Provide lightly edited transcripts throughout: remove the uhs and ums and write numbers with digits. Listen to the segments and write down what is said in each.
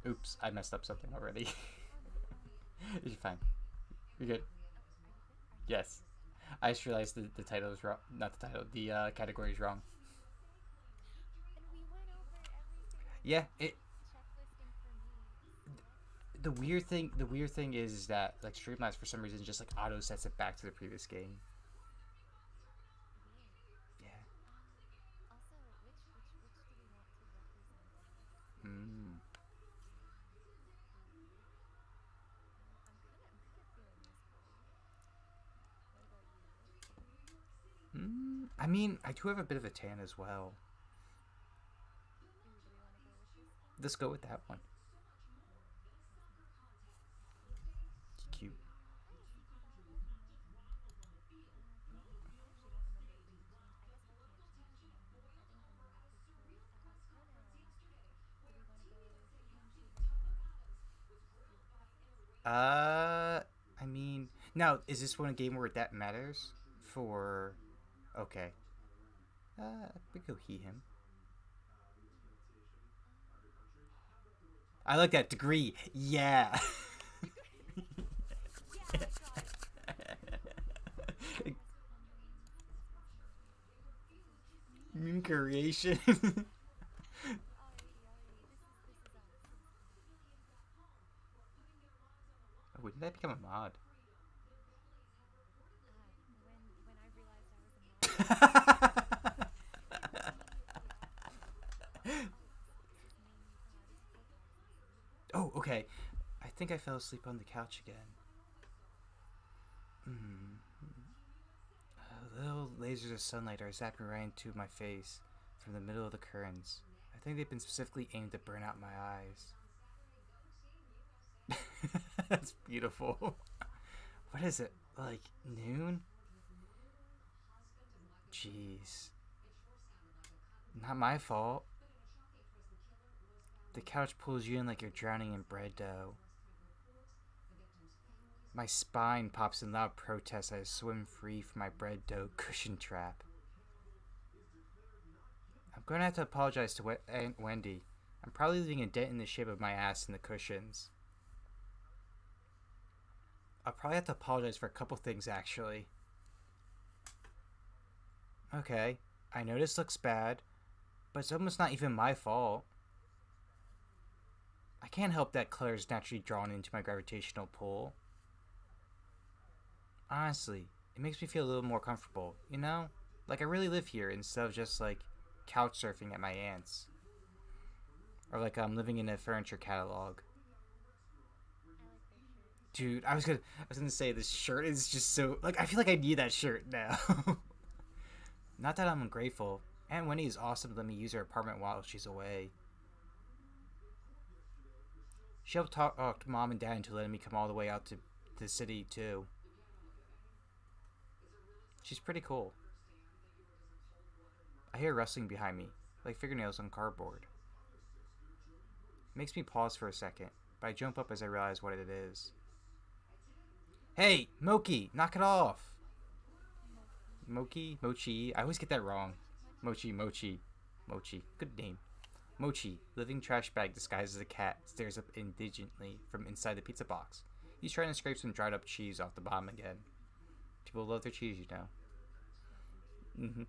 Oops, I messed up something already. You're fine. You're good. Yes. I just realized the title is wrong. Not the title. The category is wrong. Yeah. The weird thing is that like Streamlabs for some reason just like auto sets it back to the previous game. Yeah. Mm. I mean, I do have a bit of a tan as well. Let's go with that one. Cute. Uh, I mean, now is this one a game where that matters? For okay. We go he him. I like that degree. Yeah. Meme creation. When did I become a mod? Oh, okay. I think I fell asleep on the couch again. Mm. Little lasers of sunlight are zapping right into my face from the middle of the curtains. I think they've been specifically aimed to burn out my eyes. That's beautiful. What is it? Like noon? Jeez. Not my fault. The couch pulls you in like you're drowning in bread dough. My spine pops in loud protest as I swim free from my bread dough cushion trap. I'm going to have to apologize to Aunt Wendy. I'm probably leaving a dent in the shape of my ass in the cushions. I'll probably have to apologize for a couple things actually. Okay, I know this looks bad, but it's almost not even my fault. I can't help that Claire's naturally drawn into my gravitational pull. Honestly, it makes me feel a little more comfortable, you know? Like I really live here instead of just like couch surfing at my aunt's. Or like I'm living in a furniture catalog. Dude, I was gonna say this shirt is just so like I feel like I need that shirt now. Not that I'm ungrateful. Aunt Wendy is awesome to let me use her apartment while she's away. She helped talk to mom and dad into letting me come all the way out to the city too. She's pretty cool. I hear rustling behind me, like fingernails on cardboard. It makes me pause for a second, but I jump up as I realize what it is. Hey, Moki, knock it off! Moki? Mochi? I always get that wrong. Mochi. Mochi. Good name. Mochi, living trash bag disguised as a cat, stares up indignantly from inside the pizza box. He's trying to scrape some dried up cheese off the bottom again. People love their cheese, you know. Mm-hmm.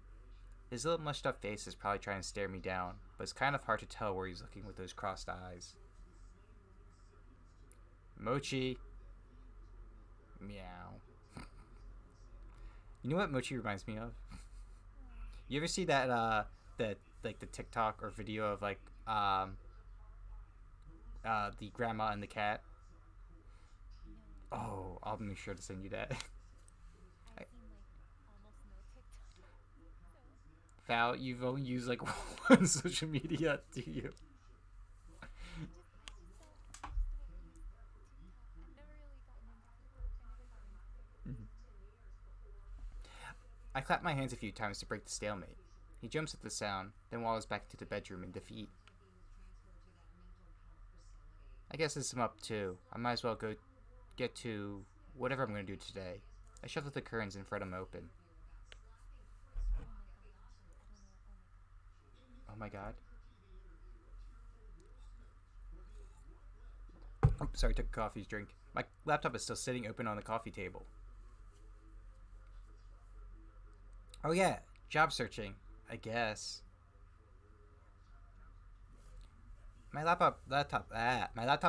His little mushed up face is probably trying to stare me down, but it's kind of hard to tell where he's looking with those crossed eyes. Mochi. Meow. You know what Mochi reminds me of? You ever see that the like the TikTok or video of like the grandma and the cat? Oh, I'll make sure to send you that. Val, you've only used like one social media, do you? Mhm. I clap my hands a few times to break the stalemate. He jumps at the sound, then waddles back into the bedroom in defeat. I guess this I'm up to. I might as well go get to whatever I'm going to do today. I shuffle the curtains and fret them open. Oh my god. Oh, sorry, took a coffee drink. My laptop is still sitting open on the coffee table. Oh yeah, job searching. I guess. My laptop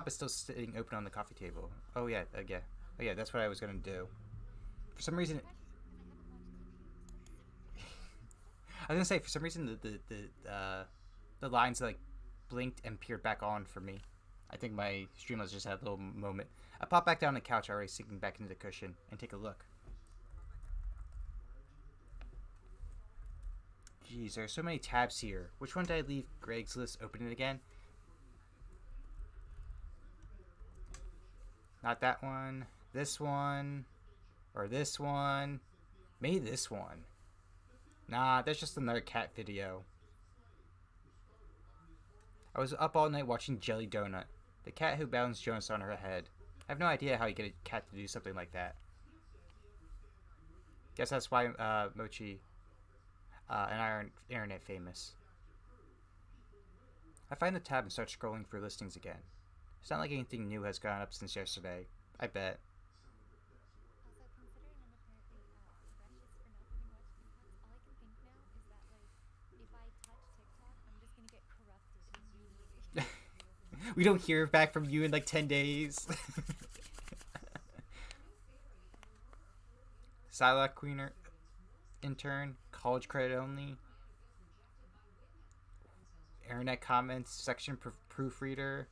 is still sitting open on the coffee table. Oh yeah, yeah. Oh yeah, that's what I was gonna do. For some reason, I was gonna say for some reason the lines like blinked and peered back on for me. I think my Streamlabs just had a little moment. I pop back down the couch, already sinking back into the cushion, and take a look. Jeez, there are so many tabs here. Which one did I leave Greg's list open again? Not that one. This one. Or this one. Maybe this one. Nah, that's just another cat video. I was up all night watching Jelly Donut, the cat who balanced Jonas on her head. I have no idea how you get a cat to do something like that. Guess that's why Mochi and I are internet famous. I find the tab and start scrolling through listings again. It's not like anything new has gone up since yesterday. I bet. We don't hear back from you in like 10 days. Silac Queener intern, college credit only. Internet comments section proofreader.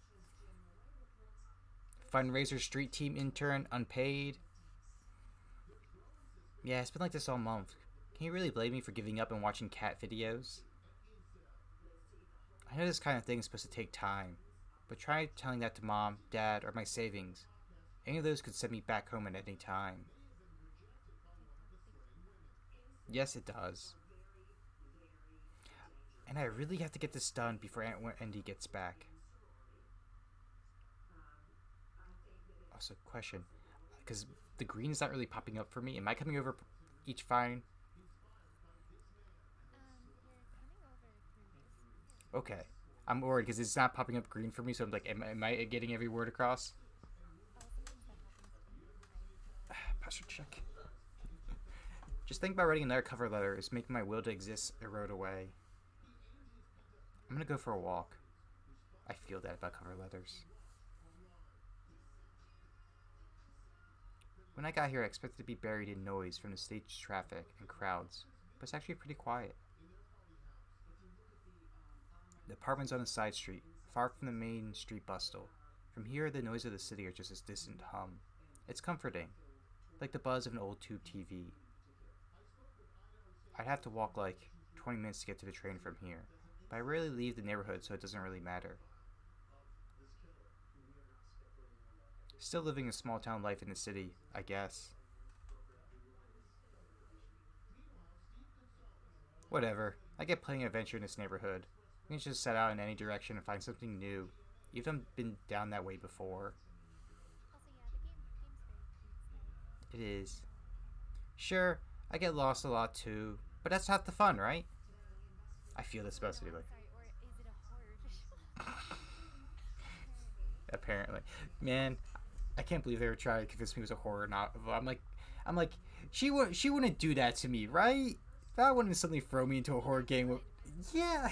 Fundraiser street team intern, unpaid. Yeah, it's been like this all month. Can you really blame me for giving up and watching cat videos? I know this kind of thing is supposed to take time, but try telling that to mom, dad, or my savings. Any of those could send me back home at any time. Yes, it does. And I really have to get this done before Aunt Wendy gets back. Also, question. Because the green is not really popping up for me. Am I coming over each fine? Okay. I'm worried because it's not popping up green for me, so I'm like, am I getting every word across? Password check. Just think about writing another cover letter is making my will to exist erode away. I'm gonna go for a walk. I feel that about cover letters. When I got here, I expected to be buried in noise from the stage traffic and crowds, but it's actually pretty quiet. The apartment's on a side street, far from the main street bustle. From here, the noise of the city are just a distant hum. It's comforting, like the buzz of an old tube TV. I'd have to walk like 20 minutes to get to the train from here, but I rarely leave the neighborhood, so it doesn't really matter. Still living a small town life in the city, I guess. Whatever. I get plenty of adventure in this neighborhood. We can just set out in any direction and find something new. You've been down that way before. It is. Sure, I get lost a lot too, but that's half the fun, right? I feel this supposed to be like. Apparently, man, I can't believe they were trying to convince me it was a horror novel. I'm like, she wouldn't do that to me, right? That wouldn't suddenly throw me into a horror game. Yeah.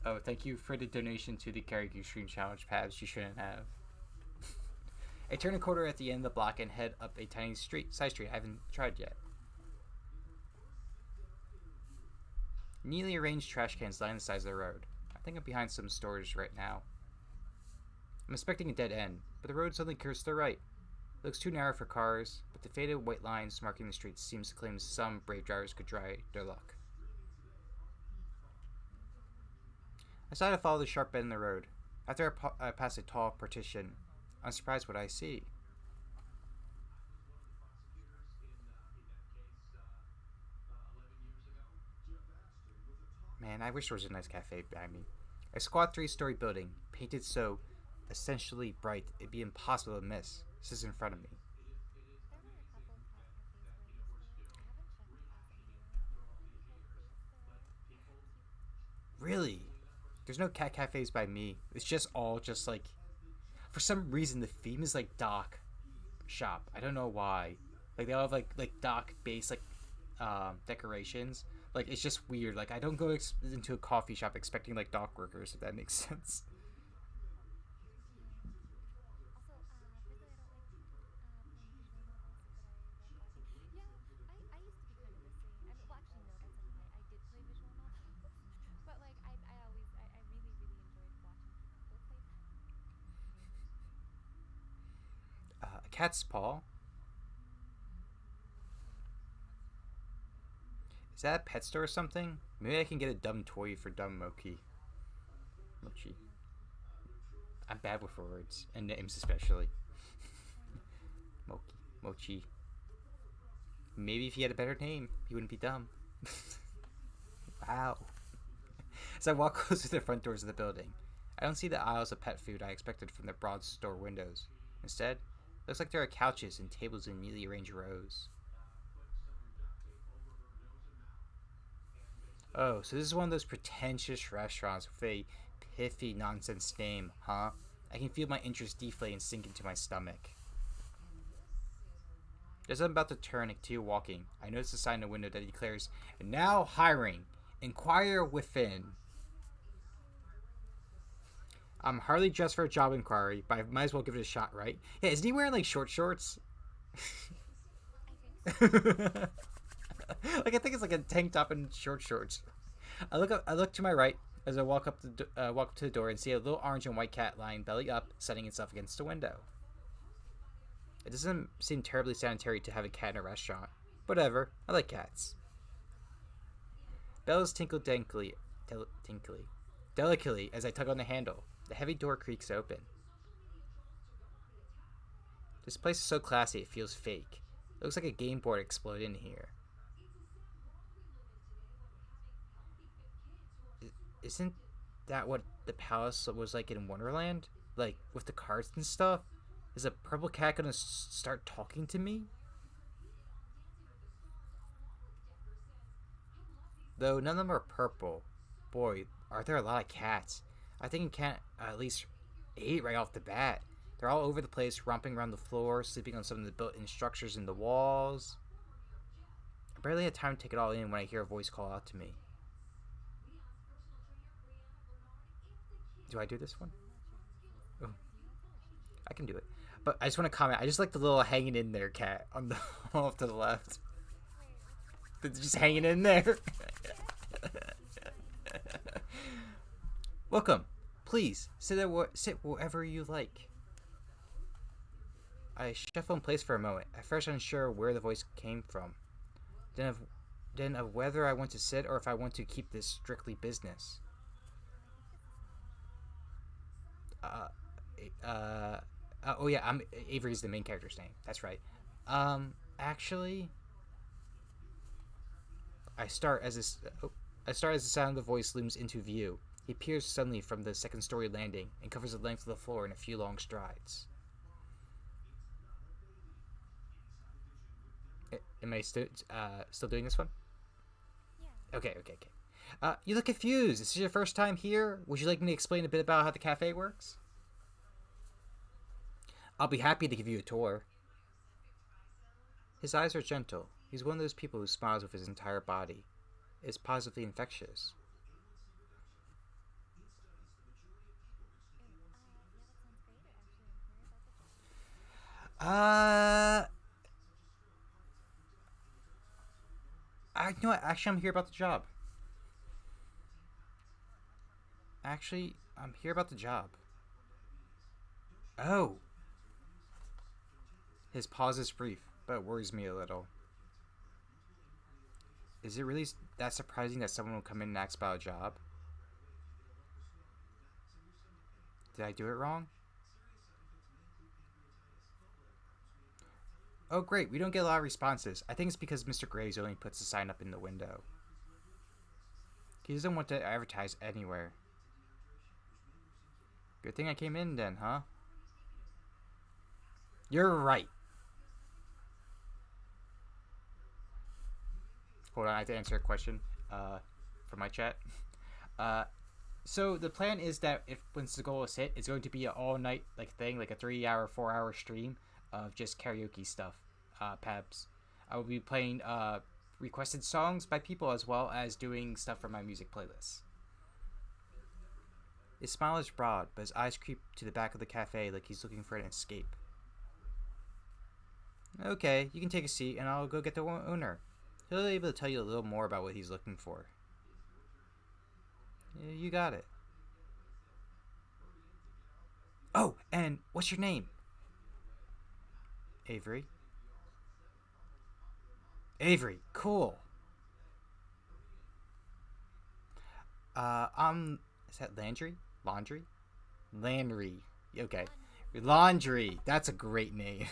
Oh, thank you for the donation to the Karaoke Stream Challenge paths you shouldn't have. I turn a corner at the end of the block and head up a tiny side street I haven't tried yet. Neatly arranged trash cans line the sides of the road. I think I'm behind some storage right now. I'm expecting a dead end, but the road suddenly curves to the right. It looks too narrow for cars, but the faded white lines marking the street seems to claim some brave drivers could try their luck. I decide to follow the sharp bend in the road. After I pass a tall partition, I'm surprised what I see. Man, I wish there was a nice cafe behind me. A squat 3-story building, painted so essentially bright it'd be impossible to miss, sits in front of me. Really? There's no cat cafes by me. It's just all just like, for some reason the theme is like dock shop. I don't know why. Like they all have like dock based like decorations. Like it's just weird. Like I don't go into a coffee shop expecting like dock workers, if that makes sense. A cat's paw. Is that a pet store or something? Maybe I can get a dumb toy for dumb Moki. Mochi. I'm bad with words and names especially. Moki. Mochi. Maybe if he had a better name, he wouldn't be dumb. Wow. As I walk close to the front doors of the building, I don't see the aisles of pet food I expected from the broad store windows. Instead, it looks like there are couches and tables in neatly arranged rows. Oh, so this is one of those pretentious restaurants with a pithy nonsense name, huh? I can feel my interest deflate and sink into my stomach. As I'm about to turn and continue walking, I notice a sign in the window that declares, "Now hiring. Inquire within." I'm hardly dressed for a job inquiry, but I might as well give it a shot, right? Yeah, isn't he wearing like short shorts? Like I think it's like a tank top and short shorts. I look to my right as I walk up to the door and see a little orange and white cat lying belly up, setting itself against the window. It doesn't seem terribly sanitary to have a cat in a restaurant. Whatever, I like cats. Bells tinkle delicately as I tug on the handle. The heavy door creaks open. This place is so classy it feels fake. It looks like a game board exploded in here. Isn't that what the palace was like in Wonderland? Like, with the cards and stuff? Is a purple cat gonna start talking to me? Though none of them are purple. Boy, are there a lot of cats. I think I can at least 8 right off the bat. They're all over the place, romping around the floor, sleeping on some of the built-in structures in the walls. I barely had time to take it all in when I hear a voice call out to me. Do I do this one? Oh, I can do it. But I just want to comment. I just like the little hanging in there cat on the off to the left. It's just hanging in there. Welcome. Please sit wherever you like. I shuffle in place for a moment, at first unsure where the voice came from. Then of whether I want to sit or if I want to keep this strictly business. Oh yeah, Avery's the main character's name. That's right. Actually, I start as this. I start as the sound of the voice looms into view. He appears suddenly from the second-story landing and covers the length of the floor in a few long strides. Am I still doing this one? Okay. You look confused. This is your first time here? Would you like me to explain a bit about how the cafe works? I'll be happy to give you a tour. His eyes are gentle. He's one of those people who smiles with his entire body. It's positively infectious. You know what? Actually, I'm here about the job. Oh. His pause is brief, but it worries me a little. Is it really that surprising that someone will come in and ask about a job? Did I do it wrong? Oh, great. We don't get a lot of responses. I think it's because Mr. Graves only puts the sign up in the window. He doesn't want to advertise anywhere. Good thing I came in then, huh? You're right. Hold on, I have to answer a question from my chat. So the plan is that if once the goal is hit, it's going to be an all night like thing, like a 3 hour, 4 hour stream of just karaoke stuff, Pabs. I will be playing requested songs by people as well as doing stuff from my music playlist. His smile is broad, but his eyes creep to the back of the cafe like he's looking for an escape. Okay, you can take a seat and I'll go get the owner. He'll be able to tell you a little more about what he's looking for. Yeah, you got it. Oh, and what's your name? Avery. Avery, cool. Is that Landry? Laundry? Landry. Okay. Laundry. That's a great name.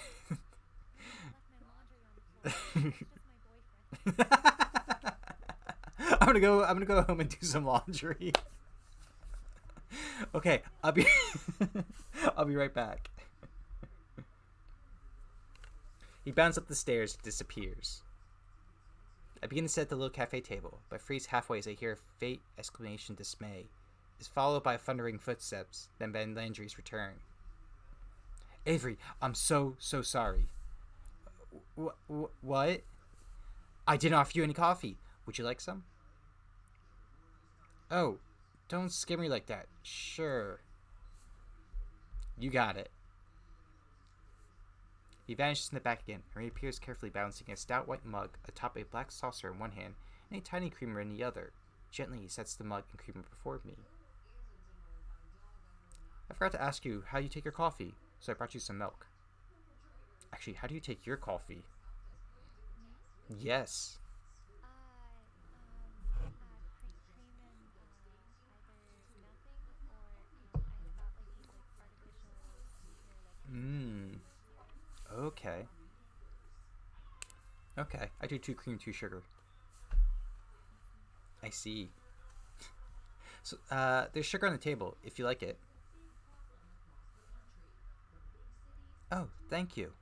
I'm gonna go home and do some laundry. Okay, I'll be right back. He bounds up the stairs and disappears. I begin to sit at the little cafe table, but freeze halfway as I hear a faint exclamation dismay. It's followed by thundering footsteps, then Ben Landry's return. Avery, I'm so sorry. What? I didn't offer you any coffee. Would you like some? Oh, don't scare me like that. Sure. You got it. He vanishes in the back again and reappears carefully balancing a stout white mug atop a black saucer in one hand and a tiny creamer in the other. Gently he sets the mug and creamer before me. I forgot to ask you how you take your coffee, so I brought you some milk. Actually, how do you take your coffee? Yes. Okay. Okay, I do 2 cream, 2 sugar. I see. So, there's sugar on the table, if you like it. Oh, thank you.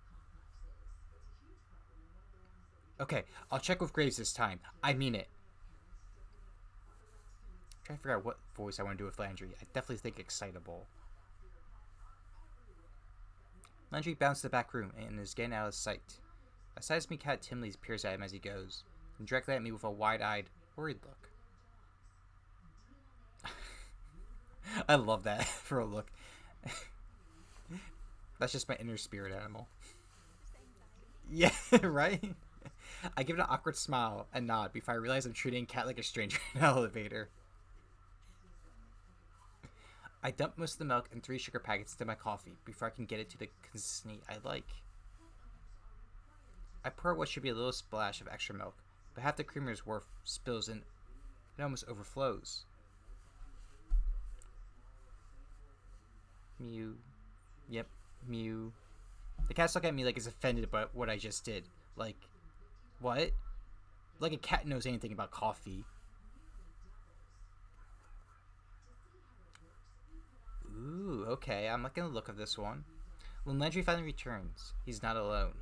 Okay, I'll check with Graves this time. I mean it. I'm trying to figure out what voice I want to do with Landry. I definitely think excitable. Landry bounced to the back room and is getting out of sight. A size-me cat timidly peers at him as he goes, and directly at me with a wide-eyed, worried look. I love that for a look. That's just my inner spirit animal. Yeah, right? I give it an awkward smile and nod before I realize I'm treating a cat like a stranger in an elevator. I dump most of the milk and 3 sugar packets into my coffee before I can get it to the consistency I like. I pour what should be a little splash of extra milk, but half the creamer's worth spills and it almost overflows. Mew. Yep, mew. The cat's look at me like it's offended by what I just did. Like, what? Like a cat knows anything about coffee. Ooh, okay, I'm liking the look of this one. When Landry finally returns, he's not alone.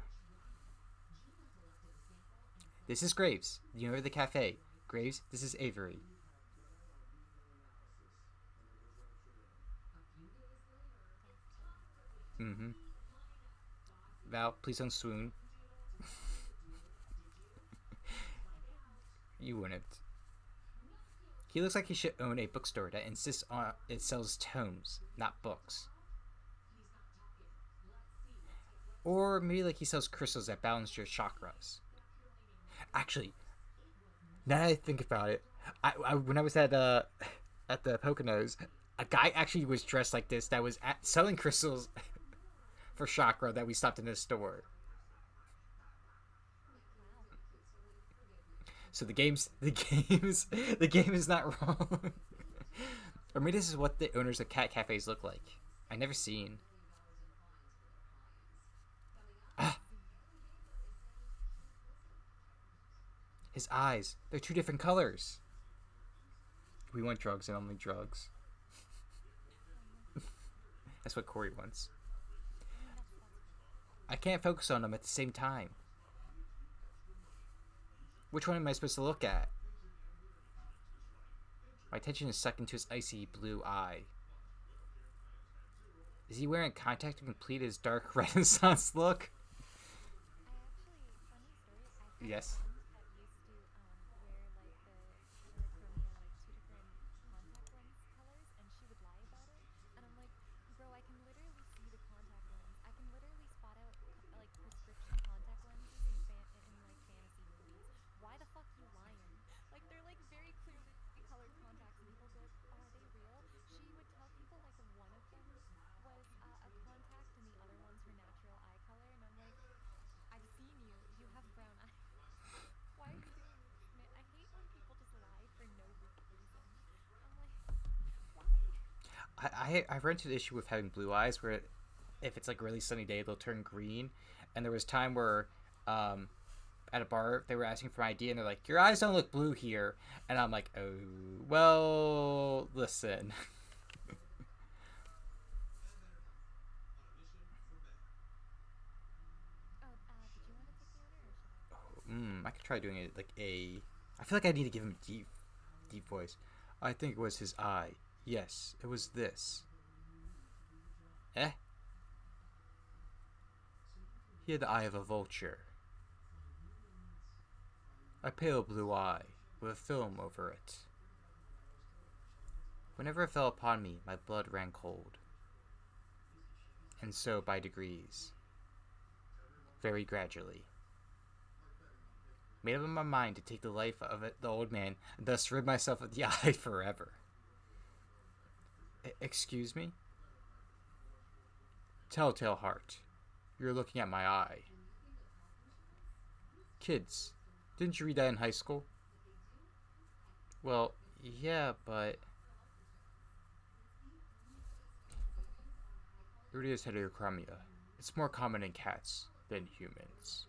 This is Graves, the owner of the cafe. Graves, this is Avery. Mm-hmm. Val, please don't swoon. You wouldn't. He looks like he should own a bookstore that insists on it sells tomes, not books. Or maybe like he sells crystals that balance your chakras. Actually, now that I think about it, I when I was at the Poconos, a guy actually was dressed like this that was selling crystals for chakra that we stopped in this store. So the game is not wrong. Or maybe this is what the owners of cat cafes look like. I never seen. Ah. His eyes, they're 2 different colors. We want drugs and only drugs. That's what Corey wants. I can't focus on them at the same time. Which one am I supposed to look at? My attention is sucked into his icy blue eye. Is he wearing contact to complete his dark Renaissance look? I actually, funny story, I had a Yes. friend that used to wear like the heterochromia, like two different contact lens colors, and she would lie about it. And I'm like, bro, I can literally see the contact lens. I can literally spot out like prescription contact lenses in like fantasy movies. Why the fuck you lying? Like they're like very clearly colored contacts, and people would be like, oh, are they real? She would tell people like one of them was a contact and the other one's her natural eye color, and I'm like, I've seen you. You have brown eyes. Why are you doing this, man? I hate when people just lie for no reason. I'm like, why? I've run into the issue with having blue eyes where if it's like a really sunny day, they'll turn green. And there was time where um, at a bar they were asking for my ID and they're like, "Your eyes don't look blue here," and I'm like, "Oh, well, listen." Oh, did you want to take the honor or should I? I could try doing it like a. I feel like I need to give him a deep voice. I think it was his eye. Yes, it was this. Eh? He had the eye of a vulture. A pale blue eye with a film over it. Whenever it fell upon me, my blood ran cold. And so by degrees, very gradually, made up my mind to take the life of the old man and thus rid myself of the eye forever. Excuse me? Telltale heart, you're looking at my eye. Kids, didn't you read that in high school? Well, yeah, but Rudius heterochromia. It's more common in cats than humans.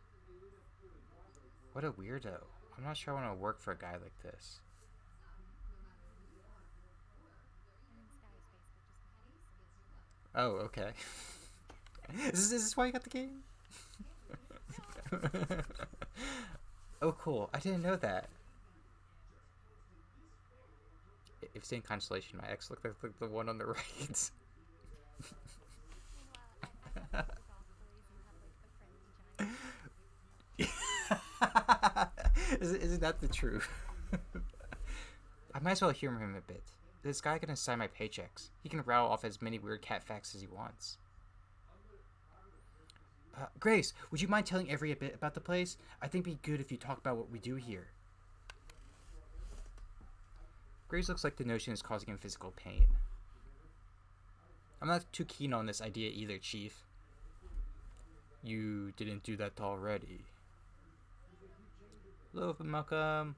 What a weirdo. I'm not sure I want to work for a guy like this. I mean, Sky is Facebook just my face, so Oh, okay. Is this why you got the game? no. Oh, cool. I didn't know that. If seeing Constellation, my ex looked like the one on the right. Meanwhile, at like all the goth boys, you have like the friendly giant. Isn't that the truth? I might as well humor him a bit. This guy can sign my paychecks. He can rattle off as many weird cat facts as he wants. Grace, would you mind telling Avery a bit about the place? I think it'd be good if you talk about what we do here. Grace looks like the notion is causing him physical pain. I'm not too keen on this idea either, Chief. You didn't do that already. Hello, Malcolm.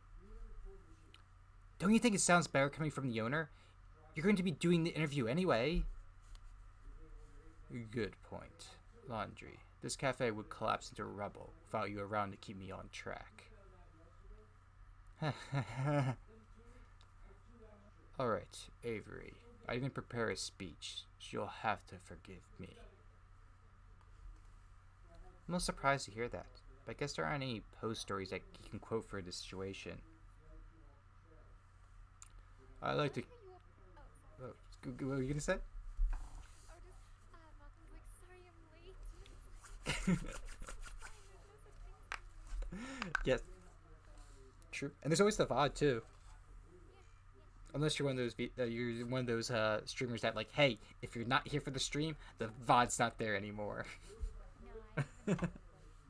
Don't you think it sounds better coming from the owner? You're going to be doing the interview anyway. Good point. Laundry. This cafe would collapse into rubble without you around to keep me on track. Alright, Avery. I didn't prepare a speech, so you'll have to forgive me. I'm most surprised to hear that, but I guess there aren't any Poe stories that you can quote for this situation. I like to. I like how you. Oh, sorry. Oh, what were you gonna say? Or just Malcolm's like, sorry, I'm late. And it's like, it's fine. There's no such thing as being late. Yes, true. And there's always the VOD too. Yeah, yeah. Unless you're one of those streamers that like, hey, if you're not here for the stream, the VOD's not there anymore. No, I haven't uploaded like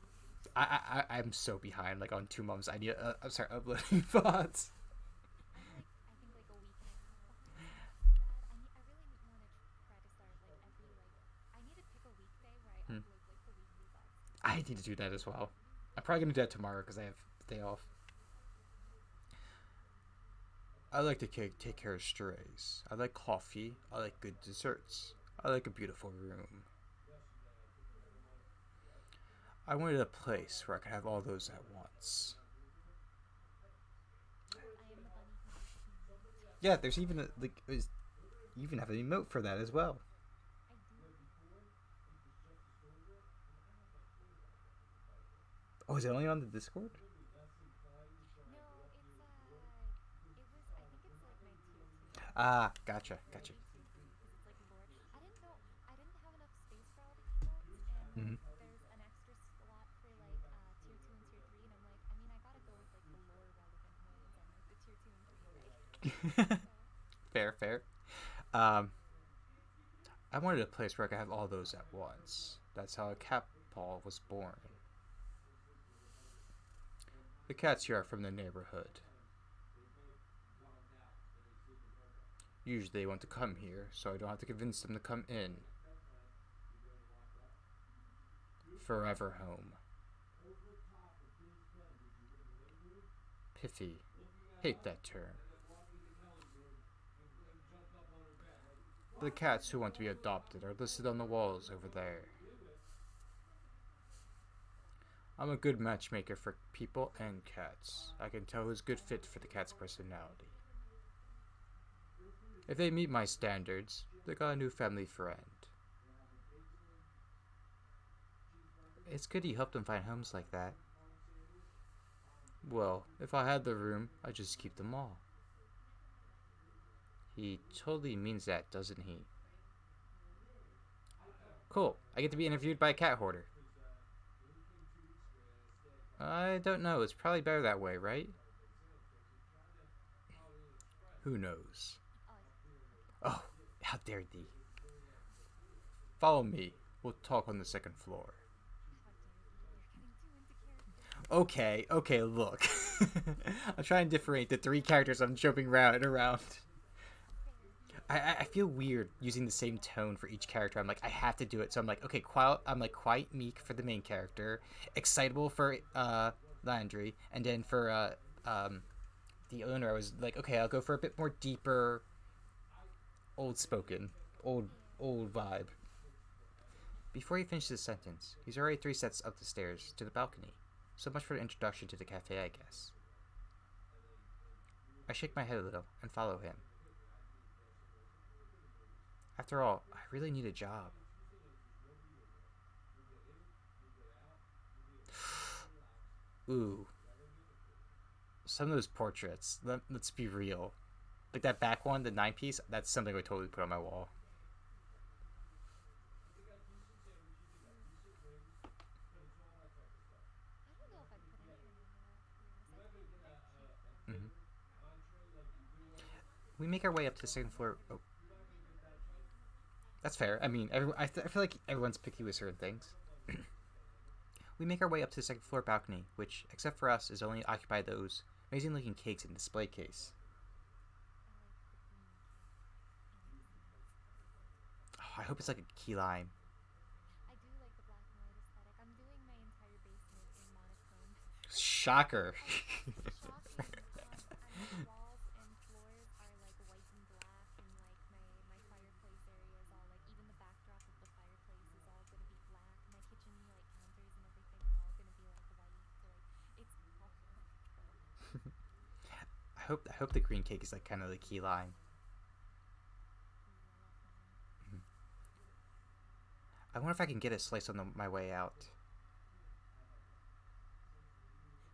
most recently. I'm so behind like on 2 months. I need I'm sorry uploading VODs. I think like a week and a half behind, which isn't too bad. I really want to try to start like every like I need to pick a weekday where I Hmm. upload like the weekly vlogs too. I need to do that as well. I'm probably gonna do that tomorrow because I have the day off. I like to take care of strays. I like coffee. I like good desserts. I like a beautiful room. I wanted a place where I could have all those at once. I am the bunny who needs to be moved. Yeah, there's even you even have an emote for that as well. I do. Oh, is it only on the Discord? No, it was I think it's Ah, gotcha, gotcha. tier 3 because it's like lore. I didn't know I didn't have enough space for all the emotes, and Hmm. there's an extra slot for like tier 2 and tier 3, and I'm like, I mean, I gotta go with like the lore relevant ones on like the tier 2 and 3, right? So Fair, fair. Um, I wanted a place where I could have all those at once. That's how a cat paw was born. The cats here are from the neighborhood. Usually they want to come here, so I don't have to convince them to come in. Forever home. Pithy. Hate that term. The cats who want to be adopted are listed on the walls over there. I'm a good matchmaker for people and cats. I can tell who's good fit for the cat's personality. If they meet my standards, they got a new family friend. It's good you helped them find homes like that. Well, if I had the room, I'd just keep them all. He totally means that, doesn't he? Cool. I get to be interviewed by a cat hoarder. I don't know. It's probably better that way, right? Who knows? oh, I see. Okay. Oh, how dare thee. Follow me. We'll talk on the second floor. How dare you? You're getting too into character. Okay, okay, look. I'm trying to differentiate the three characters I'm jumping around and around. Fair. I feel weird using the same tone for each character. I'm like, I have to do it. So I'm like, okay, quiet. I'm like quite meek for the main character, excitable for Landry, and then for the owner, I was like, okay, I'll go for a bit more deeper, old spoken, old Yeah. old vibe. Before he finishes his sentence, he's already 3 steps up the stairs to the balcony. So much for the introduction to the cafe, I guess. I shake my head a little and follow him. After all, I really need a job. Ooh, some of those portraits. Let's be real. Like that back one, the 9 piece. That's something I would totally put on my wall. I don't know if I'd put anything on the wall, to be honest. They're cute though. Hmm. We make our way up to the second floor. Oh, that's fair. I mean, I feel like everyone's picky with certain things. We make our way up to the second floor balcony, which, except for us, is only occupied by those amazing looking cakes in display case. I like the green cake. It looks nice. Oh, I hope it's like a key lime. I do like the black and white aesthetic. I'm doing my entire basement in monochrome. Shocker. Shocking. And my walls and floors are like white and black, and like my fireplace area is all like even the backdrop of the fireplace is all gonna be black. My kitchen like counters and everything are all gonna be like white. Like it's all monochrome. I hope the green cake is like kind of the key lime. Ooh, I love mine. I wonder if I can get a slice on my way out.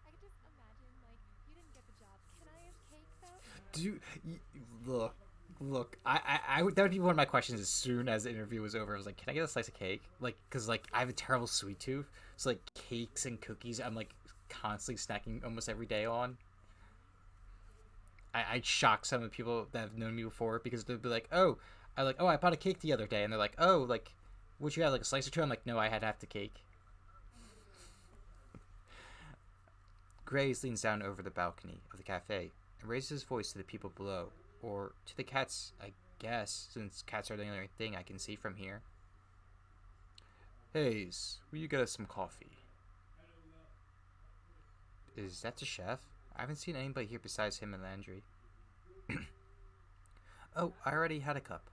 I could just imagine like you didn't get the job. Can I have cake though? Do you, look, look. That would be one of my questions as soon as the interview was over. I was like, can I get a slice of cake? Like, cause like I have a terrible sweet tooth, so like cakes and cookies, I'm like constantly snacking almost every day on. I'd shock some of the people that have known me before because they'll be like, oh, I bought a cake the other day, and they're like, oh, like, would you have like a slice or two? I'm like, no, I had half the cake. Graves leans down over the balcony of the cafe and raises his voice to the people below, or to the cats, I guess, since cats are the only thing I can see from here. Hayes, will you get us some coffee? Is that the chef? I haven't seen anybody here besides him and Landry. Oh, I already had a cup.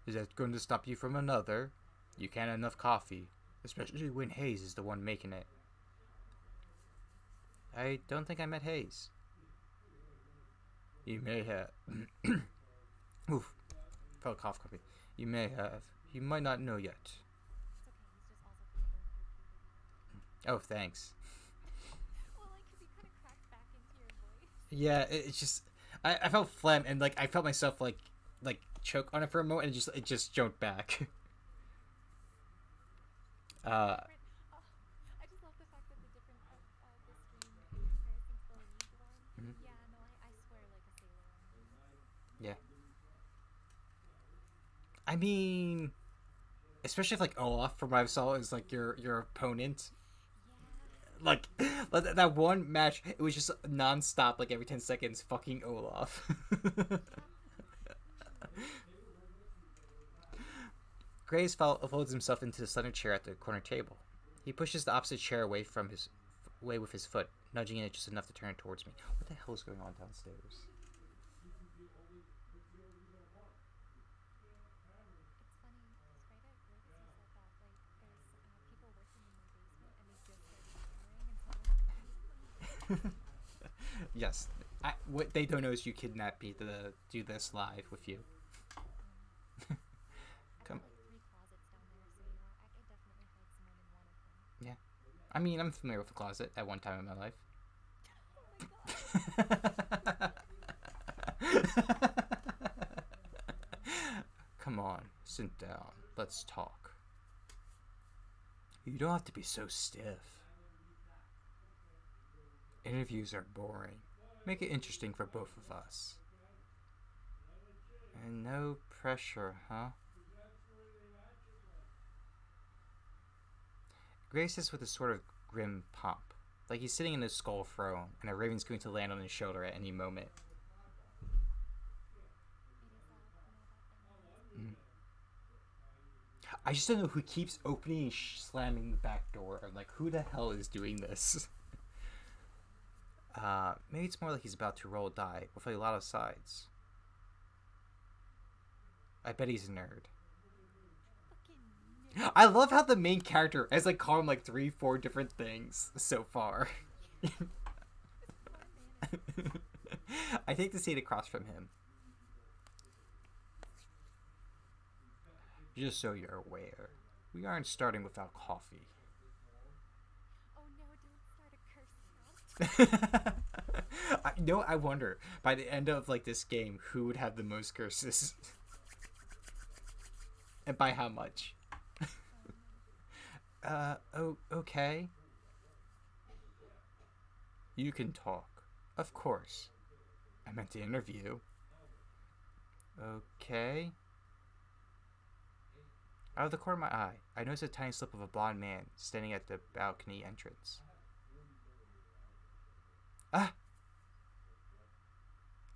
Is that going to stop you from another? You can't have enough coffee, especially when Hayes is the one making it. I don't think I met Hayes. You may have. Oof, felt cough copy. You may have. You might not know yet. It's okay. He's just also kind of going through puberty. Oh, thanks. Well, like, cause you kind of cracked back into your voice. Yeah, it's just I felt phlegm and like I felt myself like choke on it for a moment and it just jumped back. The uh, different. Oh, I just love the fact that the different the stream in comparison to the league one. mhm, Yeah, no, I swear like a sailor on these. yeah. I mean, especially if like Olaf from what I saw is like your opponent. Yeah. Like that one match, it was just non-stop, like every 10 seconds, fucking Olaf. Yeah. Mm. Graves folds himself into the slender chair at the corner table. He pushes the opposite chair away from his way with his foot, nudging it just enough to turn it towards me. What the hell is going on downstairs? It's funny. Straight up, Graves, you said that like there's people working in their basement and they just started hammering, and someone's like, "Can you come over?" Yes. What they don't know is you kidnapped me to do this live with you. Um, I've Come. got like three closets down there, so you know I could definitely hide someone in one of them. Yeah. I mean, I'm familiar with the closet at one time in my life. Oh my god. Come on, sit down. Let's talk. You don't have to be so stiff. Interviews are boring. Make it interesting for both of us. And no pressure, huh? Grace says with a sort of grim pomp, like he's sitting in a skull throne and a raven's going to land on his shoulder at any moment. It is that thing where it's Mm. I just don't know who keeps opening and slamming the back door. Like, who the hell is doing this? Maybe it's more like he's about to roll a die with a lot of sides. I bet he's a nerd. fucking nerd. I love how the main character has like called him like 3, 4 different things so far. This poor man is I take the seat across from him. Just so you're aware, we aren't starting without coffee. Oh no, don't start a curse count. I wonder by the end of like this game who would have the most curses, and by how much. Oh no. Oh, okay. You can talk, of course. I meant the interview. Okay. Out of the corner of my eye, I notice a tiny slip of a blond man standing at the balcony entrance. Ah!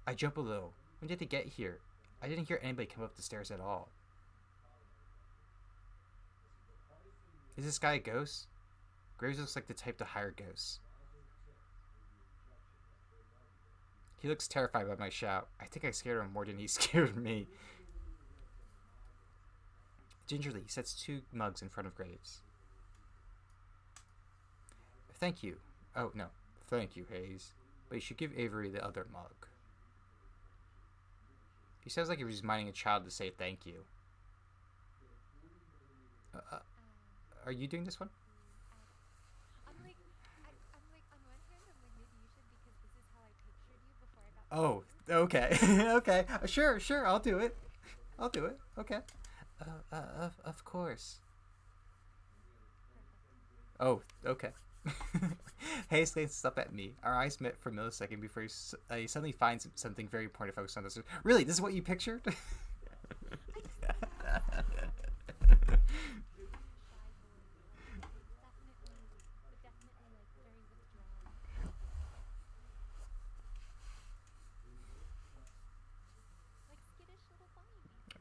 I jump a little. When did they get here? I didn't hear anybody come up the stairs at all. Is this guy a ghost? Graves looks like the type to hire ghosts. He looks terrified by my shout. I think I scared him more than he scared me. Gingerly, he sets 2 mugs in front of Graves. Thank you. Oh, no. Thank you, Hayes. But you should give Avery the other mug. He sounds like he was reminding a child to say thank you. Are you doing this one? I'm like, I'm like, on one hand, I'm like, maybe you should because this is how I pictured you before I got Oh, the okay. Okay. Sure, I'll do it. Okay. Of course. perfect. Oh, okay. Hayes glances up at me. Our eyes met for a millisecond before he suddenly finds something very important to focus on. This. Really, this is what you pictured? I just shy boy, like definitely like very withdrawn. Like skittish little bunny bee.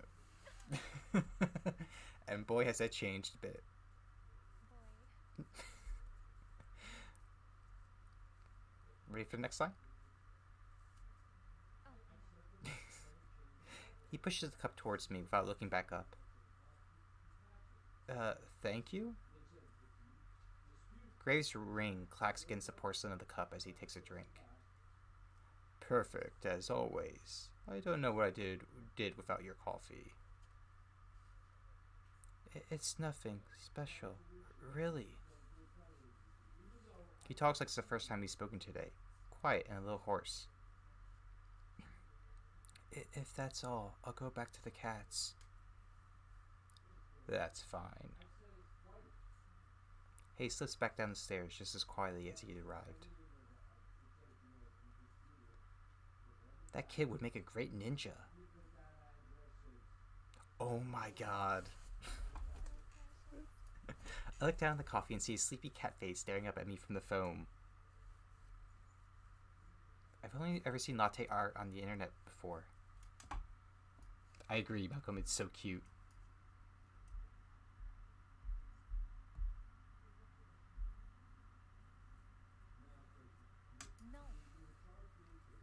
And boy, has that changed a bit. Boy. Ready for the next line? Oh, He pushes the cup towards me without looking back up. Thank you? Graves' ring clacks against the porcelain of the cup as he takes a drink. Perfect, as always. I don't know what I did without your coffee. It's nothing special. Really. He talks like it's the first time he's spoken today. Quiet and a little hoarse. If that's all, I'll go back to the cats. That's fine. Hay slips back down the stairs just as quietly as he had arrived. That kid would make a great ninja. Oh my god. She's so precious. I look down at the coffee and see a sleepy cat face staring up at me from the foam. I've only ever seen latte art on the internet before. I agree, Malcolm, it's so cute. No.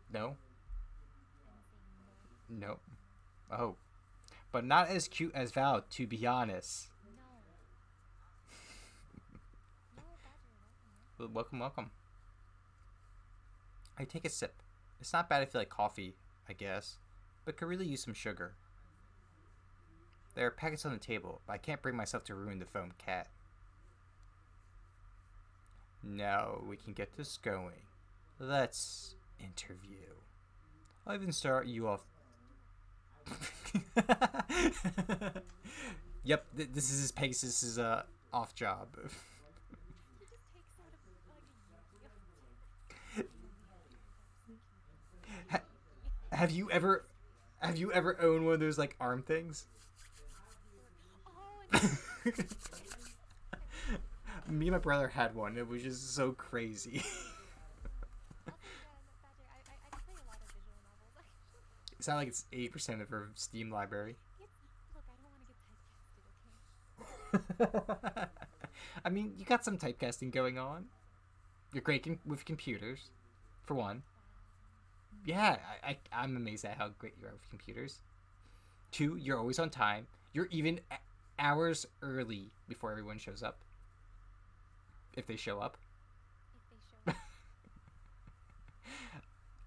No? I'm saying no. No. Oh. But not as cute as Val, to be honest. No. Hello, Badger. Welcome. Welcome, welcome. I take a sip. It's not bad if you like coffee, I guess, but could really use some sugar. There are packets on the table, but I can't bring myself to ruin the foam cat. Now we can get this going. Let's interview. I'll even start you off. Yep, this is his pace. This is a off job. He just takes out a like a Have you ever owned one of those like arm things? Oh, and Me and my brother had one. It was just so crazy. I'll say, yeah, no, Badger. I play a lot of visual novels. Actually, It sounds like it's 8% of her Steam library. look, I don't want to get typecasted, okay? I mean, you got some typecasting going on. You're great with computers, for one. Wow. Yeah, I'm amazed at how great you are with computers. Two, you're always on time. You're even hours early before everyone shows up. If they show up. If they show up.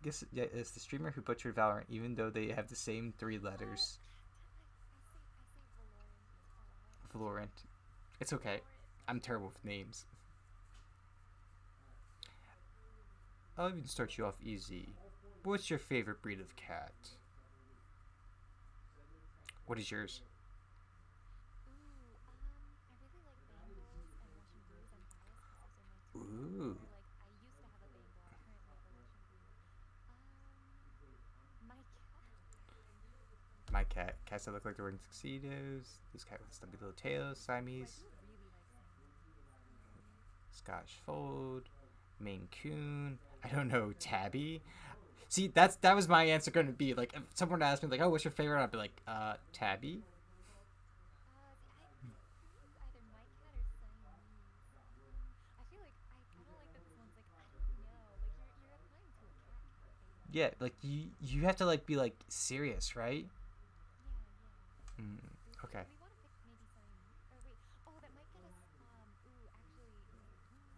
Guess yeah, it's the streamer who butchered Valorant, even though they have the same 3 letters. I say Valorant a lot. Valorant. It's okay. I'm terrible with names. I'll even start you off easy. What's your favorite breed of cat? What is yours? I really like Bengals and Russian Blues. I'm biased because those are my two favorites. Ooh. Or like, I used to have a Bengal. I currently have a Russian Blue. My cat. My cat. Cats that look like they're wearing tuxedos. This cat with stumpy little tails. Oh, I Siamese. do really like Siamese. Scotch Fold. Maine Coon. I don't know. Tabby. See, that was my answer going to be. Like, if someone asked me, like, oh, what's your favorite? I'd be like, Tabby. See, I think it's either my cat or Siamese. I feel like I don't like that this one's like, I don't know. Like, you're applying to a cat thing. Yeah, like, you have to, like, be, like, serious, right? Yeah, yeah. Okay. Do we want to pick maybe Siamese? Or wait, oh, that might get us, actually,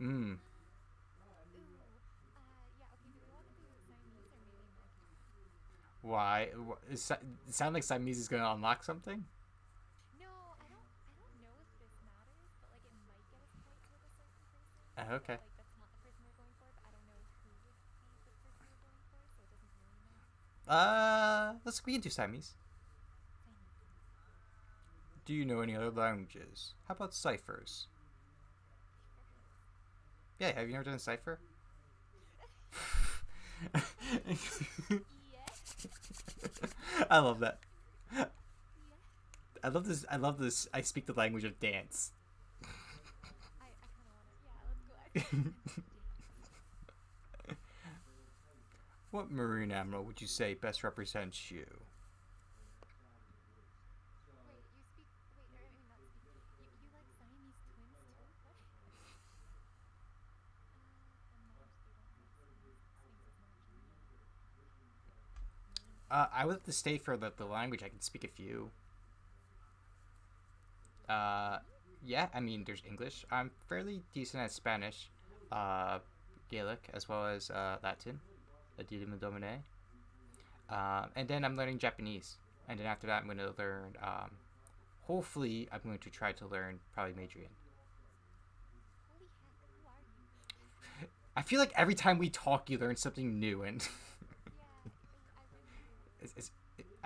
Mm. yeah, okay, do we want to do Siamese or maybe my cat? Why? It sound like Siamese is going to unlock something? No, I don't know if this matters, but like it might get us points with a certain person. Okay. Like that's not the person we're going for, but I don't know who would be the person we're going for, so it doesn't really matter. We can do Siamese. Siamese. Do you know any other languages? How about ciphers? Yeah, have you never done cipher? Yes. I love that. Yes. I love this. I love this. I speak the language of dance. I kind of want to. Yeah, let's go. What marine animal would you say best represents you? Wait, you speak. Wait, or I mean not speak. You like Siamese twins too? What? I would have to stay for the language. I can speak a few. Yeah, I mean, there's English. I'm fairly decent at Spanish, Gaelic, as well as Latin, Idioma Domine. And then I'm learning Japanese. And then after that, I'm going to learn, hopefully, I'm going to try to learn probably Mandarin. Holy heck, who are you? I feel like every time we talk, you learn something new, and Yeah, I really. it's, it's,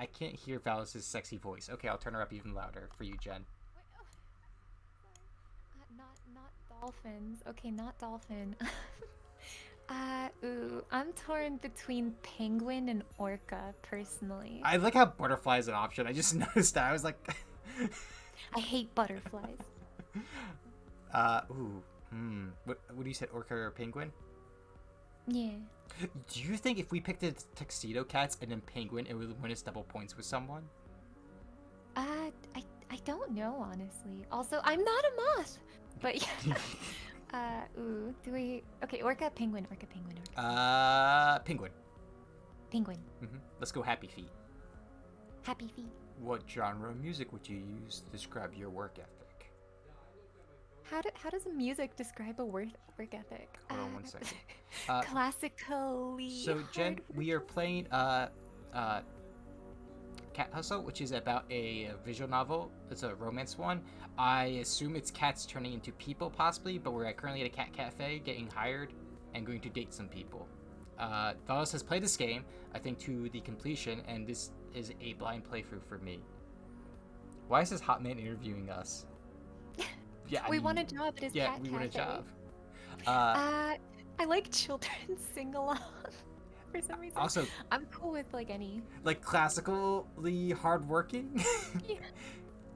I can't hear Valdis's sexy voice. Okay, I'll turn her up even louder for you, Jen. Wait, oh, sorry. Not dolphins. Okay, not dolphin. Ooh, I'm torn between penguin and orca, personally. I like how butterfly is an option. I just noticed that. I was like, I hate butterflies. ooh, what do you said, orca or penguin? Yeah. Do you think if we picked the tuxedo cats and then penguin, it would win us double points with someone? I don't know, honestly. Also, I'm not a moth! But yeah. Ooh, do we... Okay, orca, penguin, orca, penguin, orca. Penguin. Penguin. Let's go happy feet. Happy feet. What genre of music would you use to describe your work ethic? How does music describe a work ethic? Hold on one second. Classically. So Jen, hard we are playing Cat Hustle, which is about a visual novel. It's a romance one. I assume it's cats turning into people, possibly, but we're currently at a cat cafe getting hired and going to date some people. Valdis has played this game, I think, to the completion, and this is a blind playthrough for me. Why is this hot man interviewing us? Yeah, we want a job at his cat we cafe. want a job. I like children sing along for some reason. Also, I'm cool with like any. like classically hardworking. Yeah.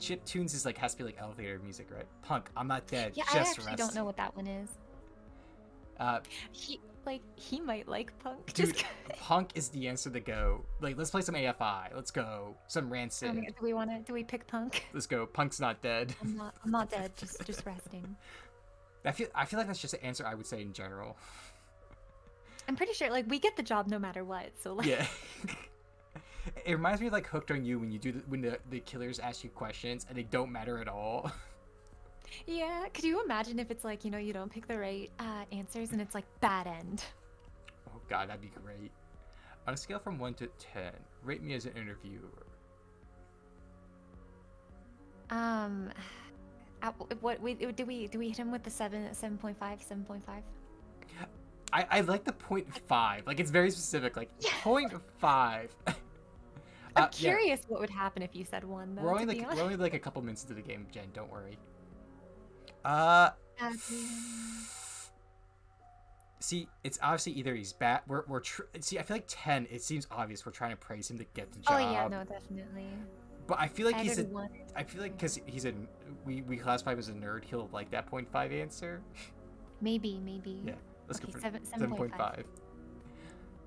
Chip tunes is like has to be like elevator music, right? Punk, I'm not dead. Yeah, just I actually rest. don't know what that one is. He might like punk. Dude, Just punk is the answer to go. Like, let's play some AFI. Let's go. Some Rancid. do we pick punk? Let's go. Punk's not dead. I'm not dead. Just resting. I feel like that's just an answer I would say in general. I'm pretty sure like we get the job no matter what. So like. Yeah. It reminds me of like Hooked on You when you do when the killers ask you questions and they don't matter at all. Yeah, could you imagine if it's like, you don't pick the right answers and it's like bad end? Oh god, that'd be great. On a scale from 1 to 10, rate me as an interviewer. Do we hit him with the 7.5, 7.5? I like the 0.5. Like, it's very specific. Like, 0.5. I'm curious what would happen if you said 1, though. We're only like a couple minutes into the game, Jen. Don't worry. See, it's obviously either he's bad. See, I feel like 10. It seems obvious we're trying to praise him to get the job. Oh yeah, no, definitely. But I feel like I feel like because we classify him as a nerd, he'll like that 0.5 answer. Maybe. Yeah, let's go for 7.5. 7.5.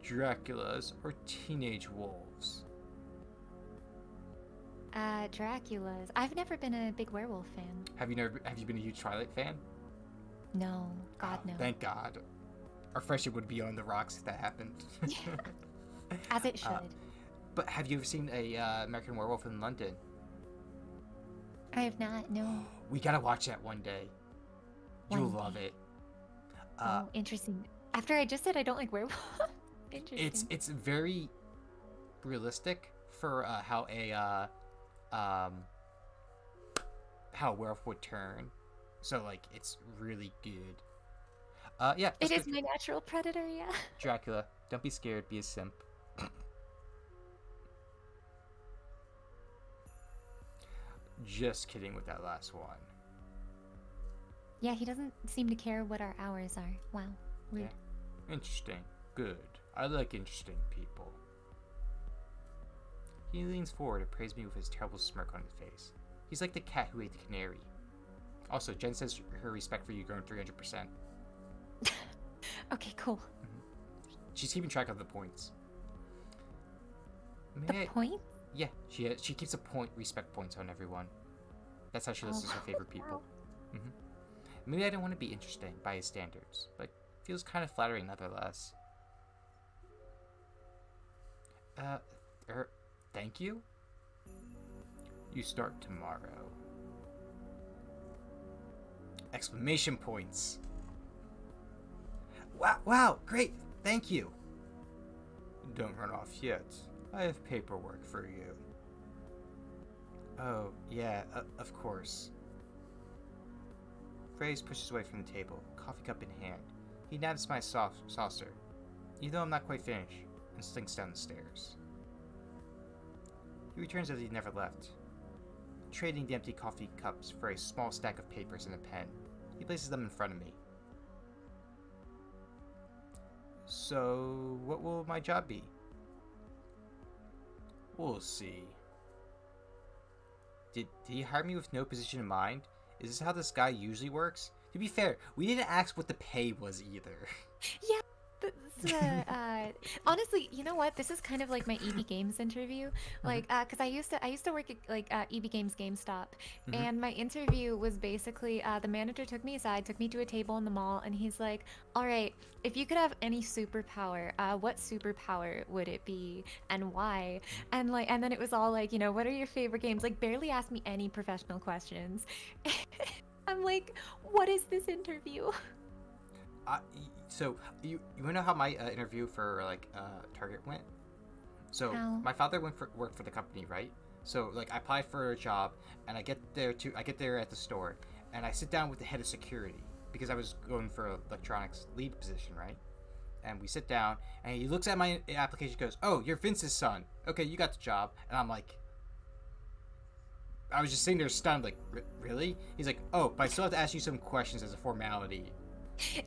Draculas or teenage wolves? Dracula's. I've never been a big werewolf fan. Have you been a huge Twilight fan? No, God no. Thank God. Our friendship would be on the rocks if that happened. Yeah. As it should. But have you ever seen a American Werewolf in London? I have not. No. We gotta watch that one day. You'll love it. Oh, interesting. After I just said I don't like werewolves. Interesting. It's very realistic for how a werewolf would turn. So like it's really good. Yeah. It is my natural predator, yeah. Dracula, don't be scared, be a simp. Just kidding with that last one. Yeah, he doesn't seem to care what our hours are. Wow. Rude. Yeah. Interesting. Good. I like interesting people. He leans forward and praises me with his terrible smirk on his face. He's like the cat who ate the canary. Also, Jen says her respect for you grown 300%. Okay, cool. She's keeping track of the points. Point? Yeah, she keeps respect points on everyone. That's how she lists her favorite people. Wow. Maybe I don't want to be interesting by his standards, but feels kind of flattering nonetheless. Thank you? You start tomorrow. Exclamation points. Wow, great, thank you. Don't run off yet. I have paperwork for you. Oh, yeah, of course. Graves pushes away from the table, coffee cup in hand. He nabs my saucer, even though I'm not quite finished, and slinks down the stairs. He returns as he never left, trading the empty coffee cups for a small stack of papers and a pen. He places them in front of me. So, what will my job be? We'll see. Did he hire me with no position in mind? Is this how this guy usually works? To be fair, we didn't ask what the pay was either. Yeah. Honestly, you know what? This is kind of like my EB Games interview, like, cause I used to work at like EB Games GameStop, and my interview was basically the manager took me aside, took me to a table in the mall, and he's like, "All right, if you could have any superpower, what superpower would it be, and why?" And like, and then it was all like, you know, what are your favorite games? Like, barely asked me any professional questions. I'm like, what is this interview? So you wanna know how my interview for like Target went? So How? my father worked for the company, right? So like I applied for a job and I get there at the store and I sit down with the head of security because I was going for an electronics lead position, right? And we sit down and he looks at my application and goes, "Oh, you're Vince's son. Okay, you got the job." And I'm like, I was just sitting there stunned, like, really? He's like, "Oh, but I still have to ask you some questions as a formality."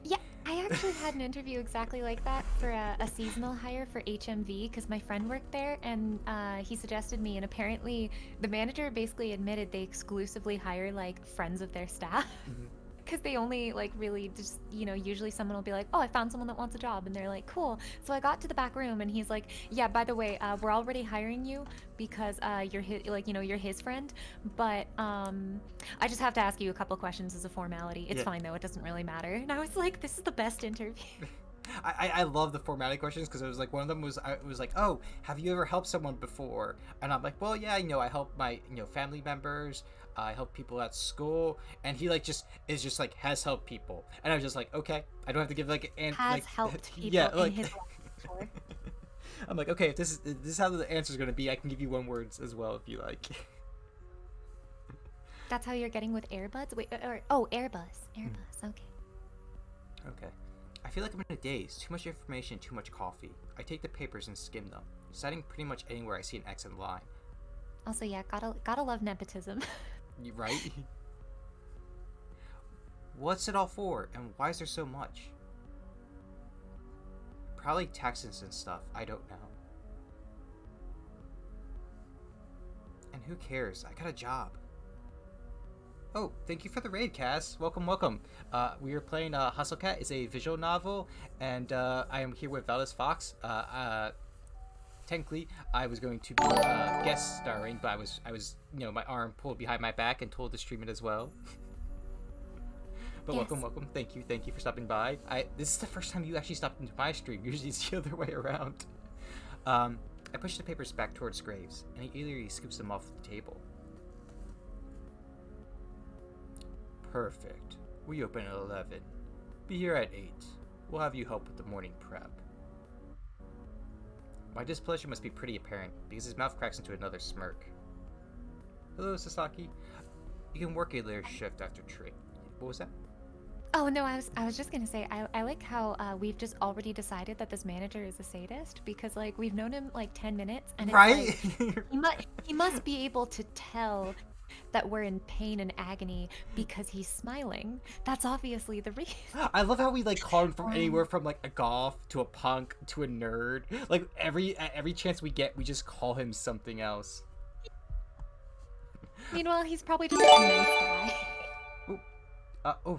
Yeah, I actually had an interview exactly like that for a seasonal hire for HMV because my friend worked there and he suggested me, and apparently the manager basically admitted they exclusively hire like friends of their staff. Because they only like really just, you know, usually someone will be like, "Oh, I found someone that wants a job," and they're like, "Cool." So I got to the back room and he's like, "Yeah, by the way, we're already hiring you because you're his, like, you know, you're his friend, but I just have to ask you a couple questions as a formality. It's Yeah. fine though, it doesn't really matter." And I was like, "This is the best interview." I love the formality questions because it was like one of them was like, "Oh, have you ever helped someone before?" And I'm like, "Well, yeah, you know, I help my family members. I help people at school." And he like just is just like has helped people, and I was just like, "Okay, I don't have to give like an Has like helped people yeah like." in his life before. I'm like, "Okay, if this is how the answer is going to be, I can give you one words as well if you like." That's how you're getting with Airbuds? Wait, Airbus. Airbus, okay. Okay. I feel like I'm in a daze. Too much information, too much coffee. I take the papers and skim them, deciding pretty much anywhere I see an X in the line. Also, yeah, gotta love nepotism. Right? What's it all for, and why is there so much? Probably taxes and stuff. I don't know. And who cares? I got a job. Oh, thank you for the raid, Cass. Welcome, welcome. We are playing Hustle Cat. It's a visual novel, and I am here with ValdisVox. Technically, I was going to be guest starring, but I was, my arm pulled behind my back and told to stream it as well. But Yes. welcome. Thank you for stopping by. This is the first time you actually stopped into my stream. Usually it's the other way around. I push the papers back towards Graves, and he eagerly scoops them off the table. Perfect. We open at 11. Be here at 8. We'll have you help with the morning prep. My displeasure must be pretty apparent, because his mouth cracks into another smirk. Hello, Sasaki. You can work a later shift after trade. What was that? Oh no, I was just gonna say I like how we've just already decided that this manager is a sadist because like we've known him like 10 minutes and it's Right? like, he must be able to tell that we're in pain and agony because he's smiling. That's obviously the reason. I love how we like call him from anywhere from like a goth to a punk to a nerd. Like every chance we get, we just call him something else. Meanwhile, he's probably just a nice guy. Oh,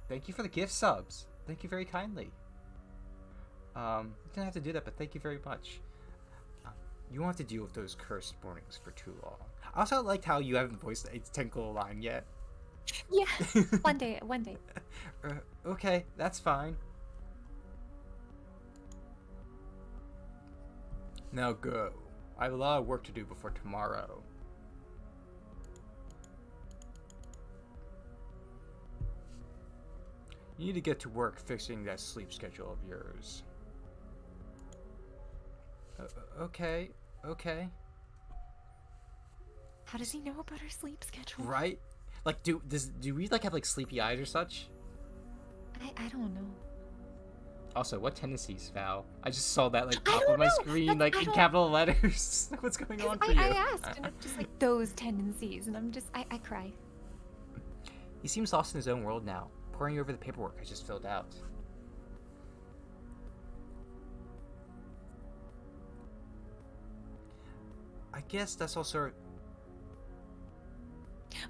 thank you for the gift subs. Thank you very kindly. You didn't have to do that, but thank you very much. You won't have to deal with those cursed mornings for too long. I also liked how you haven't voiced a Tinkle line yet. Yeah, one day. Okay, that's fine. Now go. I have a lot of work to do before tomorrow. You need to get to work fixing that sleep schedule of yours. Okay. How does he know about our sleep schedule? Right? Like, do we like have like sleepy eyes or such? I don't know. Also, what tendencies, Val? I just saw that like I pop don't on my know. screen, That's, like I in don't. capital letters. What's going 'Cause on for you? I asked, and it's just like those tendencies, and I cry. He seems lost in his own world now, poring over the paperwork I just filled out. I guess that's also.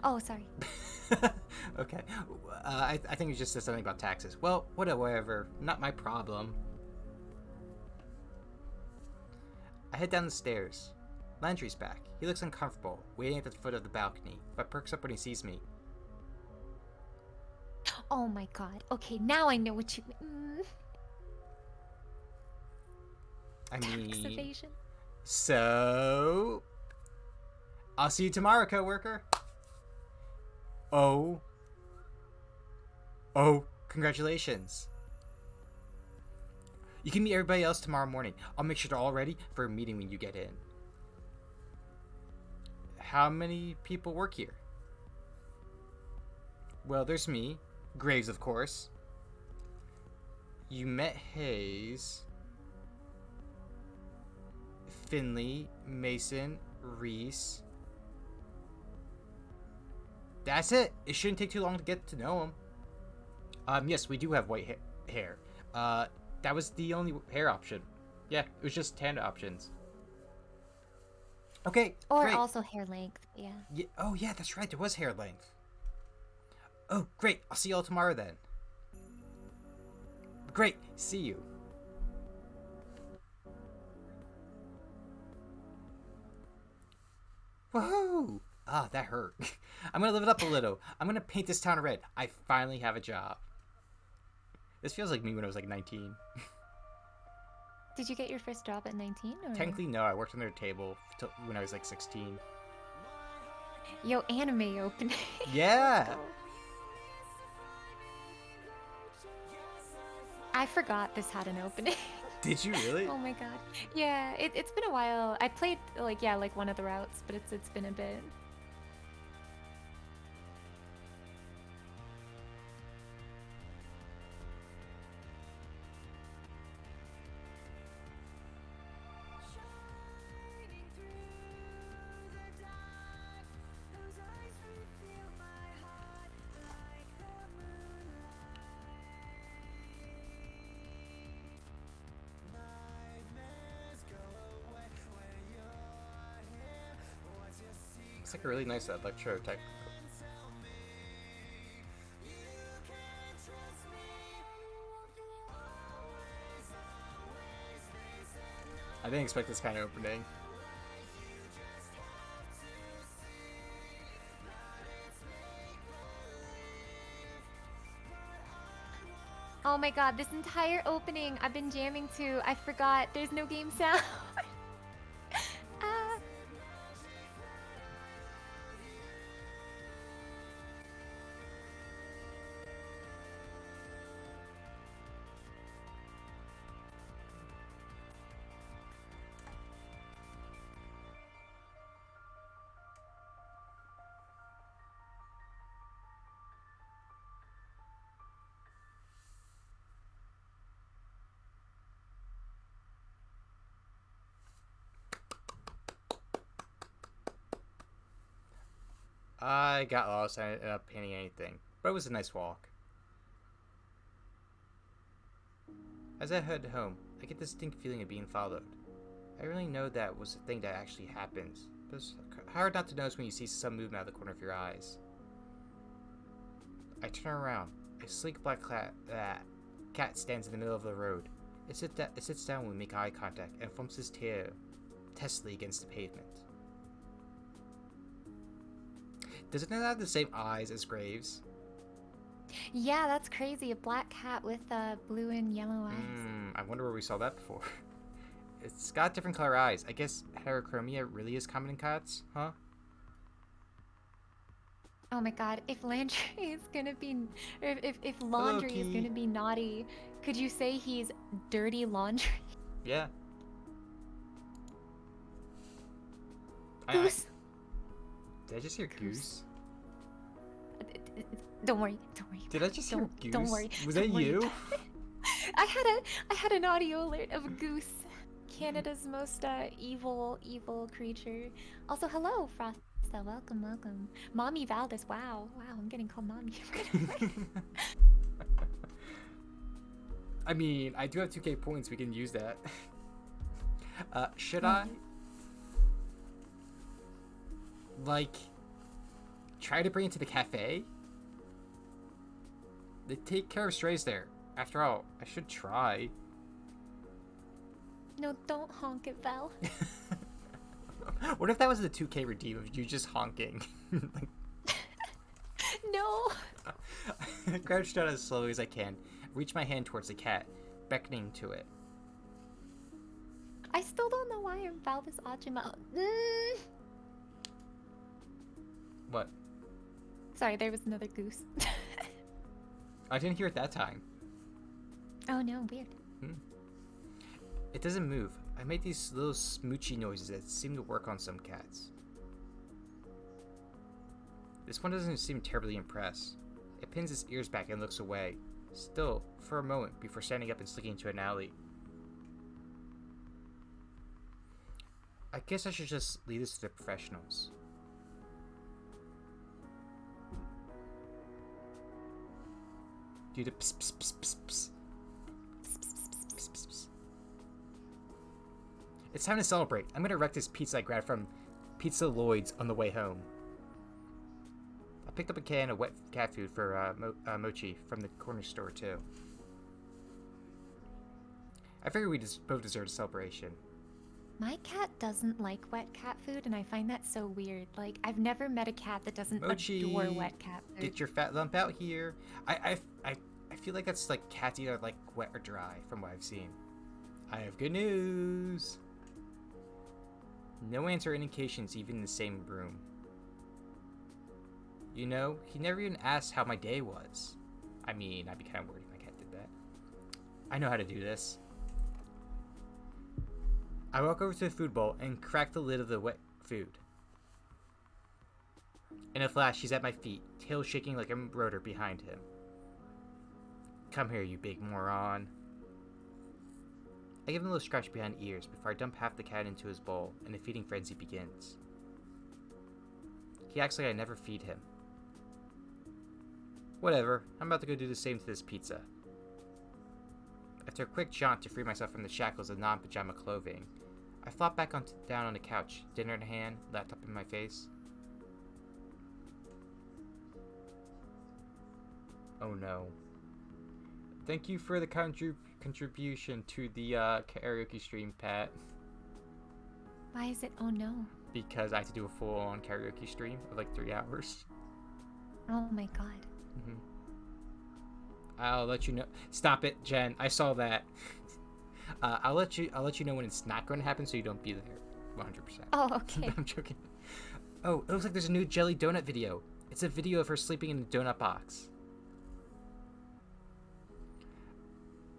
Oh, sorry. Okay. I think it just said something about taxes. Well, whatever. Not my problem. I head down the stairs. Landry's back. He looks uncomfortable, waiting at the foot of the balcony, but perks up when he sees me. Oh my god. Okay, now I know what you mean. I Tax mean, evasion. so I'll see you tomorrow, coworker. Oh, congratulations. You can meet everybody else tomorrow morning. I'll make sure they're all ready for a meeting when you get in. How many people work here? Well, there's me. Graves, of course. You met Hayes. Finley, Mason, Reese. That's it. It shouldn't take too long to get to know him. Yes, we do have white hair. That was the only hair option. Yeah, it was just tan options. Okay, Or great. also hair length, yeah. Oh, yeah, that's right. There was hair length. Oh, great. I'll see y'all tomorrow then. Great. See you. Whoa! Ah, that hurt. I'm gonna live it up a little. I'm gonna paint this town red. I finally have a job. This feels like me when I was like 19. Did you get your first job at 19? Or? Technically, no. I worked on their table when I was like 16. Yo, anime opening. Yeah! I forgot this had an opening. Did you really? Oh my god. Yeah, it's been a while. I played like one of the routes, but it's been a bit. It's like a really nice electro type. I didn't expect this kind of opening. Oh my god, this entire opening I've been jamming to. I forgot there's no game sound. Ah. I got lost and I ended up painting anything, but it was a nice walk. As I head home, I get this distinct feeling of being followed. I really know that was a thing that actually happens, but it's hard not to notice when you see some movement out of the corner of your eyes. I turn around. A sleek black cat stands in the middle of the road. It sits down when we make eye contact and thumps his tail testily against the pavement. Doesn't it have the same eyes as Graves? Yeah, that's crazy. A black cat with blue and yellow eyes. I wonder where we saw that before. It's got different color eyes. I guess heterochromia really is common in cats, huh? Oh my god, if Landry is gonna be, or if Laundry is gonna be naughty, could you say he's dirty laundry? Yeah. Goose. Did I just hear goose? Don't worry, don't worry. Did I just hear goose? Don't worry. Was don't that worry. you? I had an audio alert of a goose. Canada's most evil creature. Also, hello, Frosta. Welcome, welcome. Mommy Valdis. Wow, wow. I'm getting called mommy. I mean, I do have 2k points. We can use that. Should Oh, I? Like, try to bring it to the cafe? They take care of strays there. After all, I should try. no, don't honk it, Val. What if that was the 2k redeem of you just honking? No. Crouch down as slowly as I can, reach my hand towards the cat, beckoning to it. I still don't know why I'm Valdis Ajima. What? Sorry, there was another goose. I didn't hear it that time. Oh no, weird. It doesn't move. I make these little smoochy noises that seem to work on some cats. This one doesn't seem terribly impressed. It pins its ears back and looks away, still for a moment before standing up and slinking into an alley. I guess I should just leave this to the professionals. Do the pss pss pss pss pss. Pss, pss, pss. It's time to celebrate. I'm gonna wreck this pizza I grabbed from Pizza Lloyd's on the way home. I picked up a can of wet cat food for Mochi from the corner store too. I figured we both deserve a celebration. My cat doesn't like wet cat food, and I find that so weird. Like, I've never met a cat that doesn't Mochi, adore wet cat food. Get your fat lump out here. I feel like that's like cats either like wet or dry from what I've seen. I have good news. No answer indications even in the same room. You know, he never even asked how my day was. I mean, I'd be kind of worried if my cat did that. I know how to do this. I walk over to the food bowl and crack the lid of the wet food. In a flash, he's at my feet, tail shaking like a rotor behind him. Come here, you big moron. I give him a little scratch behind the ears before I dump half the cat into his bowl, and the feeding frenzy begins. He acts like I never feed him. Whatever, I'm about to go do the same to this pizza. After a quick jaunt to free myself from the shackles of non-pajama clothing, I flop back down on the couch, dinner in hand, laptop in my face. Oh no. Thank you for the contribution to the karaoke stream, Pat. Why is it? Oh no. Because I have to do a full-on karaoke stream of like 3 hours. Oh my god. I'll let you know. Stop it, Jen. I saw that. I'll let you know when it's not going to happen, so you don't be there. 100%. Oh, okay. I'm joking. Oh, it looks like there's a new jelly donut video. It's a video of her sleeping in a donut box.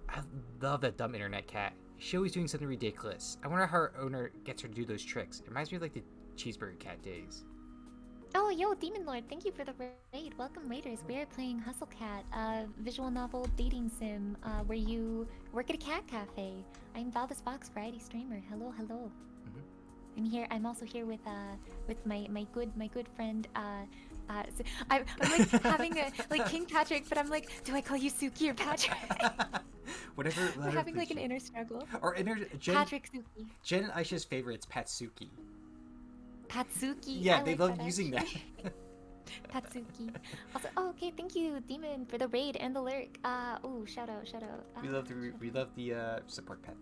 I love that dumb internet cat. She's always doing something ridiculous. I wonder how her owner gets her to do those tricks. It reminds me of like the cheeseburger cat days. Oh, yo, Demon Lord, thank you for the raid. Welcome, raiders. We are playing Hustle Cat, a visual novel dating sim, where you work at a cat cafe. I'm ValdisVox, variety streamer. Hello, hello. I'm also here with my good friend. So I'm like having a like King Patrick, but I'm like, do I call you Suki or Patrick? Whatever. We're having like an inner struggle. Or Jen, Patrick Suki. Jen and Aisha's favorites, Patsuki. Patsuki. Yeah, I they like love that, using that. Patsuki. Also, oh, okay, thank you, Demon, for the raid and the lurk. Oh, shout out. We love the support pet.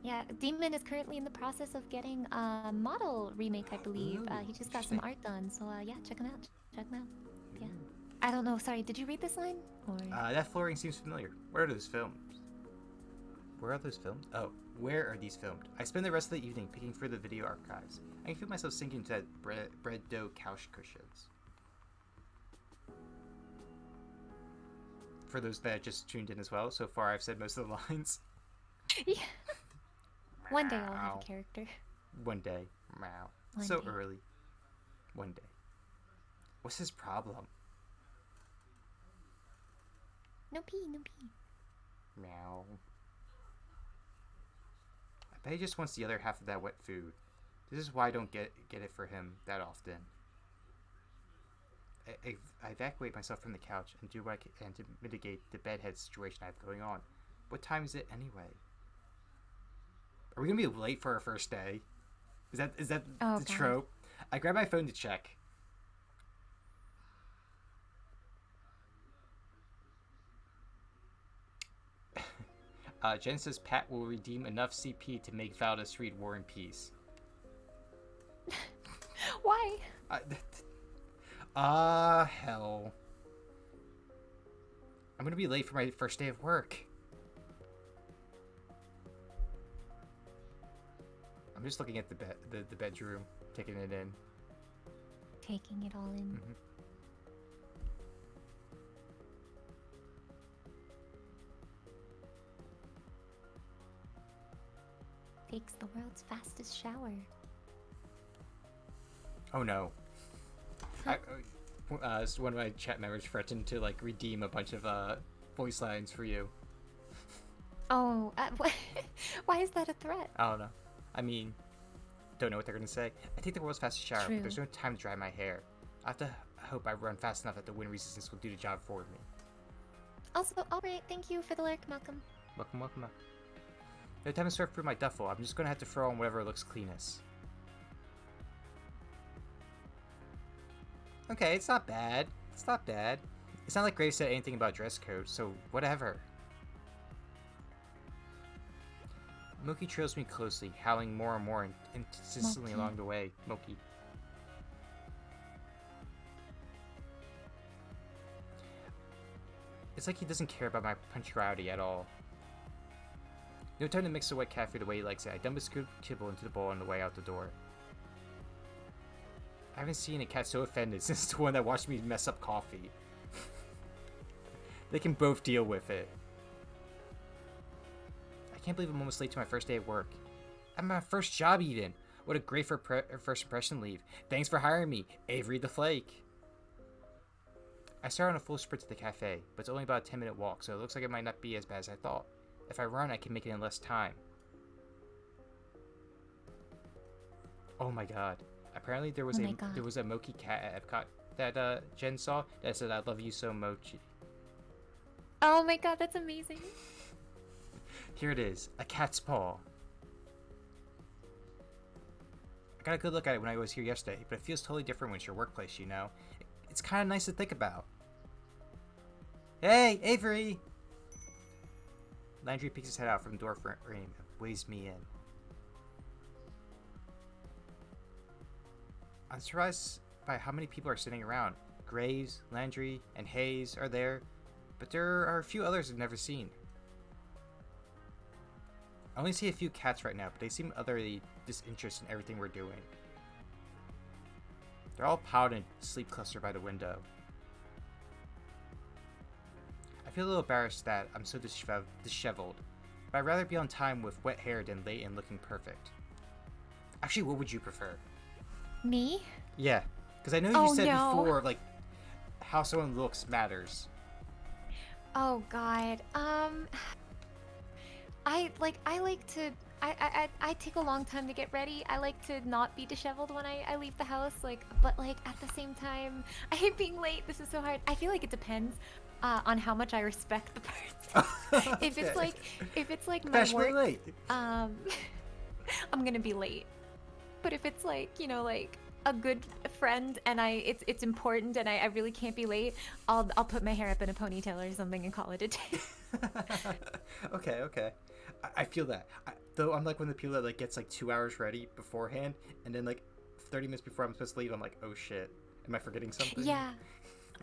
Yeah, Demon is currently in the process of getting a model remake, I believe. Ooh, He just got some art done, so yeah, check him out. Yeah. I don't know. Sorry, did you read this line? Or That flooring seems familiar. Where are those filmed? Where are those filmed? Oh, where are these filmed? I spend the rest of the evening picking through the video archives. I can feel myself sinking into that bread dough couch cushions. For those that just tuned in as well, so far I've said most of the lines. yeah. One day I'll have a character. One day. Meow. One So day. early. One day. What's his problem? No pee, no pee. Meow. I bet he just wants the other half of that wet food. This is why I don't get it for him that often. I evacuate myself from the couch and do what I can to mitigate the bedhead situation I have going on. What time is it anyway? Are we gonna be late for our first day? Is that Oh, the God. trope? I grab my phone to check. Jen says Pat will redeem enough CP to make Valdis read War and Peace. Why? Hell. I'm gonna be late for my first day of work. I'm just looking at the bedroom, taking it in. Taking it all in. Mm-hmm. Takes the world's fastest shower. Oh no. One of my chat members threatened to like redeem a bunch of voice lines for you. Oh, why is that a threat? I don't know. I mean, don't know what they're gonna say. I take the world's fastest shower, True. but there's no time to dry my hair. I have to hope I run fast enough that the wind resistance will do the job for me. Also, alright, thank you for the lurk, Malcolm. Welcome, welcome. No time to sort through my duffel. I'm just gonna have to throw on whatever looks cleanest. Okay, it's not bad. It's not bad. It's not like Graves said anything about dress code, so whatever. Moki trails me closely, howling more and more insistently Moki. along the way. Moki. It's like he doesn't care about my punctuality at all. No time to mix the wet cat food the way he likes it. I dump a scoop of kibble into the bowl on the way out the door. I haven't seen a cat so offended since the one that watched me mess up coffee. They can both deal with it. I can't believe I'm almost late to my first day at work. I'm my first job even. What a great first impression leave. Thanks for hiring me, Avery the Flake. I start on a full sprint to the cafe, but it's only about a 10-minute walk, so it looks like it might not be as bad as I thought. If I run, I can make it in less time. Oh my god. Apparently there was a Moki cat at Epcot that Jen saw that said, "I love you so, Mochi." Oh my god, that's amazing. Here it is, a cat's paw. I got a good look at it when I was here yesterday, but it feels totally different when it's your workplace, you know? It's kind of nice to think about. Hey, Avery! Landry peeks his head out from the door frame and waves me in. I'm surprised by how many people are sitting around. Graves, Landry, and Hayes are there, but there are a few others I've never seen. I only see a few cats right now, but they seem utterly disinterested in everything we're doing. They're all piled in a sleep cluster by the window. I feel a little embarrassed that I'm so disheveled, but I'd rather be on time with wet hair than late and looking perfect. Actually, what would you prefer? Me? Yeah, because I know you said before, like, how someone looks matters. Oh god. I take a long time to get ready. I like to not be disheveled when I leave the house, but at the same time, I hate being late. This is so hard. I feel like it depends on how much I respect the person. Okay. If it's like my Fashionably work, late. I'm gonna be late. But if it's like a good friend and it's important and I really can't be late, I'll put my hair up in a ponytail or something and call it a day. Okay. I feel that. Though I'm like one of the people that like gets like 2 hours ready beforehand, and then like 30 minutes before I'm supposed to leave, I'm like, oh shit, am I forgetting something? Yeah.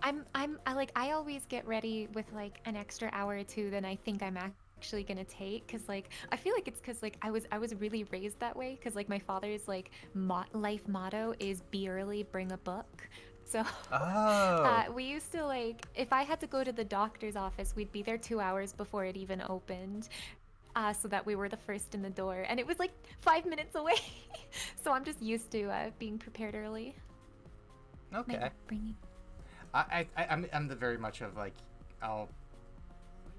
I always get ready with like an extra hour or two than I think I'm actually gonna take, because like I feel like it's because like I was really raised that way, because like my father's like life motto is be early, bring a book. So we used to like, if I had to go to the doctor's office, we'd be there 2 hours before it even opened, so that we were the first in the door, and it was like 5 minutes away. So I'm just used to being prepared early. Okay. Bringing. I'm the very much of like, I'll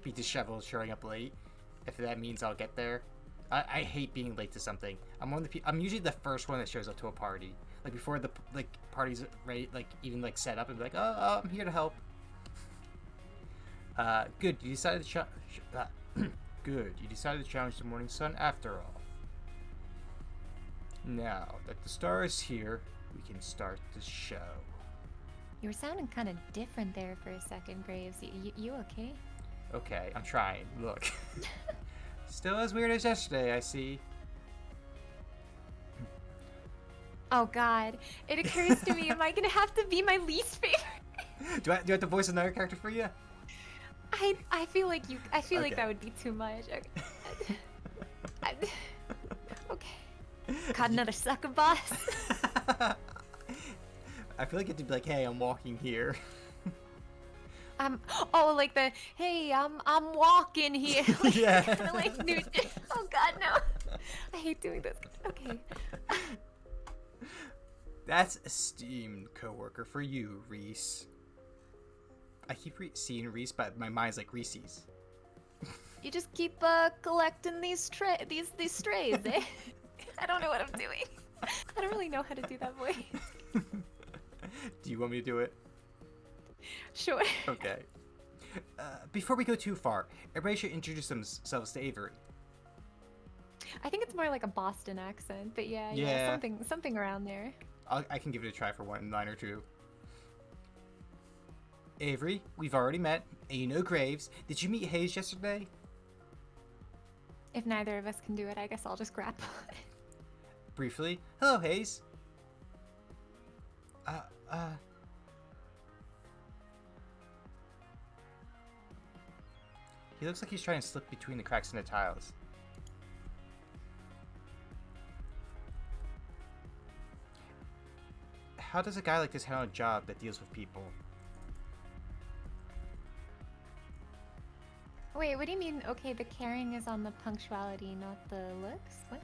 be disheveled showing up late, if that means I'll get there. I hate being late to something. I'm usually the first one that shows up to a party, like before the party's ready, like even like set up, and be like, oh, I'm here to help. Good. You decided to good. You decided to challenge the morning sun after all. Now that the star is here, we can start the show. You were sounding kind of different there for a second, Graves. You okay? Okay, I'm trying. Look. Still as weird as yesterday, I see. Oh God! It occurs to me, am I gonna have to be my least favorite? Do I have to voice another character for you? I feel like you. I feel like Okay. that would be too much. Okay. Okay. Caught another sucker, boss. I feel like you have to be like, hey, I'm walking here. Oh, like the hey, I'm walking here. Like, Yeah. kinda like new. Oh God, no! I hate doing this. Okay. That's esteemed coworker for you, Reese. I keep seeing Reese, but my mind's like Reese's. You just keep collecting these strays, eh? I don't know what I'm doing. I don't really know how to do that voice. Do you want me to do it? Sure. Okay. Before we go too far, everybody should introduce themselves to Avery. I think it's more like a Boston accent, but yeah, Yeah. something around there. I can give it a try for one line or two. Avery, we've already met, and you know Graves. Did you meet Hayes yesterday? If neither of us can do it, I guess I'll just grab on. Briefly. Hello, Hayes. He looks like he's trying to slip between the cracks in the tiles. How does a guy like this handle a job that deals with people? Wait, what do you mean? Okay, the caring is on the punctuality, not the looks? What?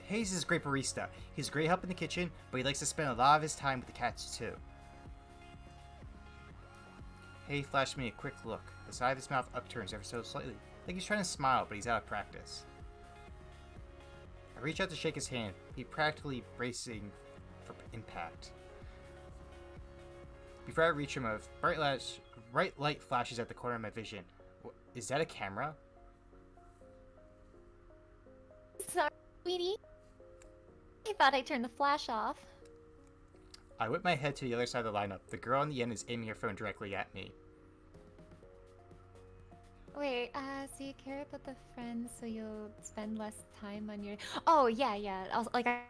Hayes is a great barista. He's a great help in the kitchen, but he likes to spend a lot of his time with the cats too. Hayes flashed me a quick look. The side of his mouth upturns ever so slightly, like he's trying to smile, but he's out of practice. I reach out to shake his hand, he practically bracing for impact. Before I reach him, a bright light flashes at the corner of my vision. Is that a camera? Sorry, sweetie. I thought I turned the flash off. I whip my head to the other side of the lineup. The girl on the end is aiming her phone directly at me. Wait, so you care about the friends so you'll spend less time on your... Oh, yeah.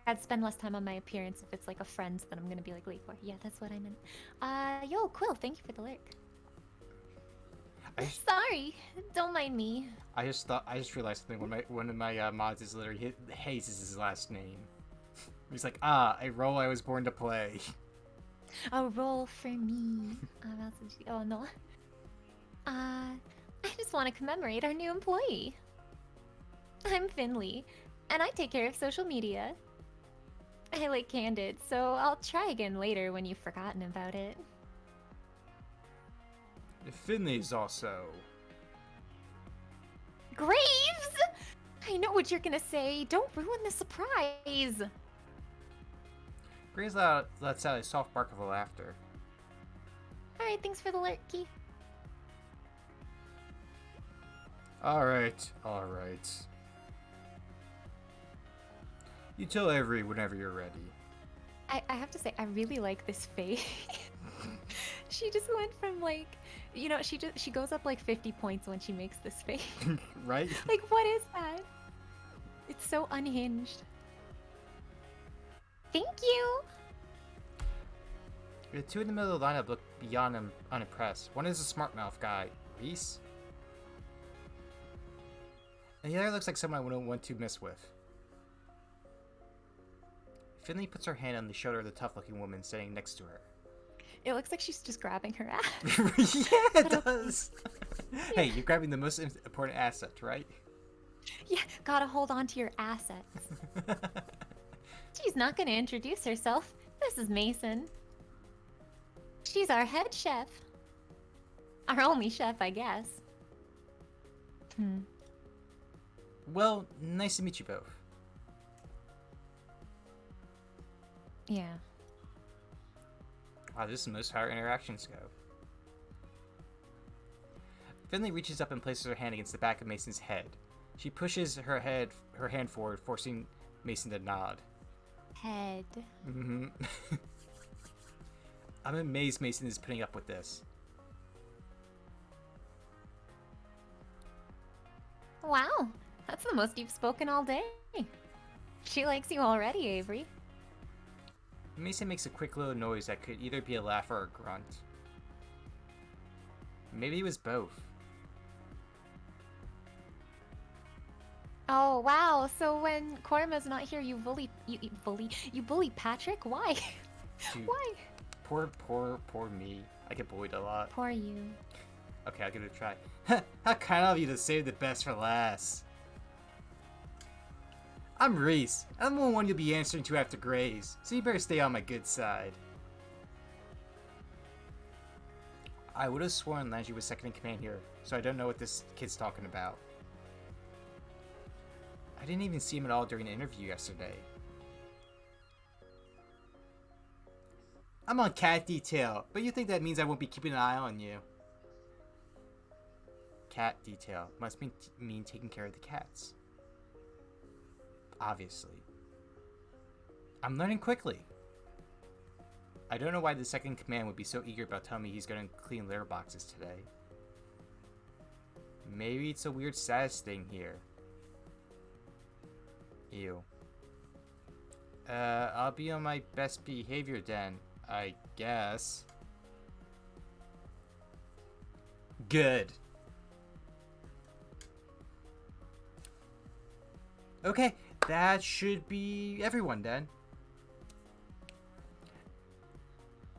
I'd spend less time on my appearance if it's like a friend's that I'm gonna be like late for. Yeah, that's what I meant. Yo, Quill, thank you for the lurk. Sorry, don't mind me. I just realized something. One of my mods is literally Hayes is his last name. He's like, a role I was born to play. A role for me. Oh no. I just want to commemorate our new employee. I'm Finley, and I take care of social media. I like Candid, so I'll try again later when you've forgotten about it. Finley's also. Graves! I know what you're gonna say. Don't ruin the surprise. Graves lets out a soft bark of laughter. Alright, thanks for the lurky. Alright. You tell Avery whenever you're ready. I have to say, I really like this face. She just went from like, you know, she goes up like 50 points when she makes this face. Right? Like, what is that? It's so unhinged. Thank you! The two in the middle of the lineup look beyond unimpressed. One is a smart mouth guy, Reese. And the other looks like someone I wouldn't want to mess with. Finley puts her hand on the shoulder of the tough-looking woman standing next to her. It looks like she's just grabbing her ass. Yeah, it does! Hey, you're grabbing the most important asset, right? Yeah, gotta hold on to your assets. She's not gonna introduce herself. This is Mason. She's our head chef. Our only chef, I guess. Well, nice to meet you both. Yeah. Wow, this is the most how our interactions go. Finley reaches up and places her hand against the back of Mason's head. She pushes her hand forward, forcing Mason to nod. Head. Mm-hmm. I'm amazed Mason is putting up with this. Wow, that's the most you've spoken all day. She likes you already, Avery. Mason makes a quick little noise that could either be a laugh or a grunt. Maybe it was both. Oh wow! So when Korma's not here, you bully Patrick? Why? Dude, Why? Poor me. I get bullied a lot. Poor you. Okay, I'll give it a try. How kind of you to save the best for last. I'm Reese. I'm the one you'll be answering to after Grays, so you better stay on my good side. I would have sworn Landry was second in command here, so I don't know what this kid's talking about. I didn't even see him at all during the interview yesterday. I'm on cat detail, but you think that means I won't be keeping an eye on you. Cat detail must mean taking care of the cats. Obviously. I'm learning quickly. I don't know why the second in command would be so eager about telling me he's going to clean litter boxes today. Maybe it's a weird status thing here. Ew. I'll be on my best behavior then, I guess. Good. Okay, that should be everyone then.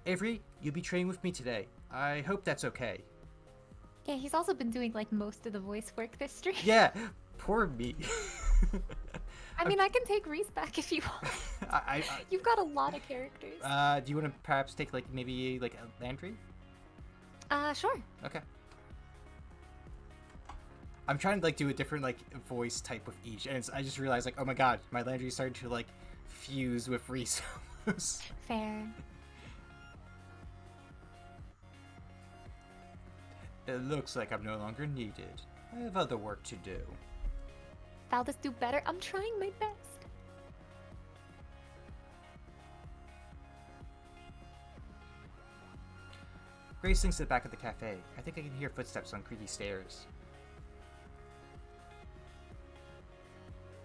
Avery, you'll be training with me today. I hope that's okay. Yeah, he's also been doing like most of the voice work this stream. Yeah, poor me. I mean, I can take Reese back if you want. You've got a lot of characters. Do you want to perhaps take like maybe like a Landry? Sure. Okay. I'm trying to like do a different like voice type with each, and I just realized like, oh my god, my Landry started to like fuse with Reese. Fair. It looks like I'm no longer needed. I have other work to do. Valdis, do better. I'm trying my best. Grace thinks at the back of the cafe. I think I can hear footsteps on creaky stairs.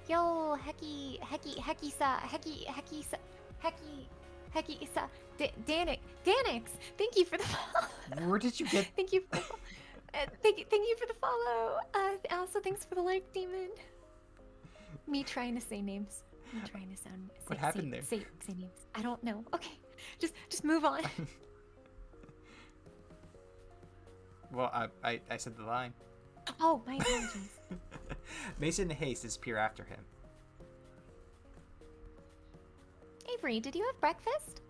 Yo, Heki sa, Danix, thank you for the follow. Where did you get? Thank you for the, thank you for the follow. Also thanks for the like, Demon. Me trying to say names. Me trying to sound. What happened there? Say names. I don't know. Okay, just move on. Well, I said the line. Oh, my apologies. Mason and Hayes disappear after him. Avery, did you have breakfast?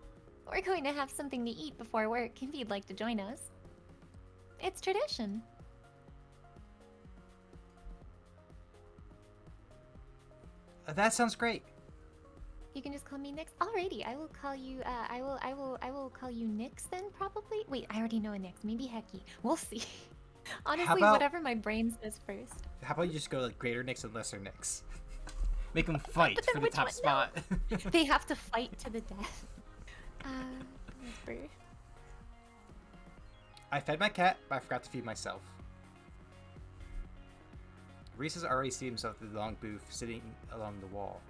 We're going to have something to eat before work if you'd like to join us. It's tradition. That sounds great. You can just call me Nix. Alrighty, I will call you. I will call you Nix then, probably. Wait, I already know a Nix. Maybe Heki. We'll see. Honestly, whatever my brain says first. How about you just go like greater Nix and lesser Nix? Make them fight for the top spot. No. They have to fight to the death. Whisper. I fed my cat, but I forgot to feed myself. Reese has already seen himself at the long booth sitting along the wall.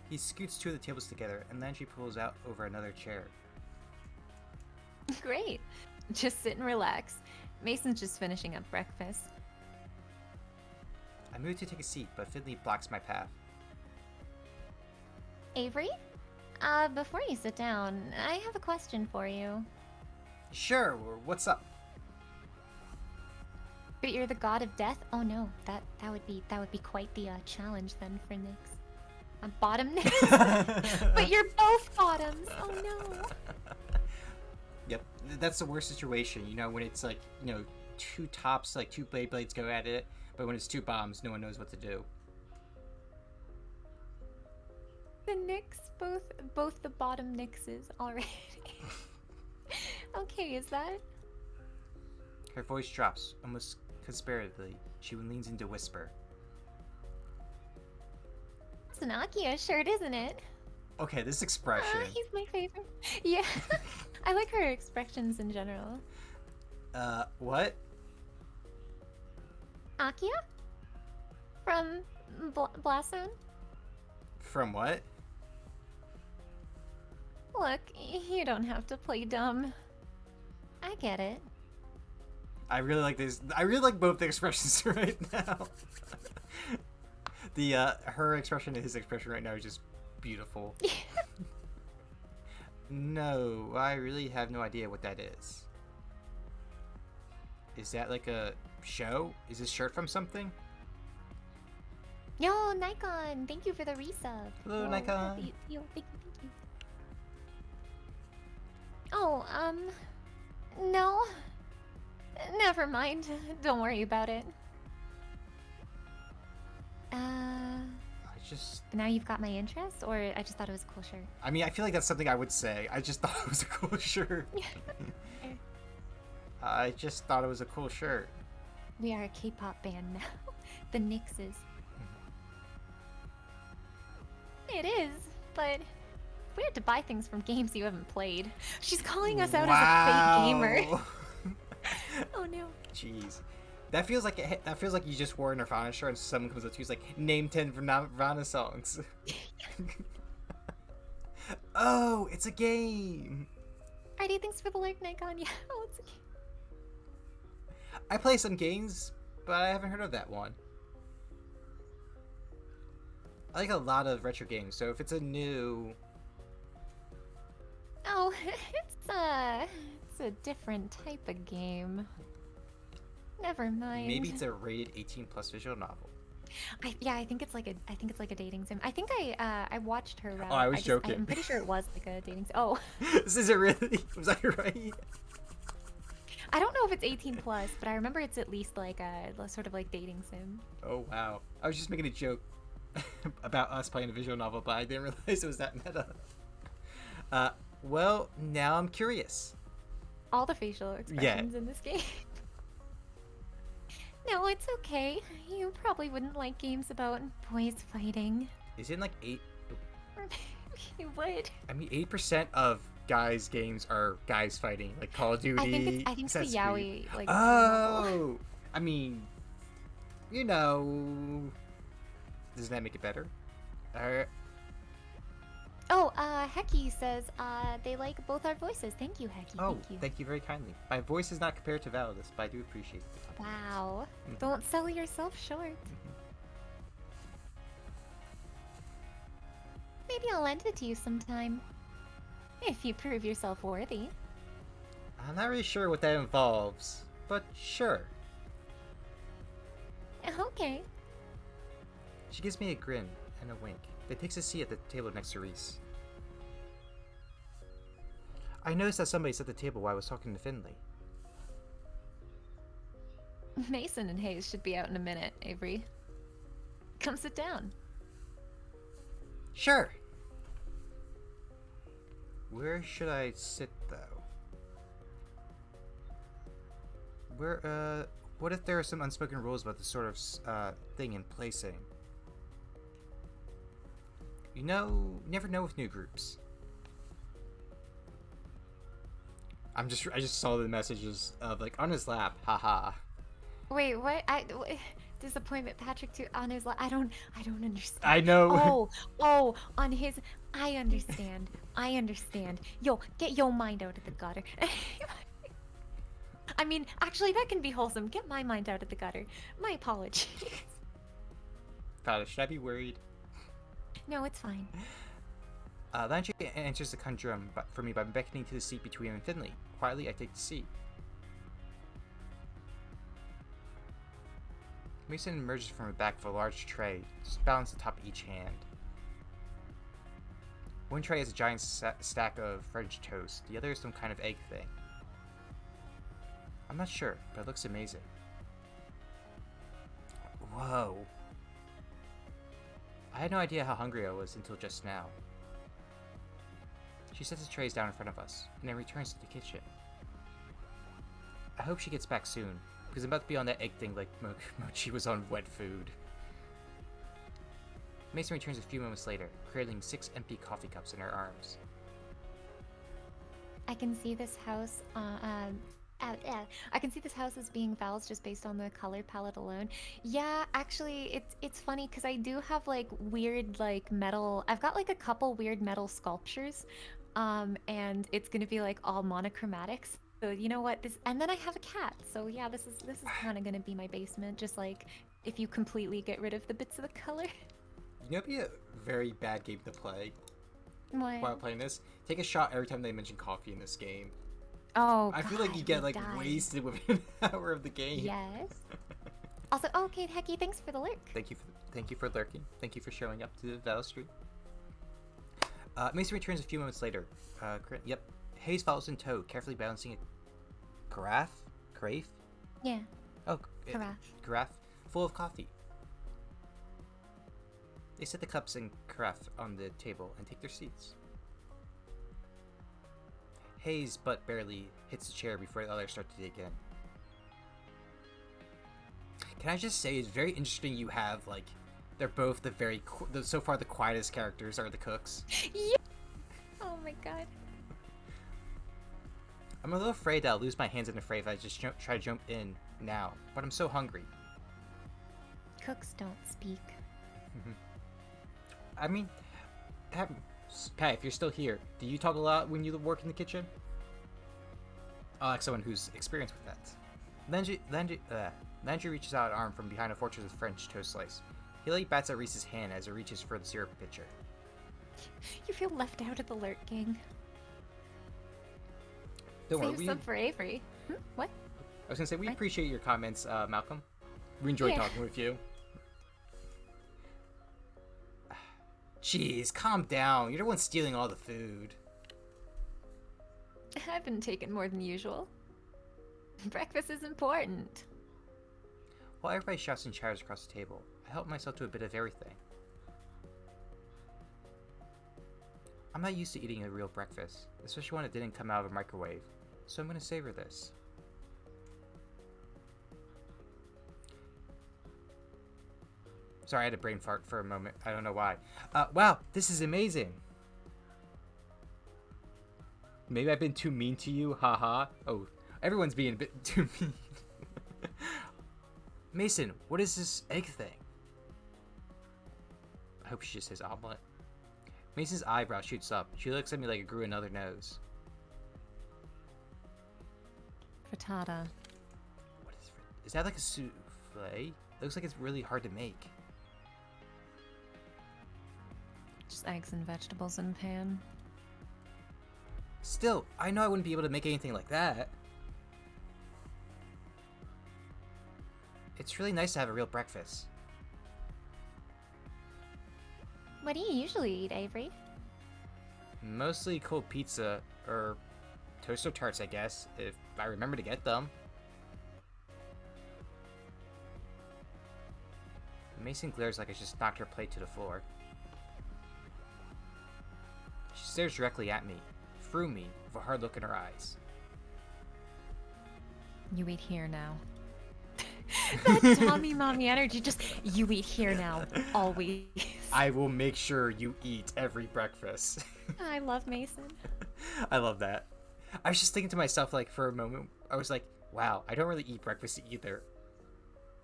He scoots two of the tables together, and then she pulls out over another chair. Great. Just sit and relax. Mason's just finishing up breakfast. I move to take a seat, but Finley blocks my path. Avery? Before you sit down, I have a question for you. Sure, what's up? But you're the god of death? Oh no, that would be quite the challenge then for Nyx. I'm bottom Nyx. But you're both bottoms. Oh no. That's the worst situation, you know, when it's like, you know, two tops, like two blades go at it, but when it's two bombs, no one knows what to do. The Nyx, both the bottom Nyxes already. Okay, is that? Her voice drops, almost conspiratively. She leans into whisper. It's an Akia shirt, isn't it? Okay, this expression. He's my favorite. Yeah. I like her expressions in general. What? Akia? From Blaspheme? From what? Look, you don't have to play dumb. I get it. I really like this. I really like both the expressions right now. The her expression and his expression right now is just beautiful. No, I really have no idea what that is. Is that like a show? Is this shirt from something? Yo, Nikon, thank you for the resub. Hello, Yo, Nikon. Thank you. Oh, no. Never mind. Don't worry about it. I just... Now you've got my interest, or I just thought it was a cool shirt? I mean, I feel like that's something I would say. I just thought it was a cool shirt. I just thought it was a cool shirt. We are a K-pop band now. The Nyxes. It is, but we have to buy things from games you haven't played. She's calling us out as a fake gamer. Oh no. Jeez. That feels like you just wore a Nirvana shirt and someone comes up to you and is like, name 10 Nirvana songs. Oh, it's a game. Alrighty, thanks for the like, Nikon. Yeah, oh, it's a game. I play some games, but I haven't heard of that one. I like a lot of retro games, so if it's a new... Oh, it's a different type of game. Never mind. Maybe it's a rated 18+ visual novel. I think it's like a dating sim. I think I watched her. Oh, I was joking. I'm pretty sure it was like a dating sim. Oh. This is it really? Was I right? I don't know if it's 18+, but I remember it's at least like a sort of like dating sim. Oh wow! I was just making a joke about us playing a visual novel, but I didn't realize it was that meta. Well, now I'm curious. All the facial expressions in this game. No, it's okay. You probably wouldn't like games about boys fighting. Is it like 8? Or maybe you would. I mean, 8% of guys' games are guys fighting, like Call of Duty. I think it's the Assassin's Creed. yaoi like. Oh, I mean, you know, doesn't that make it better? Oh, Heki says they like both our voices. Thank you, Heki. Oh, thank you. thank you very kindly. My voice is not compared to Valdis, but I do appreciate it. Wow. Don't sell yourself short. Maybe I'll lend it to you sometime. If you prove yourself worthy. I'm not really sure what that involves, but sure. Okay. She gives me a grin and a wink, then takes a seat at the table next to Reese. I noticed that somebody set the table while I was talking to Finley. Mason and Hayes should be out in a minute, Avery. Come sit down. Sure. Where should I sit, though? What if there are some unspoken rules about this sort of, thing in placing? You know, never know with new groups. I just saw the messages of, like, on his lap, haha. Wait, what? Disappointment, Patrick, to on his. I don't understand. I know. Oh, on his. I understand. Yo, get your mind out of the gutter. I mean, actually, that can be wholesome. Get my mind out of the gutter. My apologies. Father, should I be worried? No, it's fine. Landry answers the conundrum for me by beckoning to the seat between him and Finley. Quietly, I take the seat. Mason emerges from the back of a large tray, just balanced atop each hand. One tray has a giant stack of French toast, the other is some kind of egg thing. I'm not sure, but it looks amazing. Whoa. I had no idea how hungry I was until just now. She sets the trays down in front of us, and then returns to the kitchen. I hope she gets back soon, because I'm about to be on that egg thing like Mochi was on wet food. Mason returns a few moments later, cradling 6 empty coffee cups in her arms. I can see this house. I can see this house as being Val's just based on the color palette alone. Yeah, actually, it's funny because I do have like weird like metal. I've got like a couple weird metal sculptures, and it's gonna be like all monochromatics. So you know what? This and then I have a cat. So yeah, this is kind of gonna be my basement. Just like if you completely get rid of the bits of the color. You know, it'd be a very bad game to play What? while playing this. Take a shot every time they mention coffee in this game. Oh, I feel like you get like wasted within an hour of the game. Yes. Also, oh, Kate Hecky, thanks for the lurk. Thank you for lurking. Thank you for showing up to the Val stream. Mason returns a few moments later. Yep. Hayes follows in tow, carefully balancing a carafe? Yeah. Oh, Carafe. full of coffee. They set the cups and carafe on the table and take their seats. Hayes' butt barely hits the chair before the others start to dig in. Can I just say, it's very interesting you have, like, they're both so far the quietest characters are the cooks. Yeah. Oh my god. I'm a little afraid that I'll lose my hands in the fray if I just try to jump in now, but I'm so hungry. Cooks don't speak. I mean, Pat, if you're still here, do you talk a lot when you work in the kitchen? Like someone who's experienced with that. Landry reaches out an arm from behind a fortress of French toast slice. He like bats at Reese's hand as it reaches for the syrup pitcher. You feel left out of the lurk, gang. Don't Save worry. some for Avery. What? I was gonna say, we appreciate your comments, Malcolm. We enjoy talking with you. Jeez, calm down. You're the one stealing all the food. I've been taking more than usual. Breakfast is important. While everybody shouts and chatters across the table, I help myself to a bit of everything. I'm not used to eating a real breakfast, especially one that didn't come out of a microwave, so I'm gonna savor this. Sorry, I had a brain fart for a moment. I don't know why. Wow, this is amazing. Maybe I've been too mean to you, haha. Oh, everyone's being a bit too mean. Mason, what is this egg thing? I hope she just says omelet. Mason's eyebrow shoots up. She looks at me like it grew another nose. Frittata. What is that like a souffle? It looks like it's really hard to make. Just eggs and vegetables in pan. Still, I know I wouldn't be able to make anything like that. It's really nice to have a real breakfast. What do you usually eat, Avery? Mostly cold pizza, or toaster tarts, I guess, if I remember to get them. Mason glares like I just knocked her plate to the floor. She stares directly at me, through me, with a hard look in her eyes. You eat here now. That Tommy Mommy energy, just you eat here now, always. I will make sure you eat every breakfast. I love Mason. I love that. I was just thinking to myself, like, for a moment, I was like, wow, I don't really eat breakfast either.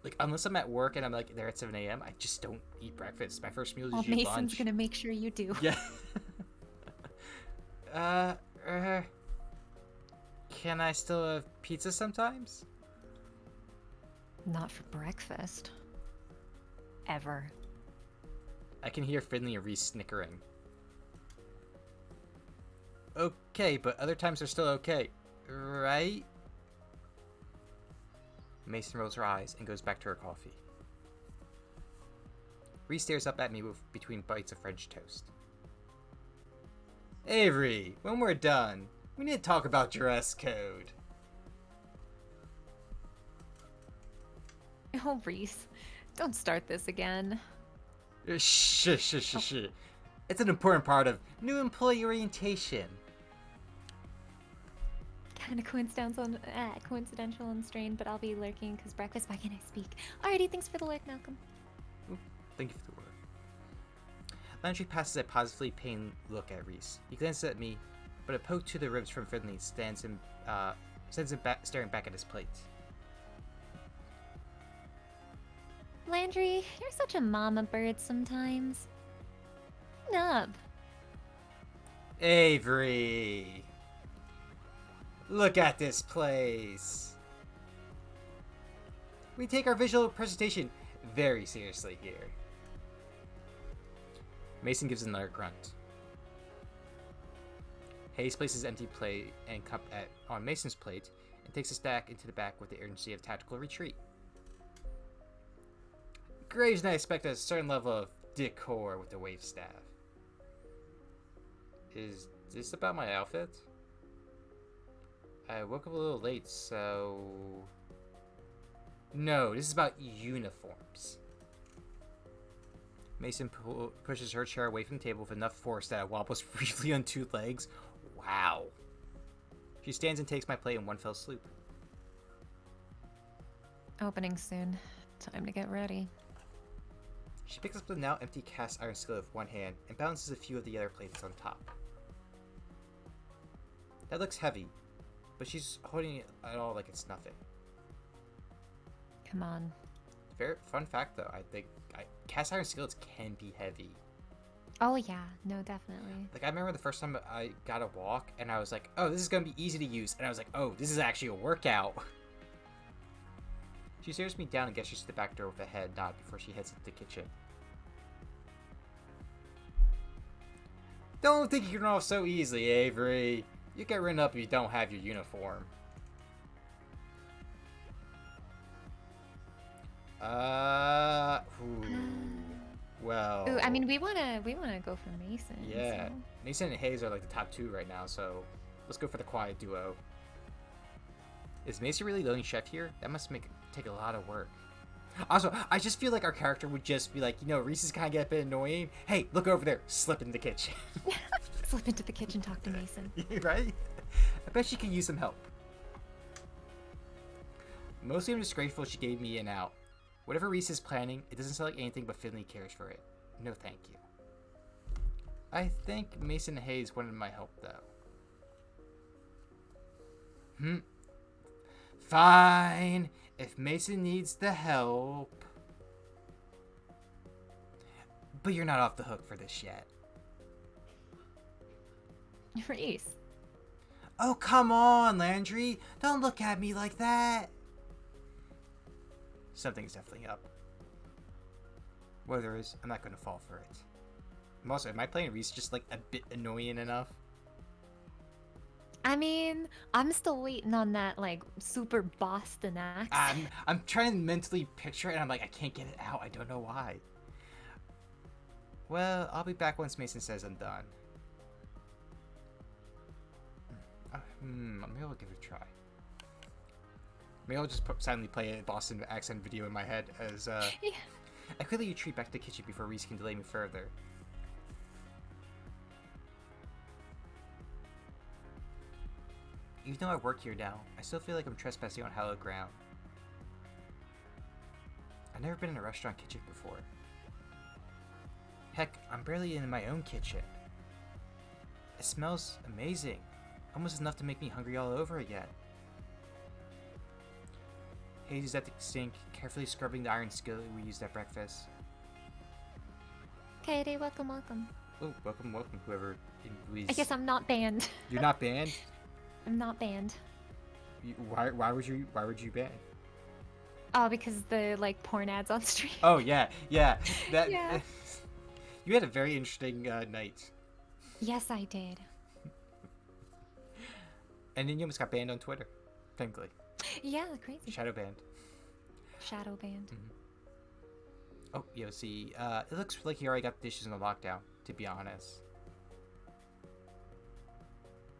Like, unless I'm at work and I'm, like, there at 7 a.m., I just don't eat breakfast. My first meal is usually lunch. Mason's gonna make sure you do. Yeah. Can I still have pizza sometimes? Not for breakfast. Ever. I can hear Finley and Reese snickering. Okay, but other times are still okay, right? Mason rolls her eyes and goes back to her coffee. Reese stares up at me with between bites of French toast. Avery, when we're done, we need to talk about dress code. Oh, Reese, don't start this again. Shh. It's an important part of new employee orientation. Kind of coincidental and strange, but I'll be lurking because breakfast. Why can't I speak? Alrighty, thanks for the lurk, Malcolm. Ooh, thank you for the word. Landry passes a positively pained look at Reese. He glances at me, but a poke to the ribs from Finley sends him staring back at his plate. Landry, you're such a mama bird sometimes. Nub. Avery! Look at this place! We take our visual presentation very seriously here. Mason gives another grunt. Hayes places empty plate and cup on Mason's plate and takes a stack into the back with the urgency of tactical retreat. Graves and I expect a certain level of decor with the wave staff. Is this about my outfit? I woke up a little late, so... No, this is about uniforms. Mason pushes her chair away from the table with enough force that it wobbles briefly on two legs. Wow. She stands and takes my plate in one fell swoop. Opening soon. Time to get ready. She picks up the now empty cast iron skillet with one hand and balances a few of the other plates on top. That looks heavy, but she's holding it at all like it's nothing. Come on. Very fun fact though, I think cast iron skillets can be heavy. Oh yeah, no, definitely. Like I remember the first time I got a wok and I was like, oh, this is gonna be easy to use, and I was like, oh, this is actually a workout. She stares me down and gestures to the back door with a head nod before she heads into the kitchen. Don't think you can run off so easily, Avery. You get written up if you don't have your uniform. Well. Ooh, I mean, we wanna go for Mason. Yeah, So. Mason and Hayes are like the top two right now, so let's go for the quiet duo. Is Mason really the only chef here? That must take a lot of work. Also, I just feel like our character would just be like, Reese is kind of get a bit annoying. Hey, look over there. Slip in the kitchen. Slip into the kitchen, talk to Mason. Right? I bet she could use some help. Mostly I'm just grateful she gave me an out. Whatever Reese is planning, it doesn't sound like anything but Finley cares for it. No thank you. I think Mason Hayes wanted my help, though. Fine. If Mason needs the help. But you're not off the hook for this yet. Reese. Oh, come on, Landry. Don't look at me like that. Something's definitely up. Whether there is, I'm not going to fall for it. Also, am I playing Reese just like a bit annoying enough? I mean, I'm still waiting on that like super Boston accent. I'm trying to mentally picture it, and I'm like, I can't get it out. I don't know why. Well, I'll be back once Mason says I'm done. Maybe I'll give it a try. Maybe I'll just silently play a Boston accent video in my head as Yeah. I quickly retreat back to the kitchen before Reese can delay me further. Even though I work here now, I still feel like I'm trespassing on hallowed ground. I've never been in a restaurant kitchen before. Heck, I'm barely in my own kitchen. It smells amazing, almost enough to make me hungry all over again. Hayes is at the sink, carefully scrubbing the iron skillet we used at breakfast. Katie, welcome. Oh, welcome, whoever is... I guess I'm not banned. You're not banned? I'm not banned. Why would you ban? Oh, because the like porn ads on stream. Oh yeah. That. Yeah. You had a very interesting night. Yes, I did. And then you almost got banned on Twitter, technically. Yeah, crazy. Shadow banned. Shadow banned. Oh, see, it looks like you already got the dishes in the lockdown, to be honest.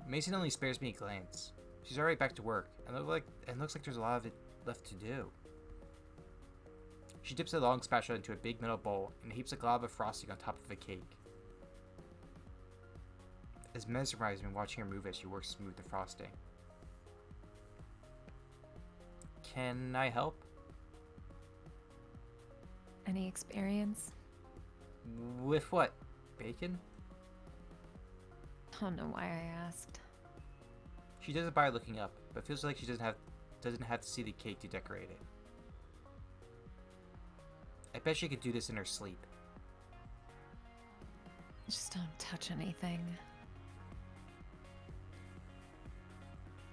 Mason only spares me a glance. She's already back to work, and looks like there's a lot of it left to do. She dips a long spatula into a big metal bowl and heaps a glob of frosting on top of a cake. It's mesmerizing watching her move as she works smooth the frosting. Can I help? Any experience? With what? Bacon? I don't know why I asked. She does it by looking up, but feels like she doesn't have to see the cake to decorate it. I bet she could do this in her sleep. Just don't touch anything.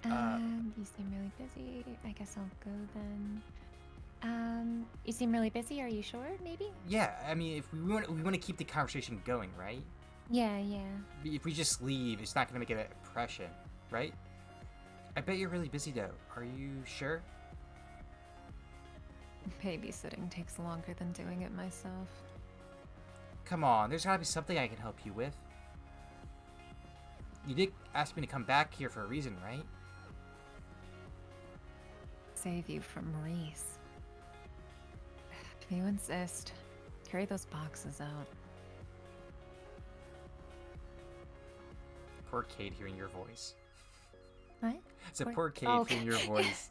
You seem really busy. I guess I'll go then. You seem really busy. Are you sure? Maybe? Yeah, I mean, if we want to keep the conversation going, right? Yeah, yeah. If we just leave, it's not going to make an impression, right? I bet you're really busy, though. Are you sure? Babysitting takes longer than doing it myself. Come on, there's got to be something I can help you with. You did ask me to come back here for a reason, right? Save you from Reese. If you insist, carry those boxes out. Poor Kate hearing your voice. What? It's a poor Kate hearing your voice.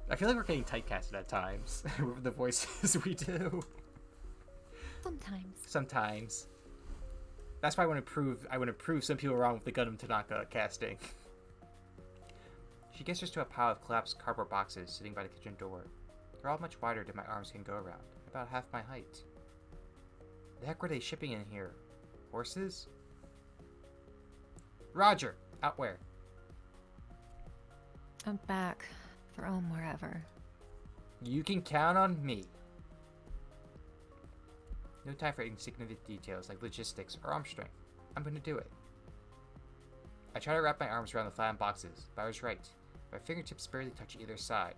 I feel like we're getting typecasted at times with the voices we do. Sometimes. That's why I want to prove some people wrong with the Gundam Tanaka casting. She gestures to a pile of collapsed cardboard boxes sitting by the kitchen door. They're all much wider than my arms can go around, about half my height. The heck were they shipping in here? Horses? Roger! Out where? I'm back. Throw 'em wherever. You can count on me. No time for insignificant details like logistics or arm strength. I'm gonna do it. I try to wrap my arms around the flattened boxes, but I was right. My fingertips barely touch either side.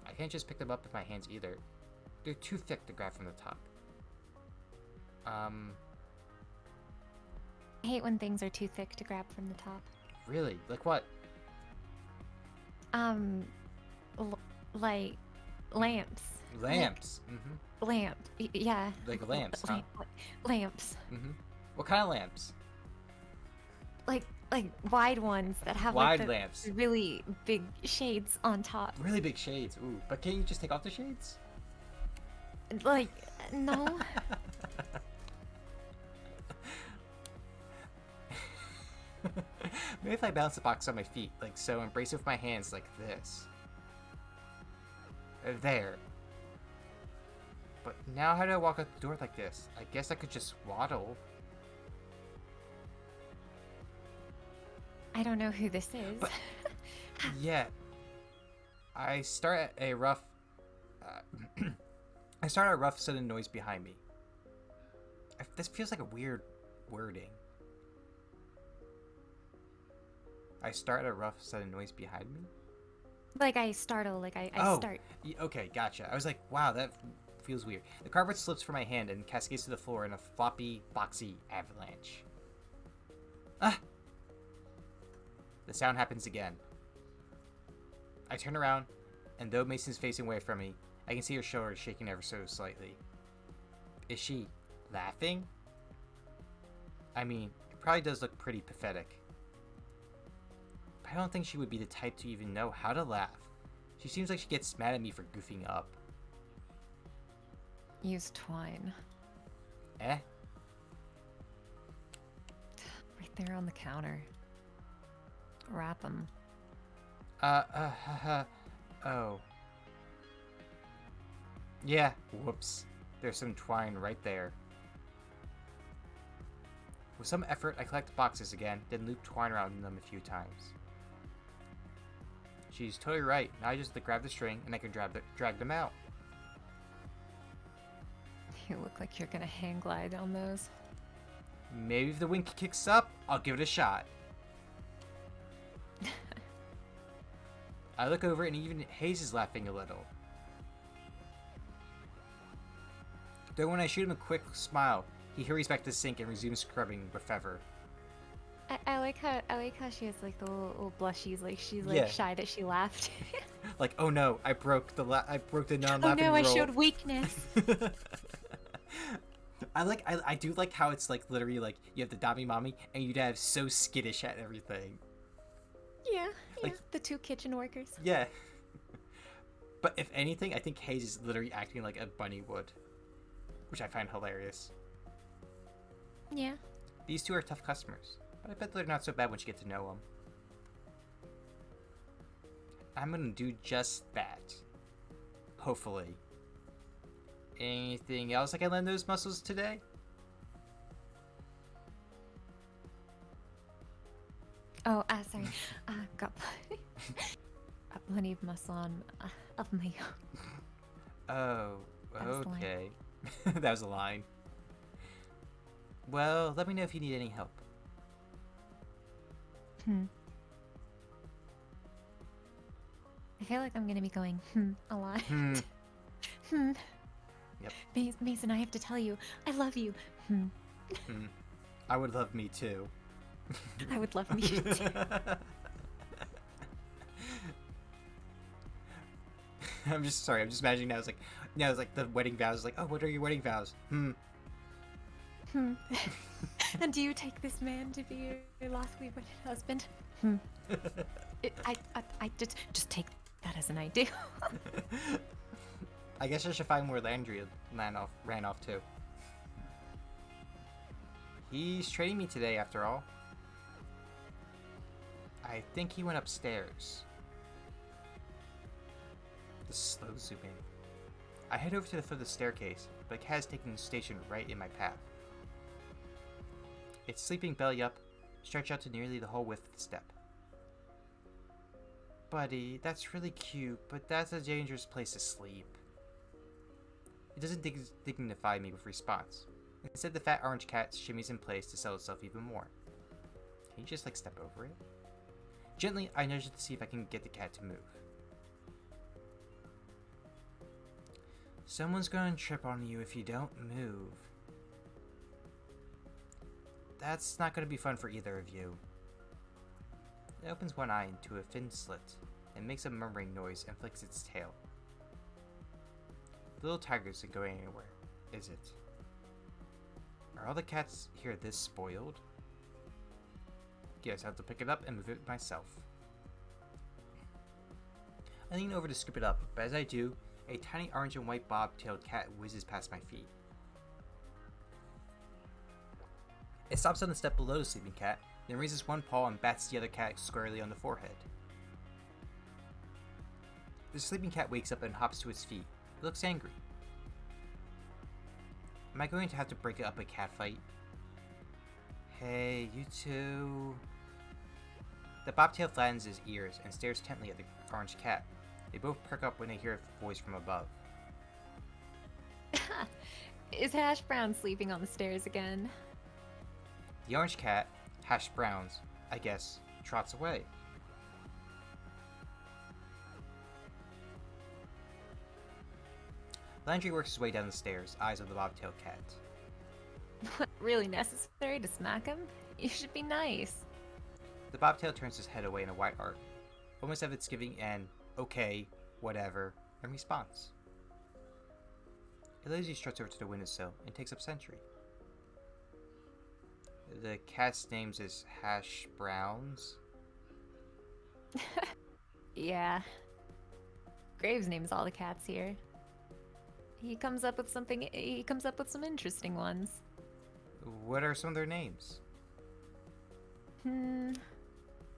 I can't just pick them up with my hands either. They're too thick to grab from the top. I hate when things are too thick to grab from the top. Really? Like what? Like lamps. Lamps. Lamp. Yeah. Like lamps, huh? Lamps. What kind of lamps? Like wide ones that have wide like the lamps. Really big shades on top. Really big shades. Ooh, but can't you just take off the shades? Like, no. Maybe if I balance the box on my feet, like so, and brace it with my hands like this. There. But now how do I walk out the door like this? I guess I could just waddle. I don't know who this is. But, yeah. I start at a rough sudden noise behind me. This feels like a weird wording. I start a rough sudden noise behind me? Like I startle, like I start. Okay, gotcha. I was like, wow, that feels weird. The cardboard slips from my hand and cascades to the floor in a floppy, boxy avalanche. Ah! The sound happens again. I turn around, and though Mason's facing away from me, I can see her shoulders shaking ever so slightly. Is she laughing? I mean, it probably does look pretty pathetic. But I don't think she would be the type to even know how to laugh. She seems like she gets mad at me for goofing up. Use twine. Eh? Right there on the counter. Wrap them. Oh. Yeah, whoops. There's some twine right there. With some effort, I collect the boxes again, then loop twine around them a few times. She's totally right. Now I just have to grab the string and I can drag them out. You look like you're gonna hang glide on those. Maybe if the wind kicks up, I'll give it a shot. I look over and even Hayes is laughing a little. Though when I shoot him a quick smile, he hurries back to the sink and resumes scrubbing with fervor. I like how she has like the little blushies, like she's like Yeah. shy that she laughed. Like, oh no, I broke the Oh non-laughing no, I rule. showed weakness. I do like how it's like literally like you have the Dami Mommy and you'd have so skittish at everything. Yeah, Like, the two kitchen workers. yeah. But if anything, I think Hayes is literally acting like a bunny would, which I find hilarious. Yeah. These two are tough customers, but I bet they're not so bad once you get to know them. I'm gonna do just that. Hopefully. Anything else I can lend those muscles today? Oh, sorry. Got plenty of muscle on of my own. Oh, That was the line. okay. That was a line. Well, let me know if you need any help. I feel like I'm gonna be going a lot. Yep. Mason, I have to tell you, I love you. I would love me too. I would love me too. I'm just sorry. I'm just imagining now. It's like the wedding vows. Like, oh, what are your wedding vows? And do you take this man to be your lawfully wedded husband? I just take that as an idea. I guess I should find where Landry ran off to. He's trading me today, after all. I think he went upstairs. The slow zoom in. I head over to the foot of the staircase, but a cat is taking station right in my path. It's sleeping belly up, stretched out to nearly the whole width of the step. Buddy, that's really cute, but that's a dangerous place to sleep. It doesn't dignify me with response. Instead, the fat orange cat shimmies in place to sell itself even more. Can you just, like, step over it? Gently, I nudge it to see if I can get the cat to move. Someone's gonna trip on you if you don't move. That's not gonna be fun for either of you. It opens one eye into a thin slit and makes a murmuring noise and flicks its tail. The little tiger isn't going anywhere, is it? Are all the cats here this spoiled? Guess I have to pick it up and move it myself. I lean over to scoop it up, but as I do, a tiny orange and white bob-tailed cat whizzes past my feet. It stops on the step below the sleeping cat, then raises one paw and bats the other cat squarely on the forehead. The sleeping cat wakes up and hops to its feet. It looks angry. Am I going to have to break up a cat fight? Hey, you two. The bobtail flattens his ears and stares intently at the orange cat. They both perk up when they hear a voice from above. Is Hash Brown sleeping on the stairs again? The orange cat, Hash Browns, I guess, trots away. Landry works his way down the stairs, eyes on the bobtail cat. Really necessary to smack him? You should be nice. The bobtail turns his head away in a wide arc, almost as if it's giving an okay, whatever, in response. It lazily struts over to the windowsill and takes up sentry. The cat's name is Hash Browns. Yeah. Graves names all the cats here. He comes up with some interesting ones. What are some of their names?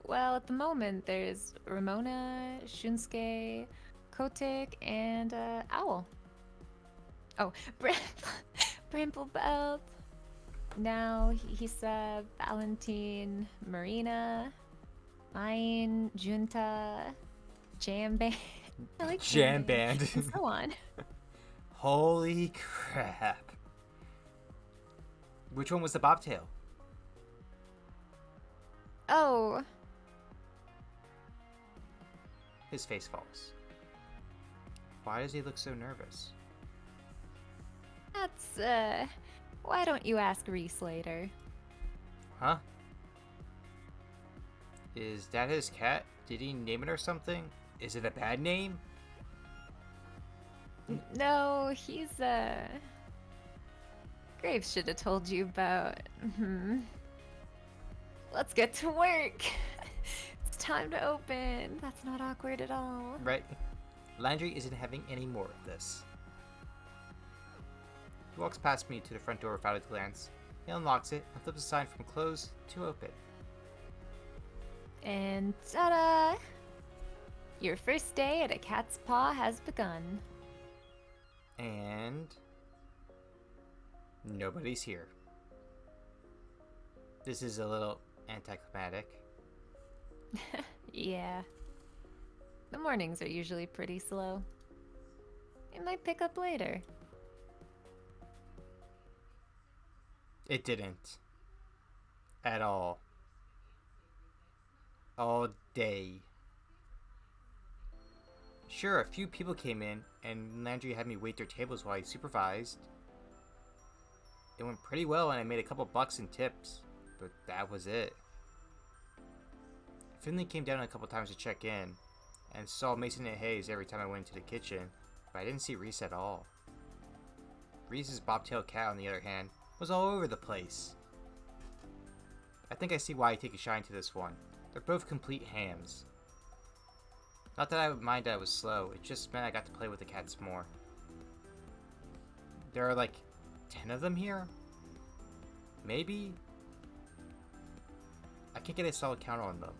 Well, at the moment, there's Ramona, Shunsuke, Kotick, and Owl. Oh, Brimplebelt. Now, Hisa, Valentine, Marina, Ayn, Junta, Jam Band. I like Jam Band. And so on. Holy crap. Which one was the bobtail? Oh. His face falls. Why does he look so nervous? That's, why don't you ask Reese later? Huh? Is that his cat? Did he name it or something? Is it a bad name? No, he's Graves should have told you about. Let's get to work. It's time to open. That's not awkward at all. Right. Landry isn't having any more of this. He walks past me to the front door without a glance. He unlocks it and flips a sign from closed to open. And ta-da! Your first day at a cat's paw has begun. And nobody's here. This is a little anticlimactic. Yeah. The mornings are usually pretty slow. It might pick up later. It didn't. At all. All day. Sure, a few people came in, and Landry had me wait their tables while he supervised. It went pretty well, and I made a couple bucks in tips, but that was it. Finley came down a couple times to check in, and saw Mason and Hayes every time I went into the kitchen, but I didn't see Reese at all. Reese's bobtail cat, on the other hand, was all over the place. I think I see why I take a shine to this one. They're both complete hams. Not that I would mind that I was slow, it just meant I got to play with the cats more. There are like 10 of them here? Maybe? I can't get a solid count on them.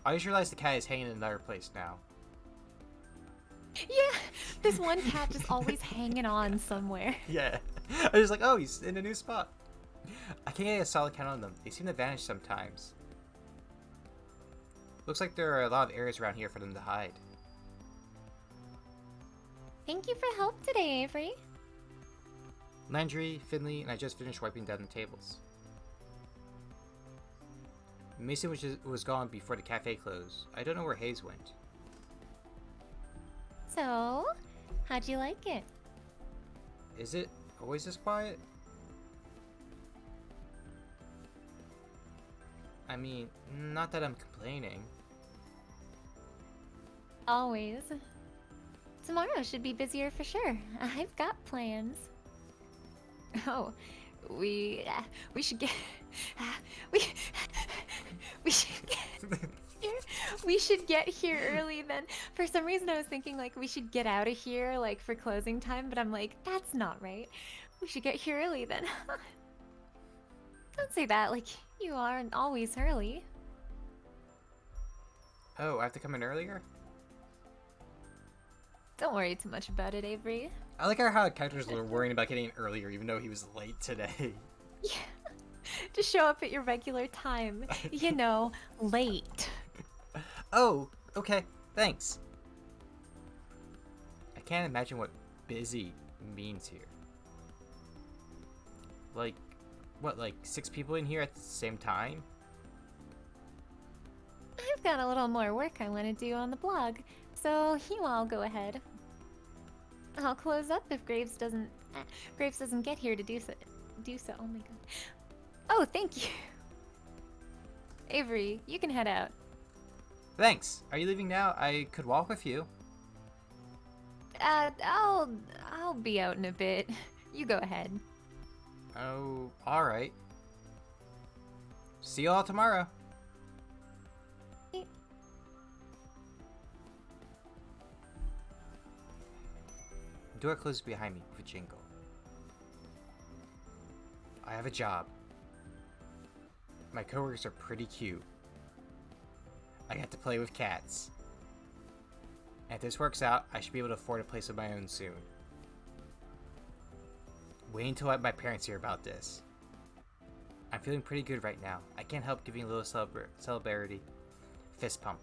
I just realized the cat is hanging in another place now. Yeah, this one cat just always hanging on somewhere. Yeah. I was like, oh, he's in a new spot. I can't get a solid count on them. They seem to vanish sometimes. Looks like there are a lot of areas around here for them to hide. Thank you for help today, Avery. Landry, Finley, and I just finished wiping down the tables. Mason was gone before the cafe closed. I don't know where Hayes went. So, how'd you like it? Is it always this quiet? I mean, not that I'm complaining. Always. Tomorrow should be busier for sure. I've got plans. Oh, we should get we should get here. We should get here early then. For some reason I was thinking like we should get out of here like for closing time, but I'm like that's not right. We should get here early then. Don't say that like you aren't always early. Oh, I have to come in earlier? Don't worry too much about it, Avery. I like how characters were worrying about getting in earlier even though he was late today. Yeah. Just show up at your regular time. You know, late. Oh, okay, thanks. I can't imagine what busy means here. Like, what, like 6 people in here at the same time? I've got a little more work I want to do on the blog, so you all go ahead. I'll close up if Graves doesn't get here to do so. Oh my god. Oh, thank you. Avery, you can head out. Thanks. Are you leaving now? I could walk with you. I'll be out in a bit. You go ahead. Oh, alright. See you all tomorrow. The door closes behind me with a jingle. I have a job. My coworkers are pretty cute. I get to play with cats. And if this works out, I should be able to afford a place of my own soon. Wait until my parents hear about this. I'm feeling pretty good right now. I can't help giving a little celebrity fist pump.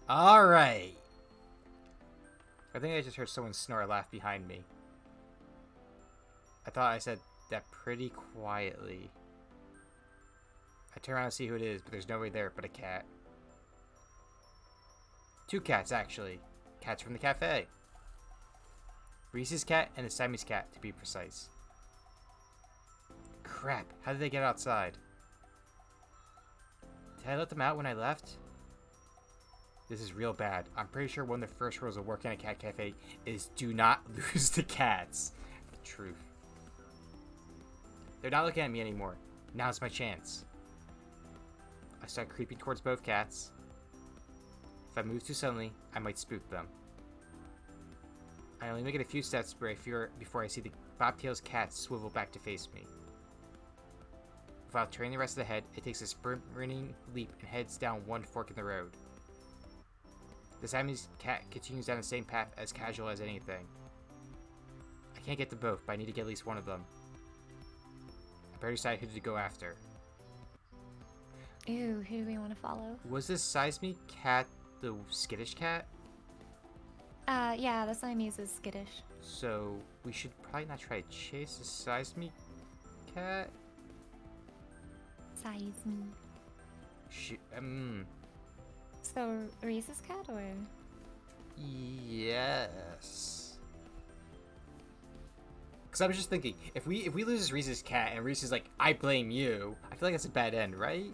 Alright! I think I just heard someone snore a laugh behind me. I thought I said that pretty quietly. I turn around to see who it is, but there's nobody there but a cat. 2 cats, actually. Cats from the cafe. Reese's cat and the Siamese cat, to be precise. Crap, how did they get outside? Did I let them out when I left? This is real bad. I'm pretty sure one of the first rules of working at a cat cafe is do not lose the cats. The truth. They're not looking at me anymore. Now's my chance. I start creeping towards both cats. If I move too suddenly, I might spook them. I only make it a few steps before I see the bobtail's cat swivel back to face me. Without turning the rest of the head, it takes a sprinting leap and heads down one fork in the road. The Siamese cat continues down the same path as casual as anything. I can't get to both, but I need to get at least one of them. I better decide who to go after. Ooh, who do we want to follow? Was this Siamese cat the skittish cat? Yeah, the Siamese is skittish. So we should probably not try to chase the Siamese cat. Siamese. So Reese's cat, or? Yes. Because I was just thinking, if we lose Reese's cat and Reese is like, I blame you, I feel like that's a bad end, right?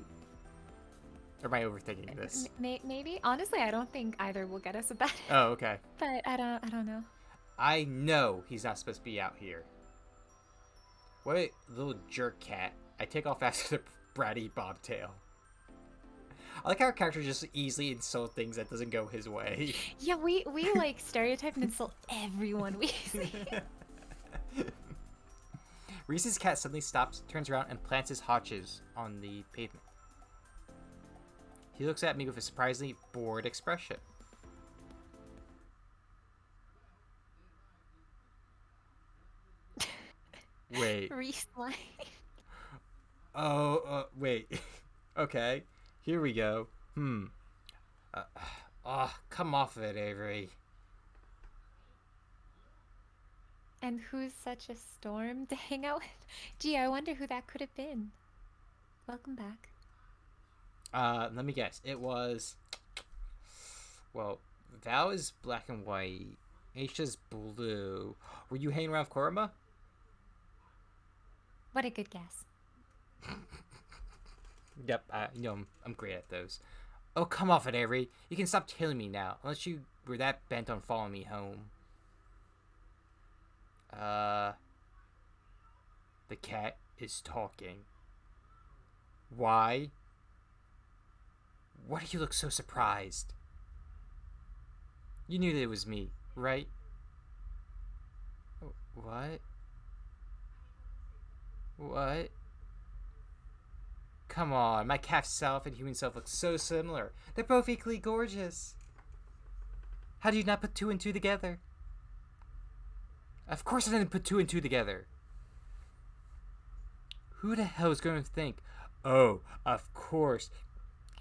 Or am I overthinking this? Maybe. Honestly, I don't think either will get us a bad. Oh, okay. But I don't know. I know he's not supposed to be out here. What a little jerk cat. I take off after the bratty bobtail. I like how our character just easily insult things that doesn't go his way. Yeah, we like stereotype and insult everyone we see. Reese's cat suddenly stops, turns around, and plants his haunches on the pavement. He looks at me with a surprisingly bored expression. Wait. Reese line. Oh, wait. Okay. Here we go. Come off of it, Avery. And who's such a storm to hang out with? Gee, I wonder who that could have been. Welcome back. Let me guess. It was... Well, Val is black and white. Aisha's blue. Were you hanging around with Korima? What a good guess. Yep, I'm great at those. Oh, come off it, Avery. You can stop killing me now, unless you were that bent on following me home. The cat is talking. Why? Why do you look so surprised? You knew that it was me, right? What? What? Come on, my calf self and human self look so similar. They're both equally gorgeous. How do you not put two and two together? Of course I didn't put two and two together. Who the hell is going to think, oh, of course,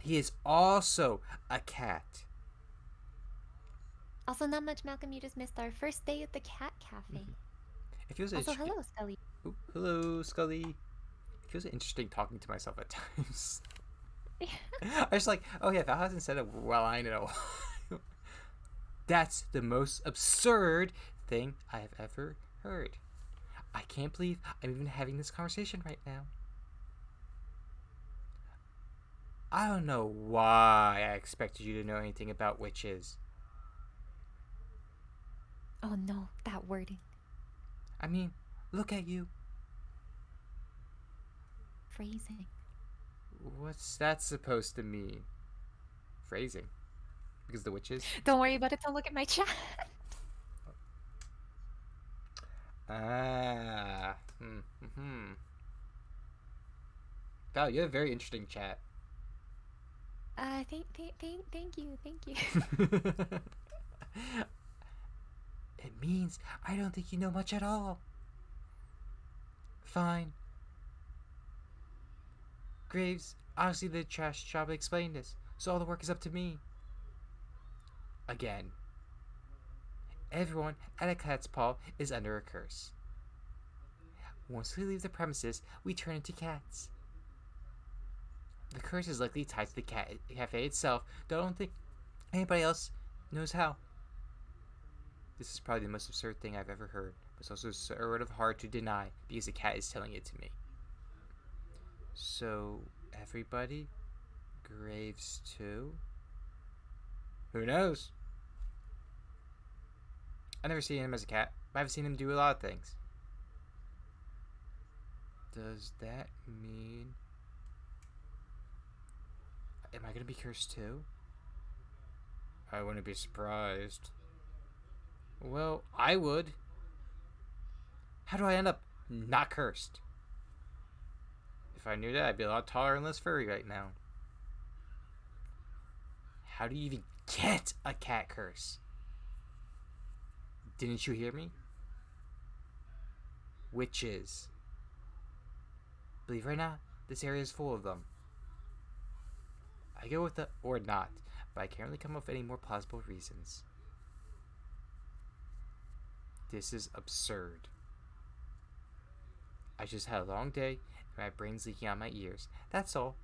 he is also a cat. Also, not much, Malcolm. You just missed our first day at the cat cafe. It feels Also, hello, Scully. Oh, hello, Scully. It feels interesting talking to myself at times. I was like, oh yeah, Val hasn't said a line in a while. That's the most absurd thing I have ever heard. I can't believe I'm even having this conversation right now. I don't know why I expected you to know anything about witches. Oh no, that wording. I mean, look at you. Phrasing. What's that supposed to mean? Phrasing. Because the witches? Don't worry about it. Don't look at my chat. Val, you have a very interesting chat. Thank you. It means I don't think you know much at all. Fine. Graves, obviously the trash job explained this, so all the work is up to me. Again. Everyone at a cat's paw is under a curse. Once we leave the premises, we turn into cats. The curse is likely tied to the cafe itself, though I don't think anybody else knows how. This is probably the most absurd thing I've ever heard, but it's also sort of hard to deny because the cat is telling it to me. So, everybody, graves too? Who knows? I've never seen him as a cat, but I've seen him do a lot of things. Does that mean... Am I gonna be cursed too? I wouldn't be surprised. Well, I would. How do I end up not cursed? If I knew that, I'd be a lot taller and less furry right now. How do you even get a cat curse? Didn't you hear me? Witches. Believe right now, this area is full of them. I go with the or not, but I can't really come up with any more plausible reasons. This is absurd. I just had a long day and my brain's leaking out my ears. That's all.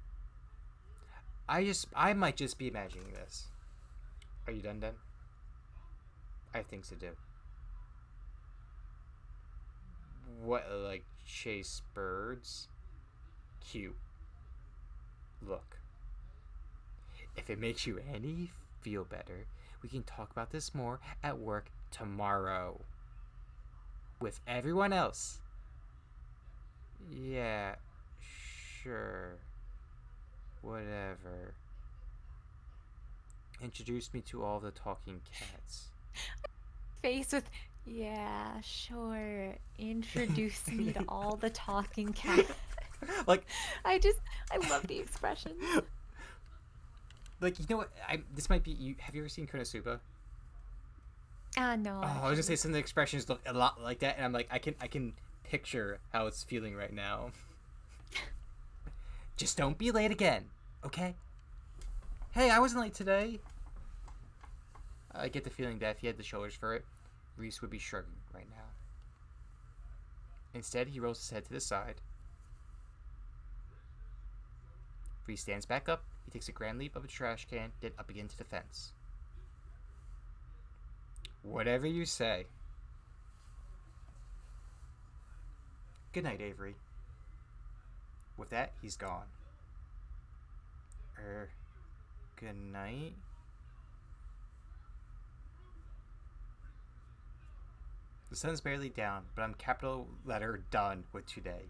I might just be imagining this. Are you done, Den? I have things to do. What, like chase birds? Cute. Look. If it makes you any feel better, we can talk about this more at work tomorrow. With everyone else. Yeah, sure. Whatever. Introduce me to all the talking cats. Face with, yeah, sure. Introduce me to all the talking cats. Like, I love the expressions. like, you know what? This might be you. Have you ever seen Konosuba? No. Oh, I was gonna say some of the expressions look a lot like that, and I'm like, I can picture how it's feeling right now. Just don't be late again, okay? Hey, I wasn't late today. I get the feeling that if he had the shoulders for it, Reese would be shrugging right now. Instead, he rolls his head to the side. Reese stands back up. He takes a grand leap of a trash can, then up again to the fence. Whatever you say. Good night, Avery. With that, he's gone. Good night? The sun's barely down, but I'm capital letter done with today.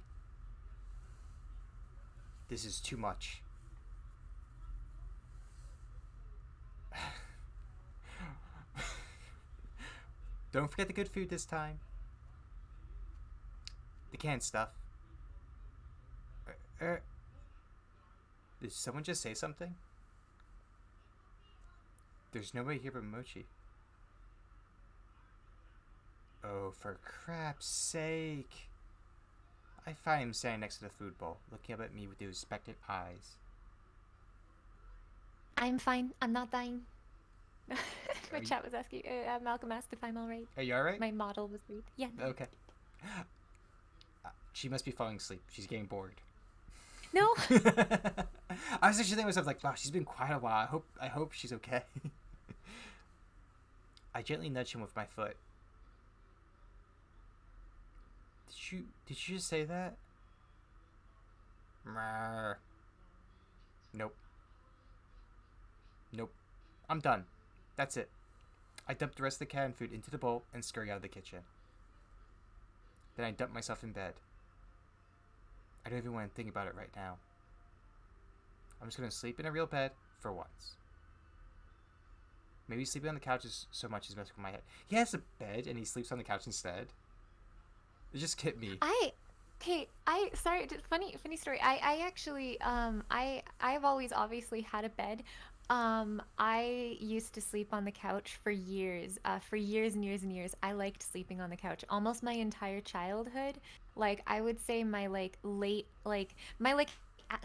This is too much. Don't forget the good food this time. The canned stuff. Did someone just say something? There's nobody here but Mochi. Oh, for crap's sake. I find him standing next to the food bowl, looking up at me with those expectant eyes. I'm fine. I'm not dying. My you- chat was asking. Malcolm asked if I'm alright. Are you alright? My model was read. Yeah. Okay. She must be falling asleep. She's getting bored. No. I was actually thinking to myself, like, wow, she's been quiet a while. I hope she's okay. I gently nudge him with my foot. Did you just say that? Nope. Nope. I'm done. That's it. I dump the rest of the canned food into the bowl and scurry out of the kitchen. Then I dump myself in bed. I don't even want to think about it right now. I'm just going to sleep in a real bed for once. Maybe sleeping on the couch is so much as messing with my head. He has a bed and he sleeps on the couch instead. It just hit me. Sorry, funny story. I actually, I've always obviously had a bed. I used to sleep on the couch for years and years and years. I liked sleeping on the couch almost my entire childhood. Like, I would say my, like, late, like, my, like,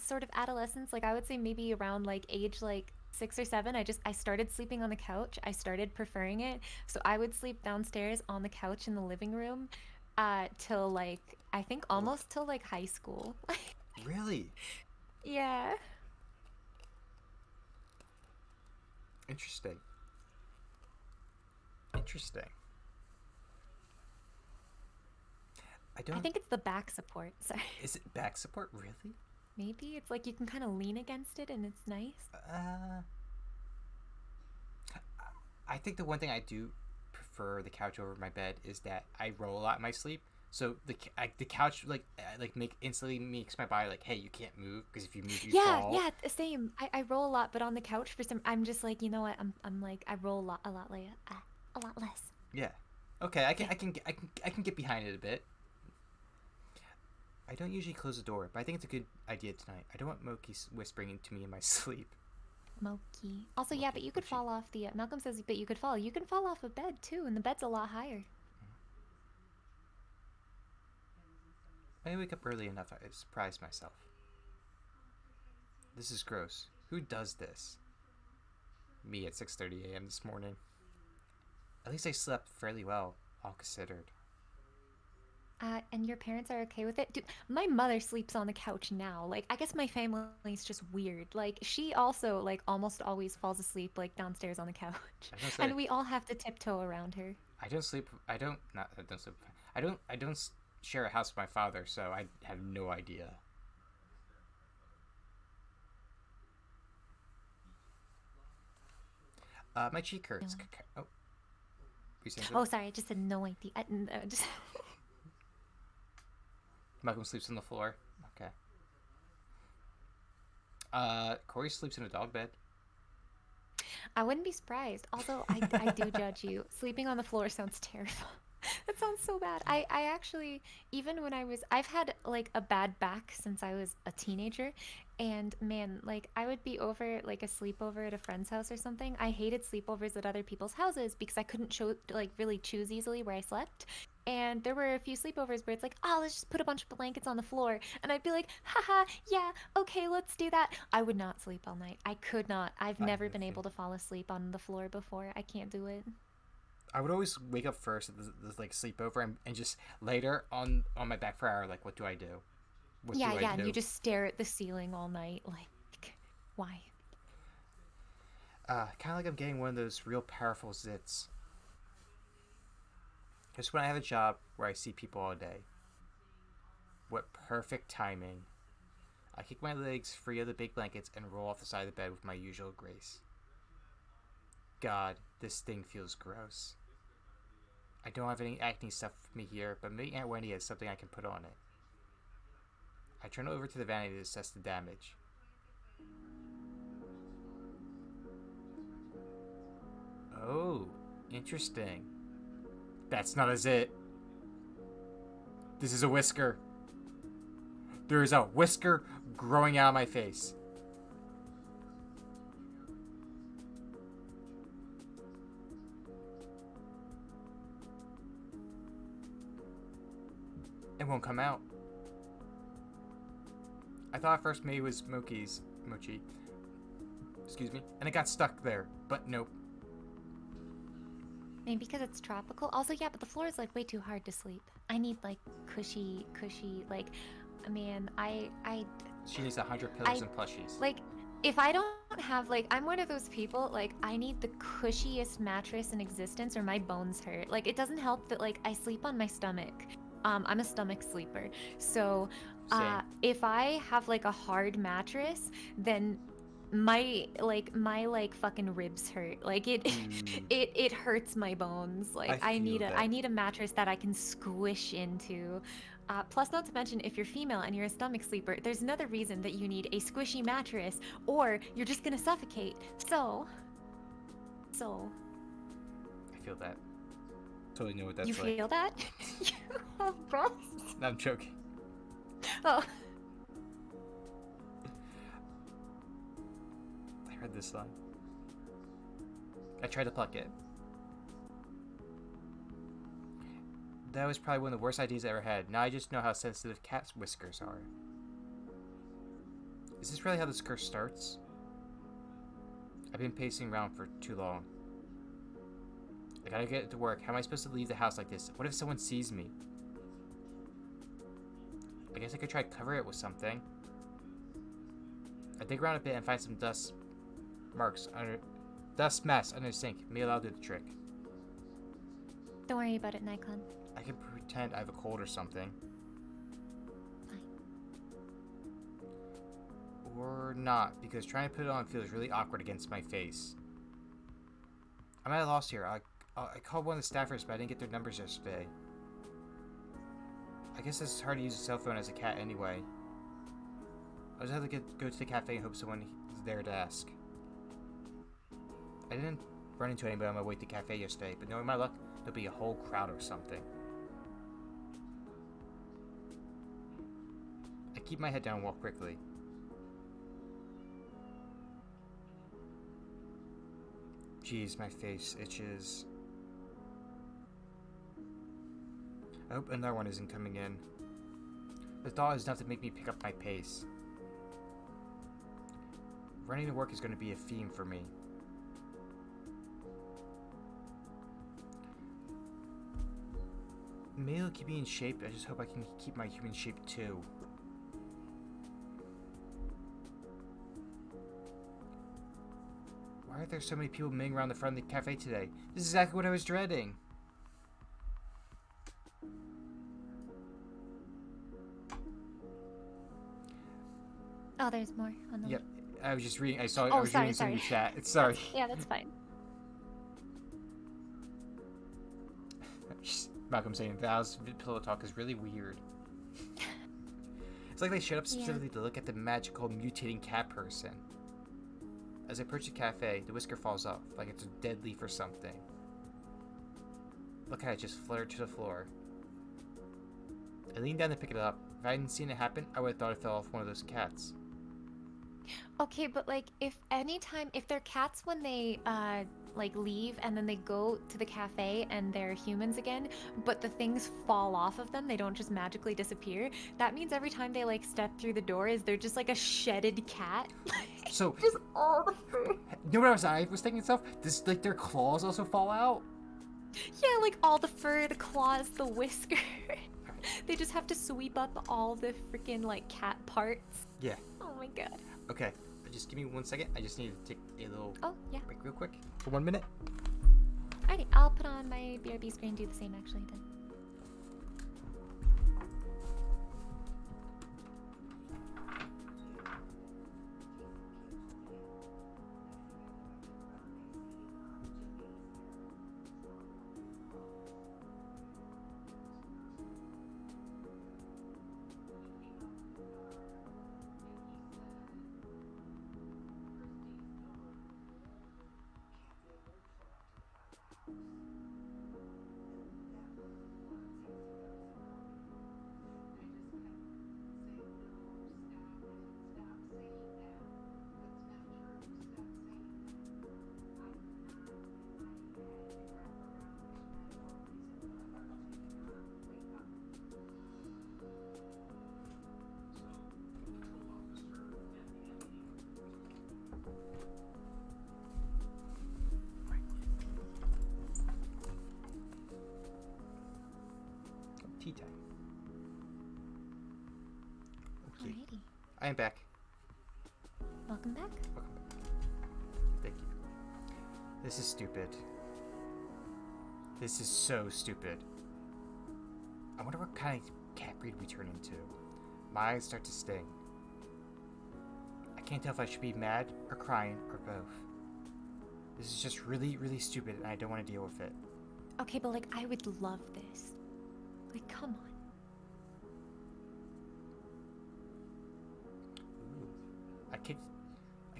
sort of adolescence, like, I would say maybe around, like, age, like, 6 or 7, I started sleeping on the couch. I started preferring it. So I would sleep downstairs on the couch in the living room, till, like, I think almost till, like, high school. Really? Yeah. Interesting. I I think it's the back support. Sorry. Is it back support? Really? Maybe it's like you can kind of lean against it and it's nice. Uh, I think the one thing I do prefer the couch over my bed is that I roll a lot in my sleep. So the couch like make instantly makes my body like, hey, you can't move because if you move, you Yeah, fall. yeah, same. I roll a lot, but on the couch for some, I'm just like, you know what? I'm like, I roll a lot like, a lot less. Yeah. Okay, I can Yeah. I can I can get behind it a bit. I don't usually close the door, but I think it's a good idea tonight. I don't want Moki whispering into me in my sleep. Moki. Also, yeah, but Moki, you could Mochi. fall off the. Malcolm says, but you could fall. You can fall off a bed too, and the bed's a lot higher. I wake up early enough I surprise myself. This is gross. Who does this? Me at 6:30 a.m. this morning. At least I slept fairly well, all considered. And your parents are okay with it? Dude, my mother sleeps on the couch now. Like, I guess my family's just weird. Like, she also, like, almost always falls asleep, like, downstairs on the couch. I was gonna say And we all have to tiptoe around her. I don't sleep. I don't not. I don't sleep. I don't share a house with my father, so I have no idea. My cheek No. hurts. Oh, you saying Oh, something? sorry, I just had no idea. Just Malcolm sleeps on the floor. Okay. Corey sleeps in a dog bed. I wouldn't be surprised. Also, I do judge you. Sleeping on the floor sounds terrible. That sounds so bad. I actually, even when I've had like a bad back since I was a teenager. And man, like I would be over like a sleepover at a friend's house or something. I hated sleepovers at other people's houses because I couldn't like really choose easily where I slept. And there were a few sleepovers where it's like, oh, let's just put a bunch of blankets on the floor. And I'd be like, haha, yeah, okay, let's do that. I would not sleep all night. I could not. I've I never have a been few. able to fall asleep on the floor before. I can't do it. I would always wake up first at this like sleepover and just later on my back for an hour. Like, what do I do? What Yeah, do I yeah, and you do? just stare at the ceiling all night. Like, why? Kind of like I'm getting one of those real powerful zits. Just when I have a job where I see people all day. What perfect timing. I kick my legs free of the big blankets and roll off the side of the bed with my usual grace. God, this thing feels gross. I don't have any acne stuff with me here, but maybe Aunt Wendy has something I can put on it. I turn over to the vanity to assess the damage. Oh, interesting. That's not a zit. This is a whisker. There is a whisker growing out of my face. It won't come out. I thought at first maybe it was Mochi. Excuse me. And it got stuck there. But nope. Maybe because it's tropical. Also, yeah, but the floor is like way too hard to sleep. I need like cushy, like, man, She needs 100 pillows I and plushies. like, if I don't have like, I'm one of those people, like, I need the cushiest mattress in existence or my bones hurt. Like, it doesn't help that, like, I sleep on my stomach. I'm a stomach sleeper. So, Same. if I have like a hard mattress, then my fucking ribs hurt. Like it Mm, it hurts my bones. I Like feel I that. need a mattress that I can squish into. Plus, not to mention, if you're female and you're a stomach sleeper, there's another reason that you need a squishy mattress, or you're just gonna suffocate. So, I feel that. Totally know what you that's like. feel that? You have breasts? No, I'm joking. Oh, I heard this line. I tried to pluck it. That was probably one of the worst ideas I ever had. Now I just know how sensitive cat's whiskers are. Is this really how this curse starts? I've been pacing around for too long. I gotta get to work. How am I supposed to leave the house like this? What if someone sees me? I guess I could try to cover it with something. I dig around a bit and find some dust mess under the sink. Maybe that'll do the trick. don't worry about it, Nikon. I can pretend I have a cold or something. Fine. Or not, because trying to put it on feels really awkward against my face. I'm at a loss here. I called one of the staffers, but I didn't get their numbers yesterday. I guess it's hard to use a cell phone as a cat anyway. I just have to go to the cafe and hope someone is there to ask. I didn't run into anybody on my way to the cafe yesterday, but knowing my luck, there'll be a whole crowd or something. I keep my head down and walk quickly. Jeez, my face itches. I hope another one isn't coming in. The thought is enough to make me pick up my pace. Running to work is going to be a theme for me. Maybe it'll keep me in shape. I just hope I can keep my human shape too. Why are there so many people milling around the front of the cafe today? This is exactly what I was dreading. Oh, there's more on the Yep, way. I was just reading. I was sorry, reading some in the chat. It's sorry. Yeah, that's fine. Malcolm saying Val's pillow talk is really weird. It's like they showed up specifically to look at the magical mutating cat person. As I approach the cafe, the whisker falls off, like it's a dead leaf or something. Look at it just fluttered to the floor. I leaned down to pick it up. If I hadn't seen it happen, I would have thought it fell off one of those cats. Okay, but like if they're cats when they like leave and then they go to the cafe and they're humans again, but the things fall off of them, they don't just magically disappear. That means every time they like step through the doors, they're just like a shedded cat. So just all the fur. you know what I was thinking itself? This like their claws also fall out? Yeah, like all the fur, the claws, the whisker. They just have to sweep up all the freaking like cat parts. Yeah. Oh my god. Okay, just give me 1 second. I just need to take a little break real quick for 1 minute. Alrighty, I'll put on my BRB screen and do the same actually then. Tea time. Okay. Alrighty. I am back. Welcome back. Welcome back. Thank you. This is stupid. This is so stupid. I wonder what kind of cat breed we turn into. My eyes start to sting. I can't tell if I should be mad or crying or both. This is just really, really stupid and I don't want to deal with it. Okay, but like I would love this. Like, come on. Ooh. I kicked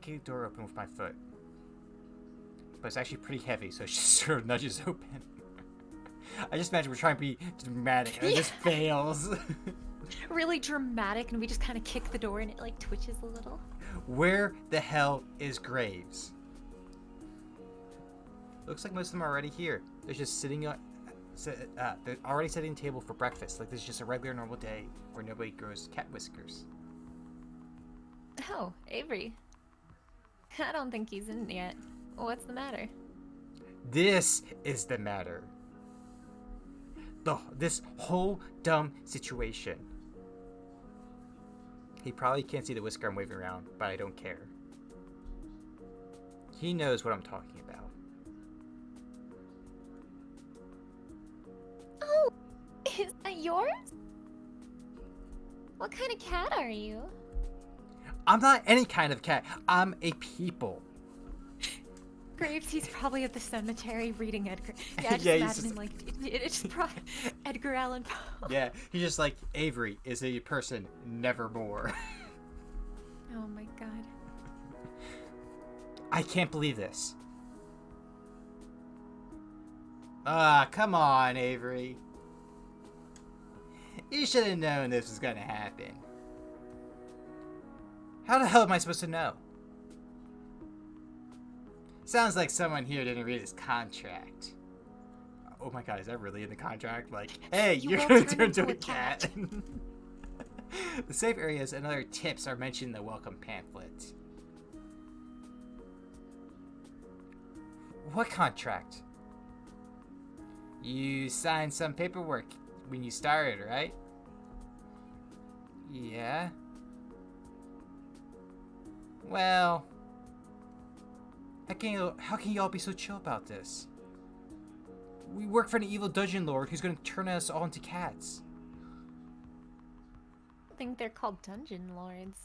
the door open with my foot. But it's actually pretty heavy, so it just sort of nudges open. I just imagine we're trying to be dramatic and it just fails. Really dramatic, and we just kind of kick the door and it like twitches a little. Where the hell is Graves? Looks like most of them are already here. They're just sitting on... they're already setting the table for breakfast. Like this is just a regular normal day where nobody grows cat whiskers. Oh, Avery. I don't think he's in yet. What's the matter? This is the matter. This whole dumb situation. He probably can't see the whisker I'm waving around, but I don't care. He knows what I'm talking about. Oh, is that yours? What kind of cat are you? I'm not any kind of cat. I'm a people. Graves, he's probably at the cemetery reading Edgar. Yeah, I just Yeah, he's imagine just- him like it's probably Edgar Allan Poe. Yeah, he's just like, Avery is a person, nevermore. Oh my god. I can't believe this. Ah, come on, Avery. You should have known this was gonna happen. How the hell am I supposed to know? Sounds like someone here didn't read his contract. Oh my god, is that really in the contract? Like, hey, you're will gonna turn turn into into a a cat. The safe areas and other tips are mentioned in the welcome pamphlet. What contract? You signed some paperwork when you started, right? Yeah. Well, how can y'all be so chill about this? We work for an evil dungeon lord who's gonna turn us all into cats. I think they're called dungeon lords.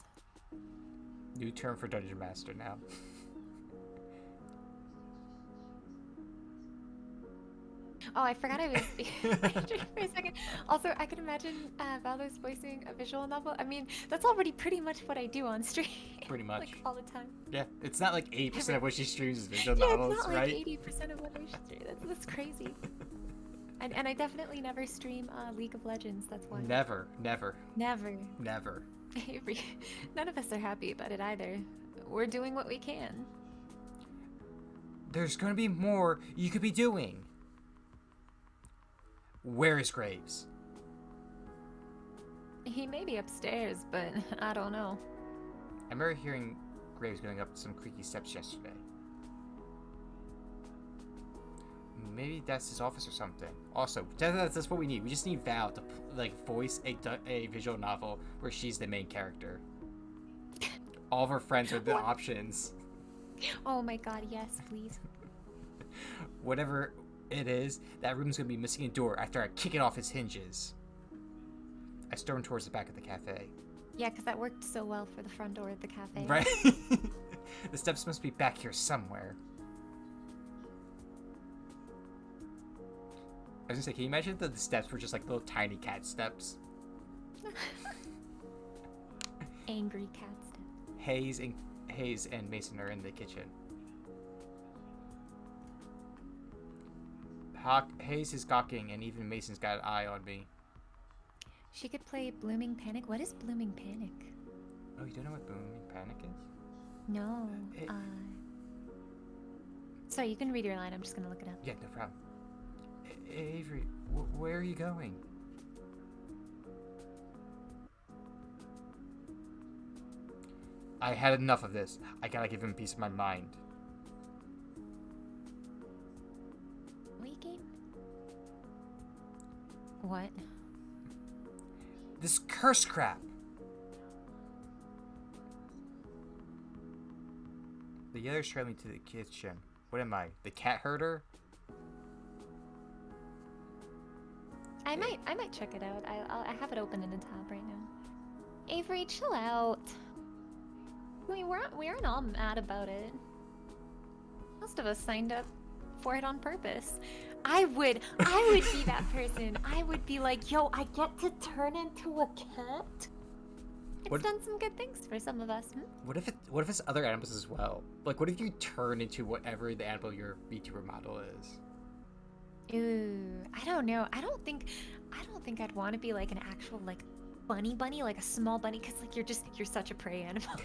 New term for dungeon master now. Oh, I forgot I was for a second. Also, I can imagine Valdos voicing a visual novel. I mean, that's already pretty much what I do on stream. Pretty much. Like all the time. Yeah, it's not like 8% of what she streams is visual Yeah, novels, it's not right? like 80% of what I stream. That's crazy. And I definitely never stream League of Legends. That's why. Never, never, Never. never. None of us are happy about it either. We're doing what we can. There's gonna be more you could be doing. Where is Graves? He may be upstairs, but I don't know. I remember hearing Graves going up some creaky steps yesterday. Maybe that's his office or something. Also, that's what we need. We just need Val to like voice a visual novel where she's the main character. All of her friends are the What? options. Oh my god, yes, please. Whatever it is, that room's gonna be missing a door after I kick it off its hinges. I stormed towards the back of the cafe. Yeah, because that worked so well for the front door of the cafe. Right? The steps must be back here somewhere. I was gonna say, can you imagine that the steps were just like little tiny cat steps? Angry cat step. Hayes and Mason are in the kitchen. Hayes is gawking, and even Mason's got an eye on me. She could play Blooming Panic. What is Blooming Panic? Oh, you don't know what Booming Panic is? No. It- Sorry, you can read your line. I'm just gonna look it up. Yeah, no problem. Avery, where are you going? I had enough of this. I gotta give him a piece of my mind. What game? What? This curse crap! The others trailed me to the kitchen. What am I, the cat herder? I might check it out. I have it open in the tab right now. Avery, chill out. I mean, we aren't all mad about it. Most of us signed up for it on purpose. I would be that person. I would be like, yo, I get to turn into a cat. It's done some good things for some of us. What if it's other animals as well? Like, what if you turn into whatever the animal your VTuber model is? Ooh, I don't know. I don't think I'd want to be like an actual like bunny, like a small bunny, because like you're such a prey animal.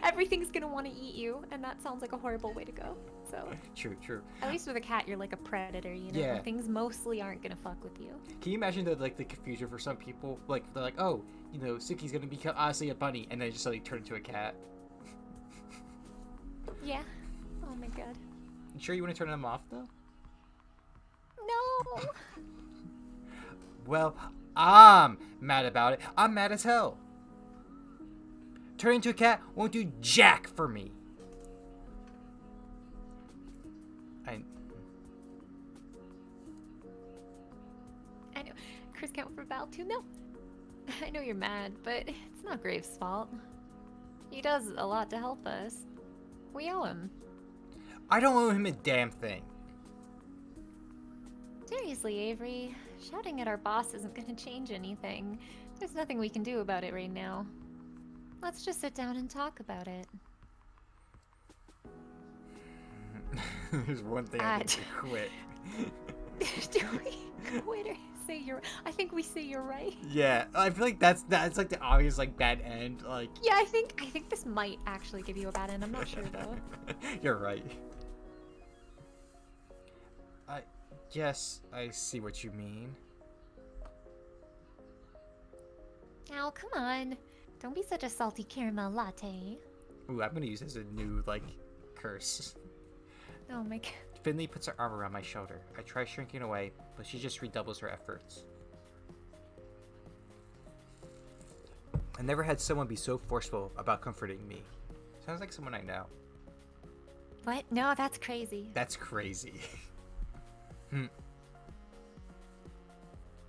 Everything's gonna want to eat you, and that sounds like a horrible way to go. So True. at least with a cat, you're like a predator. You know, Yeah. things mostly aren't gonna fuck with you. Can you imagine the confusion for some people? Like, they're like, oh, you know, Suki's gonna become honestly a bunny, and then just like turn into a cat. Yeah. Oh my god. You sure you want to turn them off though? No. Well, I'm mad about it. I'm mad as hell. Turning into a cat won't do jack for me. I know. Chris count for Val too. No. I know you're mad, but it's not Graves' fault. He does a lot to help us. We owe him. I don't owe him a damn thing. Seriously, Avery, shouting at our boss isn't gonna change anything. There's nothing we can do about it right now. Let's just sit down and talk about it. There's one thing I need to quit. Do we quit or say you're... I think we say you're right. Yeah, I feel like that's like the obvious like bad end. Like Yeah, I think this might actually give you a bad end. I'm not sure though. You're right. Yes, I see what you mean. Now, come on. Don't be such a salty caramel latte. Ooh, I'm gonna use this as a new like curse. Oh my god. Finley puts her arm around my shoulder. I try shrinking away, but she just redoubles her efforts. I never had someone be so forceful about comforting me. Sounds like someone I know. What? No, that's crazy. That's crazy.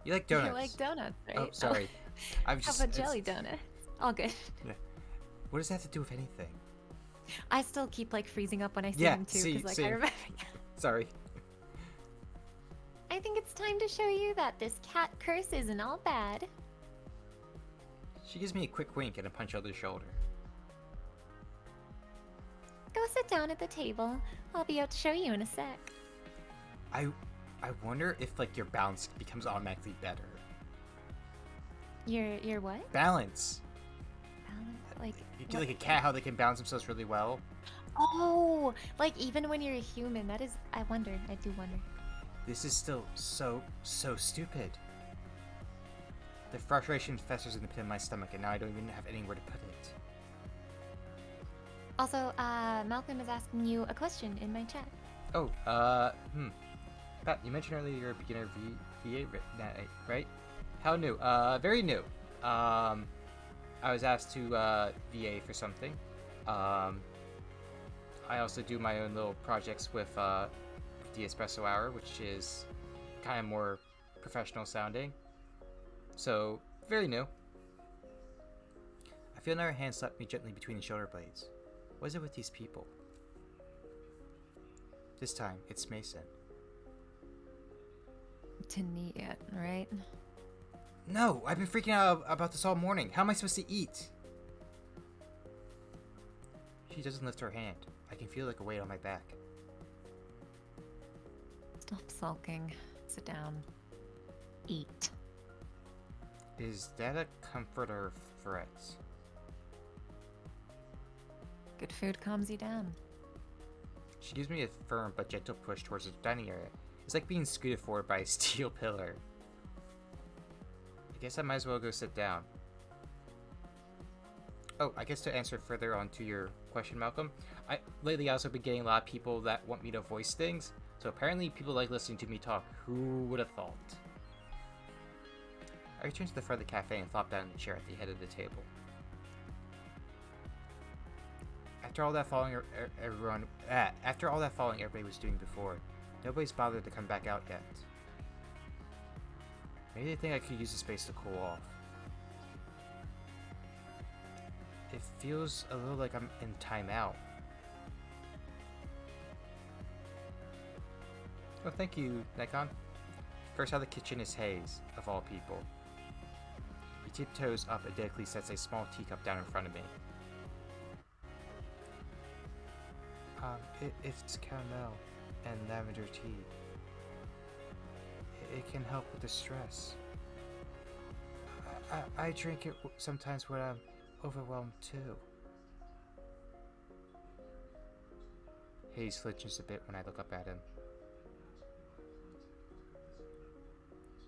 You like donuts? You like donuts, right? Oh, sorry. How about jelly donuts? All good. Yeah. What does that have to do with anything? I still keep like freezing up when I see Yeah, them too, because like see. I remember. Sorry. I think it's time to show you that this cat curse isn't all bad. She gives me a quick wink and a punch on the shoulder. Go sit down at the table. I'll be out to show you in a sec. I wonder if like your balance becomes automatically better. Your what? Balance. Like You do like a cat, how they can balance themselves really well. Oh, like even when you're a human, that is. I wonder. I do wonder. This is still so stupid. The frustration festers in the pit of my stomach, and now I don't even have anywhere to put it. Also, Malcolm is asking you a question in my chat. Oh, Pat, you mentioned earlier you're a beginner VA, right? How new? Very new. I was asked to VA for something. I also do my own little projects with the Espresso Hour, which is kind of more professional sounding. So, very new. I feel another hand slap me gently between the shoulder blades. What is it with these people? This time, it's Mason. Didn't eat yet, right? No, I've been freaking out about this all morning. How am I supposed to eat? She doesn't lift her hand. I can feel like a weight on my back. Stop sulking. Sit down. Eat. Is that a comfort or threat? Good food calms you down. She gives me a firm but gentle push towards the dining area. It's like being scooted forward by a steel pillar. I guess I might as well go sit down. Oh, I guess to answer further on to your question, Malcolm, lately I've also been getting a lot of people that want me to voice things, so apparently people like listening to me talk. Who would have thought? I returned to the front of the cafe and flopped down in the chair at the head of the table. After all that falling, everybody was doing before, nobody's bothered to come back out yet. Maybe they think I could use the space to cool off. It feels a little like I'm in timeout. Oh, thank you, Nikon. First out of the kitchen is Hayes, of all people. He tiptoes up and delicately sets a small teacup down in front of me. It's caramel and lavender tea. It can help with the stress. I drink it sometimes when I'm overwhelmed too. Hayes flinches a bit when I look up at him.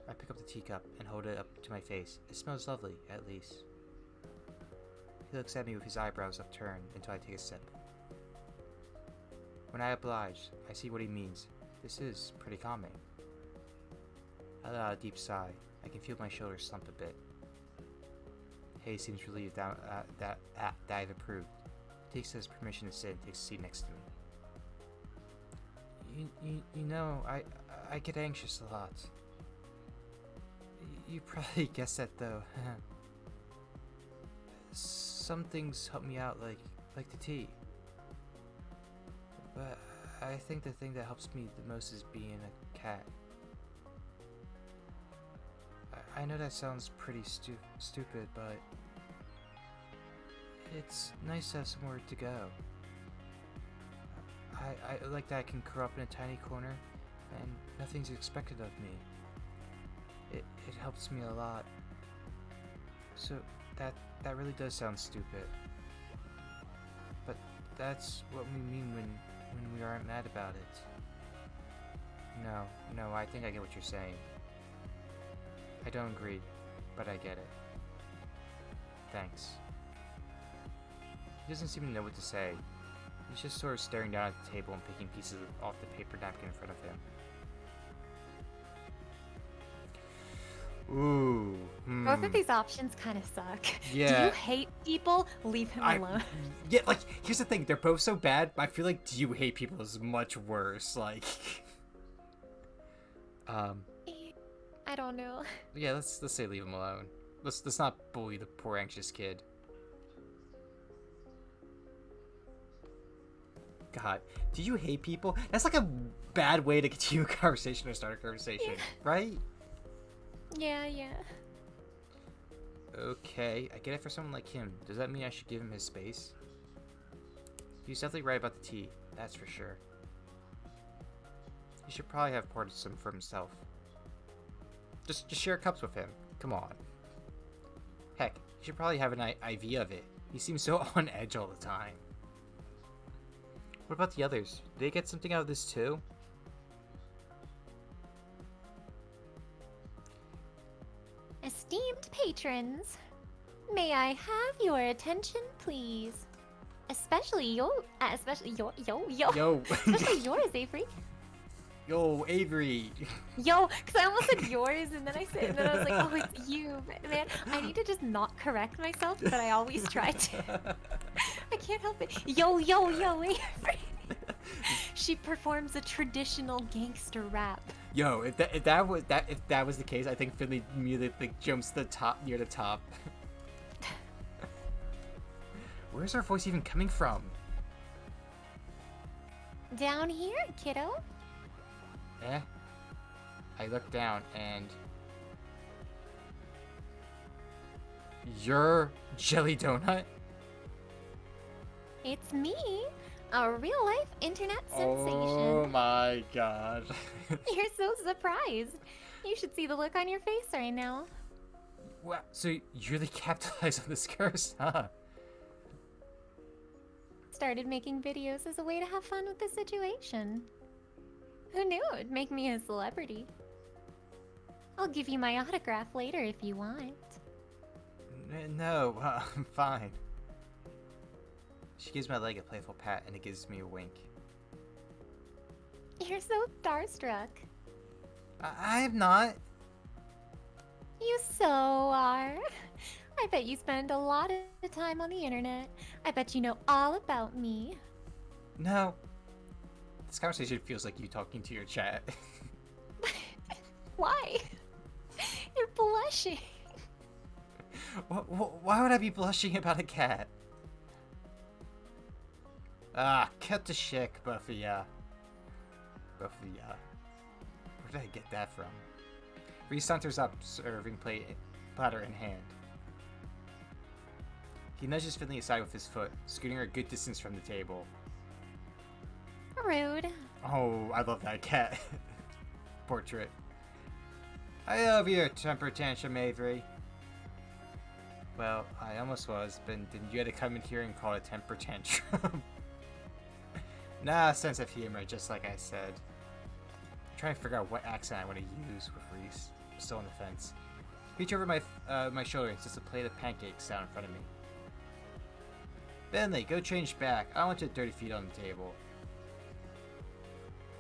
I pick up the teacup and hold it up to my face. It smells lovely, at least. He looks at me with his eyebrows upturned until I take a sip. When I oblige, I see what he means. This is pretty calming. I let out a deep sigh. I can feel my shoulders slump a bit. Hayes seems relieved that I've approved. He takes his permission to sit and takes a seat next to me. You know, I get anxious a lot. You probably guessed that though. some things help me out, like the tea. But I think the thing that helps me the most is being a cat. I know that sounds pretty stupid, but it's nice to have somewhere to go. I like that I can curl up in a tiny corner and nothing's expected of me. It helps me a lot. So that really does sound stupid. But that's what we mean when we aren't mad about it. No, I think I get what you're saying. I don't agree, but I get it. Thanks. He doesn't seem to know what to say. He's just sort of staring down at the table and picking pieces off the paper napkin in front of him. Ooh. Both of these options kind of suck. Yeah. Do you hate people? Leave him alone. Yeah, like, here's the thing. They're both so bad, but I feel like do you hate people is much worse. Like, I don't know. yeah, let's say leave him alone. Let's not bully the poor anxious kid. God, do you hate people? That's like a bad way to continue a conversation or start a conversation, right? Yeah. Okay, I get it for someone like him. Does that mean I should give him his space? He's definitely right about the tea, that's for sure. He should probably have poured some for himself. Just share cups with him. Come on. Heck, he should probably have an IV of it. He seems so on edge all the time. What about the others? Did they get something out of this too? Esteemed patrons, may I have your attention, please? Especially yours, Avery. Yo, Avery. Yo, because I almost said yours, and then I was like, oh, it's you. Man, I need to just not correct myself, but I always try to. I can't help it. Yo, Avery. She performs a traditional gangster rap. Yo, if that was the case, I think Finley immediately jumps to the top, near the top. Where's our voice even coming from? Down here, kiddo. I look down and you're Jelly Donut? It's me, a real-life internet sensation. Oh my god. You're so surprised. You should see the look on your face right now. Wow, so you really capitalized on this curse, huh? Started making videos as a way to have fun with the situation. Who knew it would make me a celebrity? I'll give you my autograph later if you want. No, I'm fine. She gives my leg a playful pat and it gives me a wink. You're so starstruck. I'm not. You so are. I bet you spend a lot of time on the internet. I bet you know all about me. No. This conversation feels like you talking to your chat. Why? You're blushing. Why would I be blushing about a cat? Ah, cut the shit, both of ya. Where did I get that from? Reese saunters up, serving platter in hand. He nudges Finley aside with his foot, scooting her a good distance from the table. Rude. Oh, I love that cat portrait. I love your temper tantrum, Avery. Well, I almost was, but then you had to come in here and call it a temper tantrum. Nah, sense of humor, just like I said. I'm trying to figure out what accent I want to use with Reese. I'm still on the fence. Reach over my shoulder and just to play the pancakes down in front of me. Finley, go change back. I don't want your dirty feet on the table.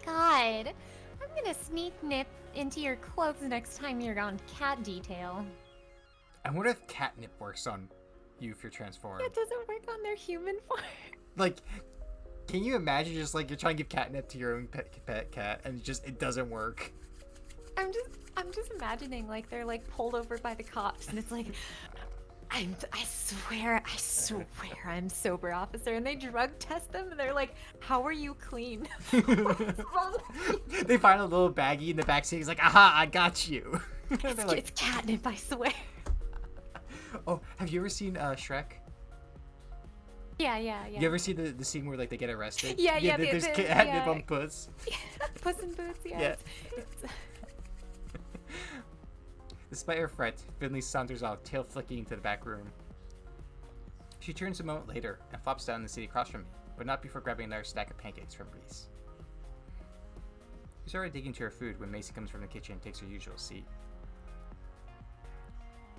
God, I'm gonna sneak nip into your clothes next time you're on cat detail. I wonder if catnip works on you if you're transformed. It doesn't work on their human form. Like, can you imagine just like you're trying to give catnip to your own pet cat and it doesn't work? I'm just imagining like they're like pulled over by the cops and it's like, I swear I'm sober, officer. And they drug test them, and they're like, how are you clean? What's wrong with you? They find a little baggie in the backseat. He's like, aha, I got you. They're like, It's catnip, I swear. oh, have you ever seen Shrek? Yeah. You ever see the scene where like they get arrested? Yeah, There's catnip on Puss. Puss in Boots, yeah. Yeah. It's Despite her fret, Finley saunters off, tail flicking into the back room. She turns a moment later and flops down in the seat across from me, but not before grabbing another stack of pancakes from Reese. She's already digging into her food when Mason comes from the kitchen and takes her usual seat.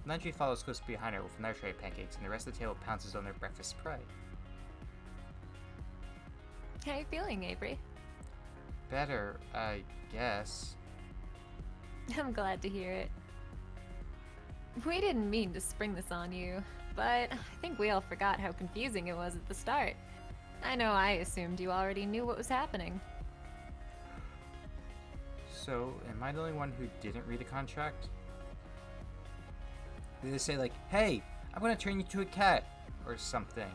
Landry follows close behind her with another tray of pancakes, and the rest of the table pounces on their breakfast prey. How you feeling, Avery? Better, I guess. I'm glad to hear it. We didn't mean to spring this on you, but I think we all forgot how confusing it was at the start. I know I assumed you already knew what was happening. So, am I the only one who didn't read the contract? Did they say like, hey, I'm gonna turn you to a cat, or something?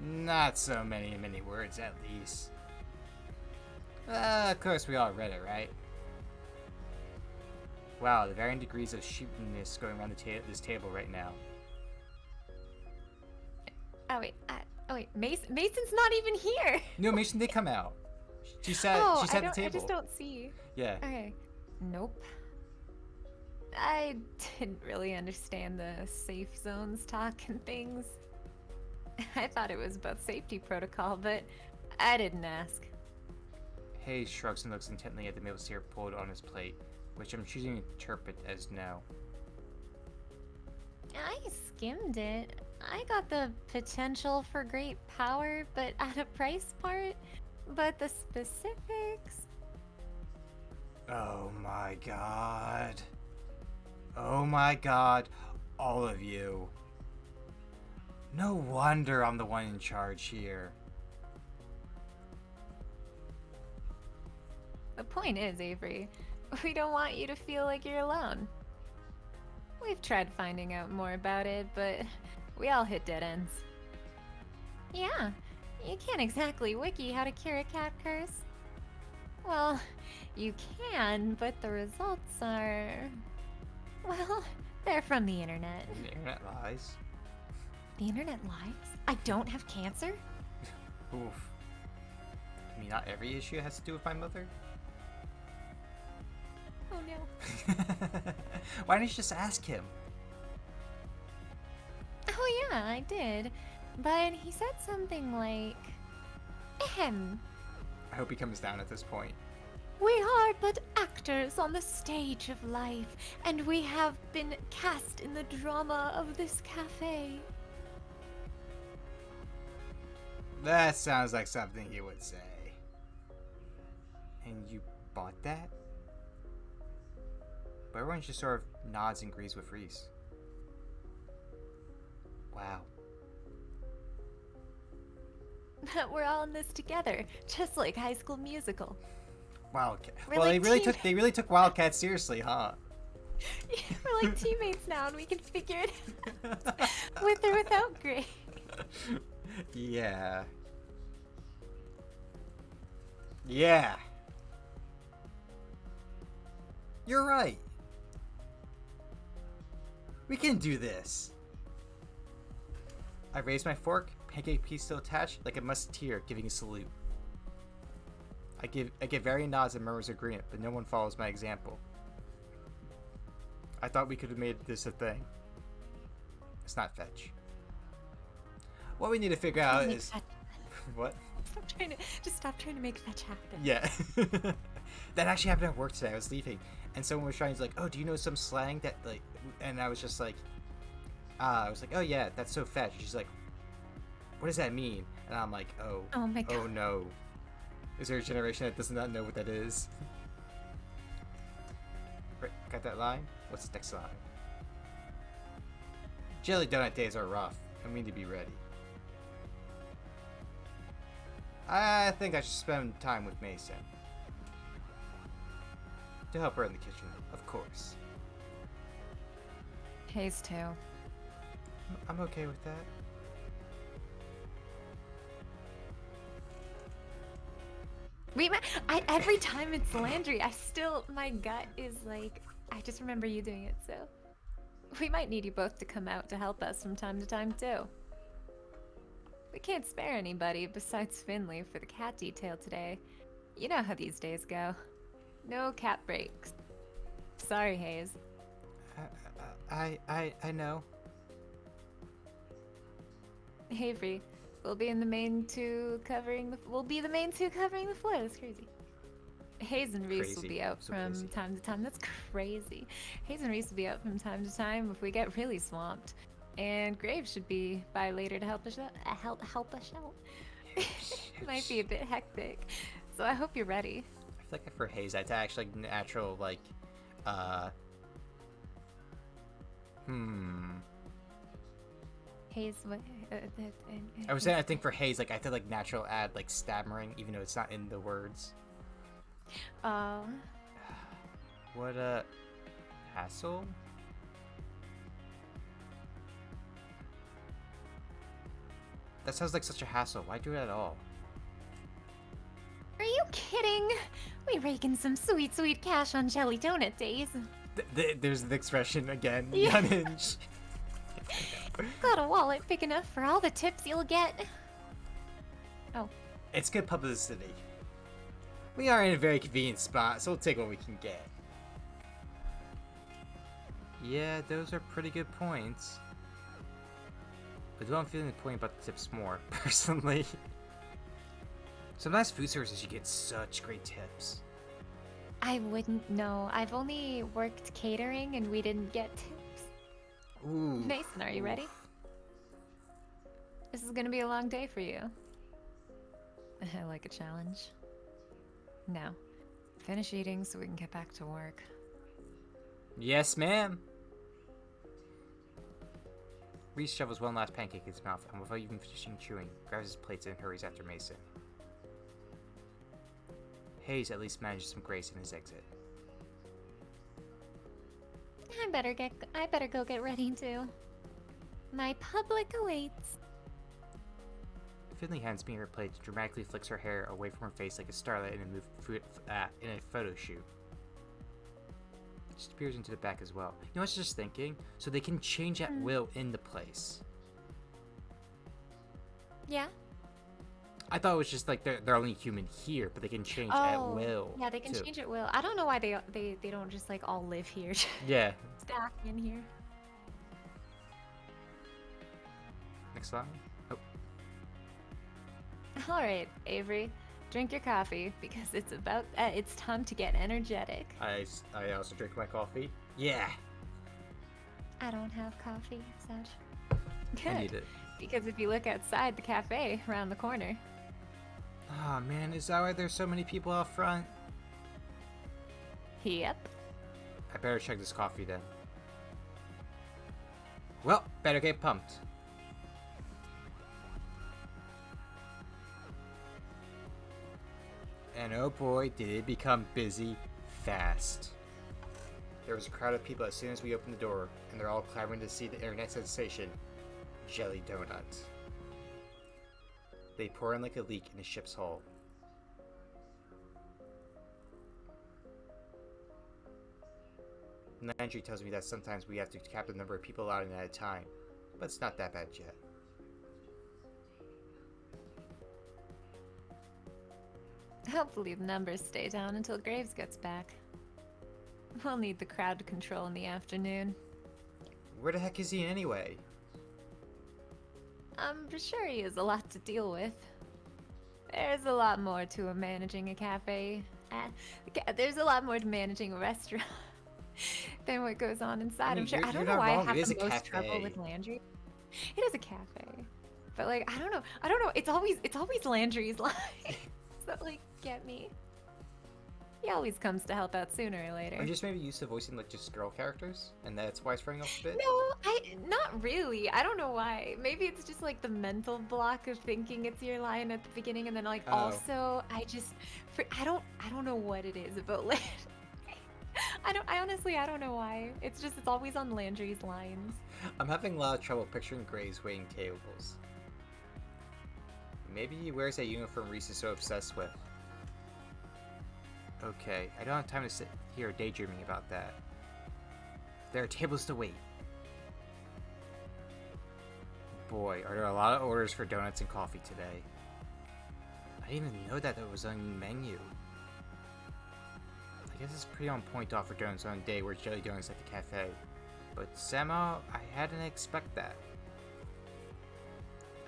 Not so many words, at least. Of course we all read it, right? Wow, the varying degrees of sheepiness going around this table right now. Oh wait, Mason's not even here. No, Mason did come out. She sat at the table. I just don't see. Yeah. Okay. Nope. I didn't really understand the safe zones talk and things. I thought it was about safety protocol, but I didn't ask. Hayes shrugs and looks intently at the maple syrup pulled on his plate, which I'm choosing to interpret as no. I skimmed it. I got the potential for great power, but at a price part. But the specifics... Oh my god. Oh my god. All of you. No wonder I'm the one in charge here. The point is, Avery, we don't want you to feel like you're alone. We've tried finding out more about it, but we all hit dead ends. Yeah, you can't exactly wiki how to cure a cat curse. Well, you can, but the results are... well, they're from the internet. The internet lies. The internet lies? I don't have cancer? Oof. I mean, not every issue has to do with my mother. Oh no. Why didn't you just ask him? Oh yeah, I did. But he said something like... Ahem. I hope he comes down at this point. We are but actors on the stage of life, and we have been cast in the drama of this cafe. That sounds like something you would say. And you bought that? But everyone just sort of nods and agrees with Reese. Wow. We're all in this together, just like High School Musical. Wildcat. We're Well, like they really took Wildcat seriously, huh? We're like teammates now, and we can figure it out with or without Gray. Yeah. Yeah. You're right. We can do this. I raise my fork, pancake piece still attached, like a musketeer giving a salute. I give varying nods and murmurs of agreement, but no one follows my example. I thought we could have made this a thing. It's not fetch. What we need to figure out is... What? Stop trying to make fetch happen. Yeah. That actually happened at work today. I was leaving, and someone was trying to like, oh, do you know some slang that like, and I was just like, oh yeah, that's so fetch. She's like, what does that mean? And I'm like, Oh my god. oh no. Is there a generation that does not know what that is? Right, got that line? What's the next line? Jelly donut days are rough. I mean to be ready. I think I should spend time with Mason. To help her in the kitchen, of course. Hayes too. I'm okay with that. Every time it's Landry, my gut is like, I just remember you doing it, so. We might need you both to come out to help us from time to time, too. We can't spare anybody besides Finley for the cat detail today. You know how these days go. No cat breaks. Sorry, Hayes. I know. Avery, we'll be the main two covering the floor. That's crazy. Hayes and Reese will be out from time to time. That's crazy. Hayes and Reese will be out from time to time if we get really swamped. And Graves should be by later to help us out. Help us out. Might be a bit hectic. So I hope you're ready. I feel like for Hayes, that's actually natural, like, Hayes, what? I was saying, I think for Hayes, like, I feel like natural add, like, stammering, even though it's not in the words. What a hassle? That sounds like such a hassle. Why do it at all? Are you kidding? We raking some sweet, sweet cash on jelly donut days. There's the expression again. Yeah. Unhinged. Got a wallet big enough for all the tips you'll get. Oh. It's good publicity. We are in a very convenient spot, so we'll take what we can get. Yeah, those are pretty good points. Although I'm feeling the point about the tips more, personally. Sometimes food services, you get such great tips. I wouldn't know. I've only worked catering and we didn't get tips. Ooh. Mason, are you ready? This is gonna be a long day for you. I like a challenge. Now, finish eating so we can get back to work. Yes, ma'am. Reese shovels one last pancake in his mouth, and without even finishing chewing, grabs his plates and hurries after Mason. Hayes at least manages some grace in his exit. I better go get ready too. My public awaits. Finley hands me her plate and dramatically flicks her hair away from her face like a starlight in a photo shoot. She disappears into the back as well. You know, I was just thinking, so they can change at will in the place. Yeah. I thought it was just like they're only human here, but they can change at will. Yeah, they can change at will. I don't know why they don't just like all live here. Yeah. Stack in here. Next line. Oh. All right, Avery, drink your coffee because it's time to get energetic. I also drink my coffee. Yeah. I don't have coffee, Saj. Good. I need it. Because if you look outside the cafe around the corner. Oh man, is that why there's so many people out front? Yep. I better chug this coffee then. Well, better get pumped. And oh boy, did it become busy fast. There was a crowd of people as soon as we opened the door, and they're all clamoring to see the internet sensation, Jelly Donuts. They pour in like a leak in a ship's hull. Landry tells me that sometimes we have to cap the number of people allowed in at a time, but it's not that bad yet. Hopefully the numbers stay down until Graves gets back. We'll need the crowd control in the afternoon. Where the heck is he anyway? I'm sure he has a lot to deal with. There's a lot more to managing a cafe. There's a lot more to managing a restaurant than what goes on inside. I'm sure. I don't know why I have the most trouble with Landry. It is a cafe, but like I don't know. It's always Landry's line. So like, get me. He always comes to help out sooner or later. Or just maybe used to voicing like just girl characters, and that's why it's throwing off a bit. No, not really. I don't know why. Maybe it's just like the mental block of thinking it's your line at the beginning, and then like also I don't know what it is about Landry. I Honestly, I don't know why. It's always on Landry's lines. I'm having a lot of trouble picturing Gray's waiting tables. Maybe he wears that uniform Reese is so obsessed with. Okay, I don't have time to sit here daydreaming about that. There are tables to wait. Boy, are there a lot of orders for donuts and coffee today. I didn't even know that was on the menu. I guess it's pretty on point to offer donuts on a day where jelly donuts at the cafe. But somehow, I hadn't expect that.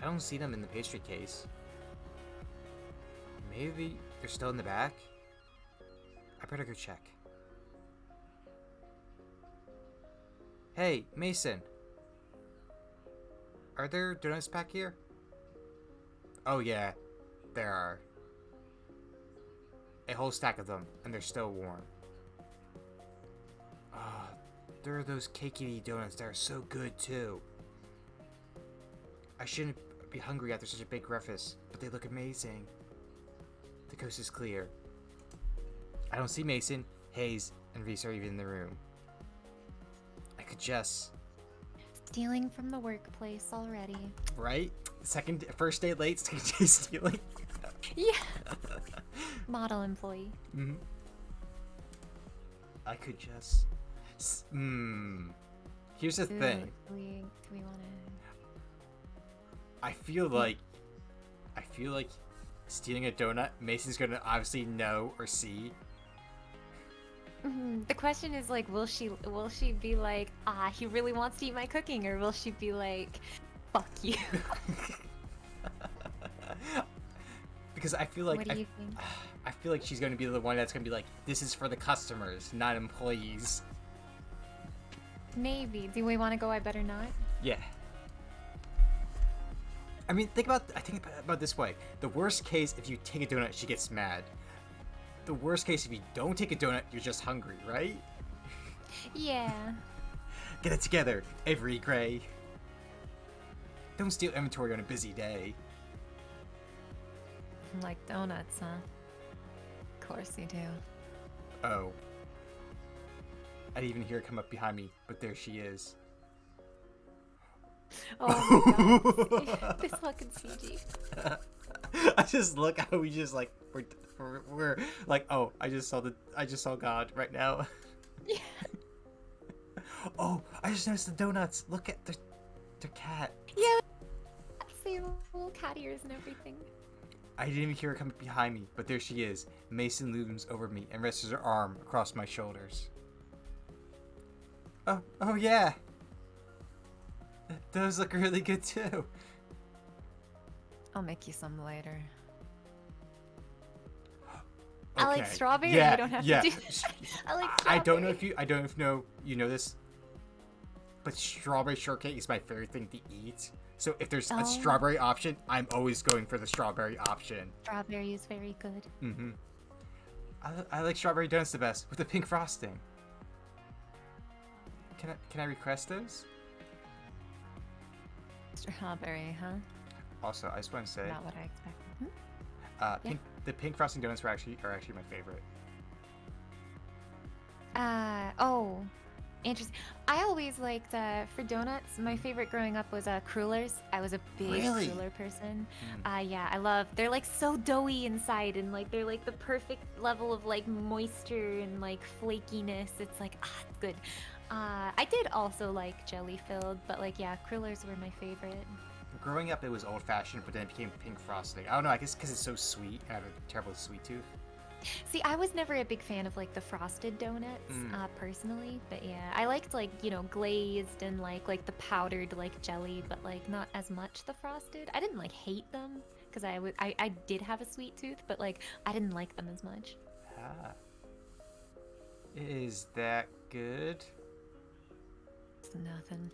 I don't see them in the pastry case. Maybe they're still in the back? I better go check. Hey, Mason! Are there donuts back here? Oh yeah, there are. A whole stack of them, and they're still warm. Ah, there are those cakey donuts that are so good too. I shouldn't be hungry after such a big breakfast, but they look amazing. The coast is clear. I don't see Mason, Hayes, and Reese are even in the room. I could just... Stealing from the workplace already. Right? First day late, second day stealing. Yeah. Model employee. Mm-hmm. I could just... Here's the thing. Do we want to... I feel like stealing a donut, Mason's gonna obviously know or see. The question is like, will she be like, he really wants to eat my cooking, or will she be like, fuck you? Because I feel like What do you think? I feel like she's gonna be the one that's gonna be like, this is for the customers, not employees. Maybe. Do we want to go? I better not. Yeah. I mean, think about it this way. The worst case, if you take a donut, she gets mad. The worst case, if you don't take a donut, you're just hungry, right? Yeah. Get it together, Avery Gray. Don't steal inventory on a busy day. Like donuts, huh? Of course you do. Oh. I didn't even hear her come up behind me, but there she is. Oh my god. This fucking CG. I just look how we just like we're like, oh, I just saw God right now. Yeah. Oh, I just noticed the donuts. Look at their cat. Yeah. See the little cat ears and everything. I didn't even hear her come behind me, but there she is. Mason looms over me and rests her arm across my shoulders. Oh yeah. Those look really good too. I'll make you some later. Okay. I like strawberry. Yeah, You don't have yeah. to do. I like strawberry. I don't know if you know this, but strawberry shortcake is my favorite thing to eat. So if there's a strawberry option, I'm always going for the strawberry option. Strawberry is very good. Mm-hmm. I like strawberry donuts the best with the pink frosting. Can I request those? Strawberry, huh? Also, I just want to say, Not what I expected. the pink frosting donuts are actually my favorite. Oh, interesting. I always liked for donuts. My favorite growing up was Crullers. I was a big Really? Cruller person. Yeah, I love. They're like so doughy inside, and like they're like the perfect level of like moisture and like flakiness. It's like it's good. I did also like jelly filled, but like yeah, Crullers were my favorite. Growing up, it was old fashioned, but then it became pink frosting. I don't know. I guess because it's so sweet. I have a terrible sweet tooth. See, I was never a big fan of like the frosted donuts, personally, but yeah, I liked like, you know, glazed and like the powdered like jelly, but like not as much the frosted. I didn't like hate them because I did have a sweet tooth, but like I didn't like them as much. Is that good? It's nothing.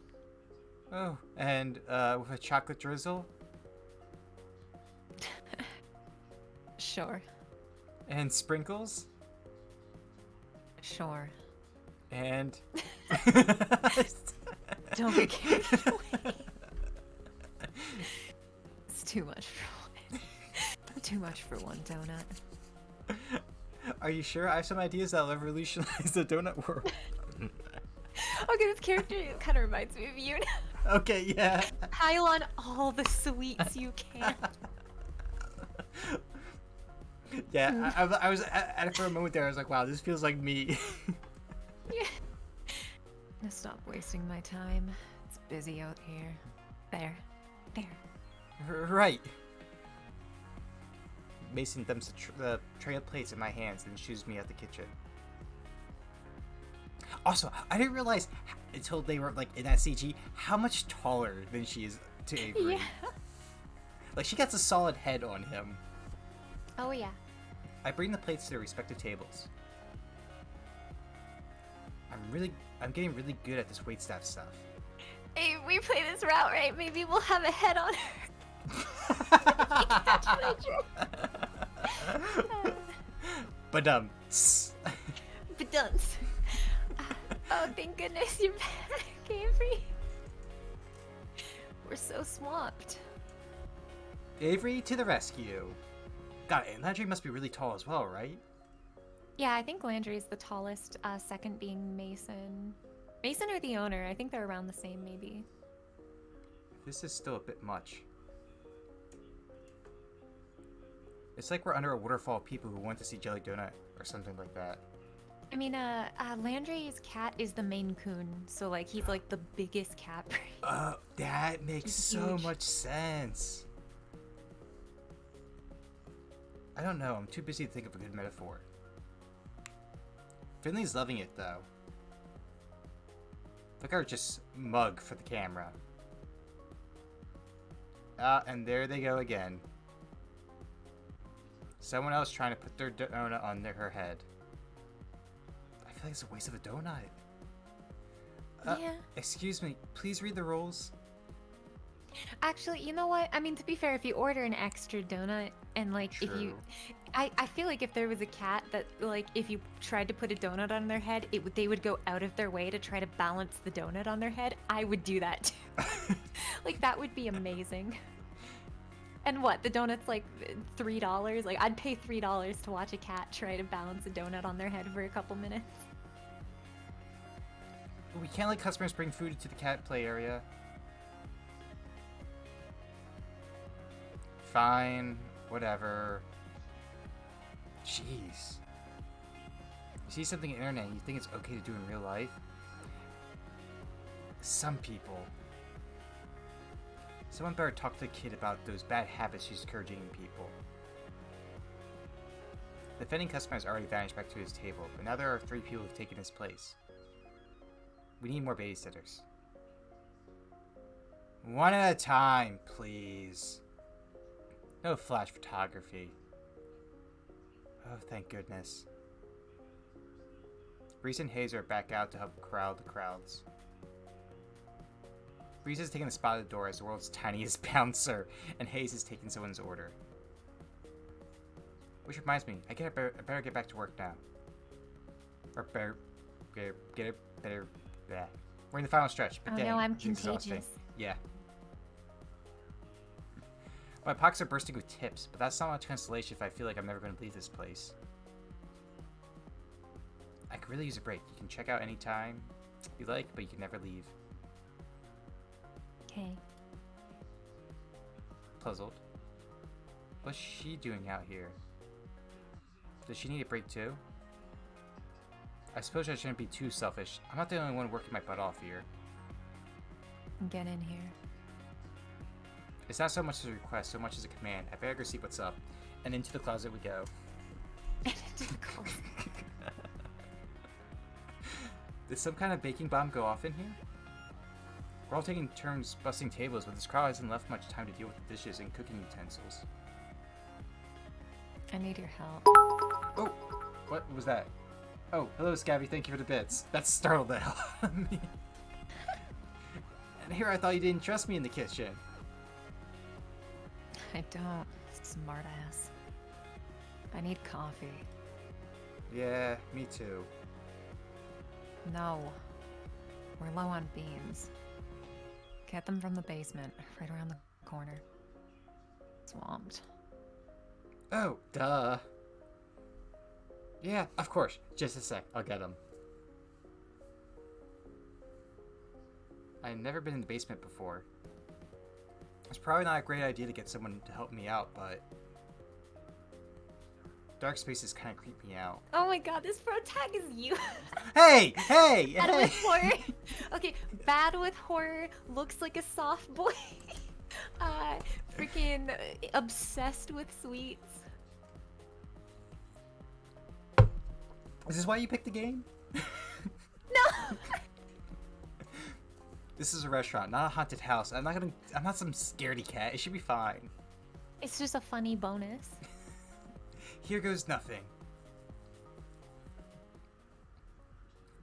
Oh, and with a chocolate drizzle Sure. and sprinkles Sure. and Don't get carried away. It's too much for one. Too much for one donut. Are you sure? I have some ideas that'll revolutionize the donut world. at this character, it kind of reminds me of you. Okay, yeah. Pile on all the sweets you can. Yeah, I was at it for a moment there. I was like, wow, this feels like me. Yeah. Now stop wasting my time. It's busy out here. There. Right. Mason dumps the tray of plates in my hands and shoos me out the kitchen. Also, I didn't realize until they were like in that CG how much taller than she is to Avery. Yeah. Like she gets a solid head on him. Oh yeah. I bring the plates to their respective tables. I'm getting really good at this waitstaff stuff. Hey, if we play this route right, maybe we'll have a head on her. But But dunce. Oh, thank goodness you're back, Avery. We're so swamped. Avery to the rescue. God, and Landry must be really tall as well, right? Yeah, I think Landry's the tallest, second being Mason. Mason or the owner, I think they're around the same, maybe. This is still a bit much. It's like we're under a waterfall of people who want to see Jelly Donut or something like that. I mean, Landry's cat is the Maine Coon, so, like, he's, like, the biggest cat breed. That makes He's so huge. much sense. I don't know, I'm too busy to think of a good metaphor. Finley's loving it, though. Look at her just mug for the camera. And there they go again. Someone else trying to put their donut on her head. I feel like it's a waste of a donut. Yeah. Excuse me, please read the rules. Actually, you know what? I mean, to be fair, if you order an extra donut and, like, if you... True. I feel like if there was a cat that, like, if you tried to put a donut on their head, they would go out of their way to try to balance the donut on their head. I would do that, too. Like, that would be amazing. And what? The donut's, like, $3? Like, I'd pay $3 to watch a cat try to balance a donut on their head for a couple minutes. We can't let customers bring food to the cat play area. Fine, whatever. Jeez. You see something on the internet and you think it's okay to do in real life? Some people. Someone better talk to the kid about those bad habits she's encouraging in people. The offending customer has already vanished back to his table, but now there are 3 people who've taken his place. We need more babysitters. One at a time, please. No flash photography. Oh, thank goodness. Reese and Hayes are back out to help corral the crowds. Reese is taking a spot at the door as the world's tiniest bouncer, and Hayes is taking someone's order. Which reminds me, I better get back to work now. Or better, get it better. Bleh. We're in the final stretch. But Oh dang, no, I'm it's exhausting. contagious. Yeah. My pockets are bursting with tips, but that's not much consolation if I feel like I'm never going to leave this place. I could really use a break. You can check out anytime you like, but you can never leave. Okay. Puzzled. What's she doing out here? Does she need a break too? I suppose I shouldn't be too selfish. I'm not the only one working my butt off here. Get in here. It's not so much as a request, so much as a command. I better go see what's up. And into the closet we go. Did some kind of baking bomb go off in here? We're all taking turns busting tables, but this crowd hasn't left much time to deal with the dishes and cooking utensils. I need your help. Oh! What was that? Oh, hello Scabby, thank you for the bits. That startled the hell out of me. And here I thought you didn't trust me in the kitchen. I don't, smartass. I need coffee. Yeah, me too. No. We're low on beans. Get them from the basement, right around the corner. Swamped. Oh, duh. Yeah, of course. Just a sec, I'll get them. I've never been in the basement before. It's probably not a great idea to get someone to help me out, but dark spaces kind of creep me out. Oh my god, this pro tag is you. Hey! Hey! Bad Hey! with horror. Okay, bad with horror, looks like a soft boy. Freaking obsessed with sweets. Is this why you picked the game? No! This is a restaurant, not a haunted house. I'm not some scaredy cat. It should be fine. It's just a funny bonus. Here goes nothing.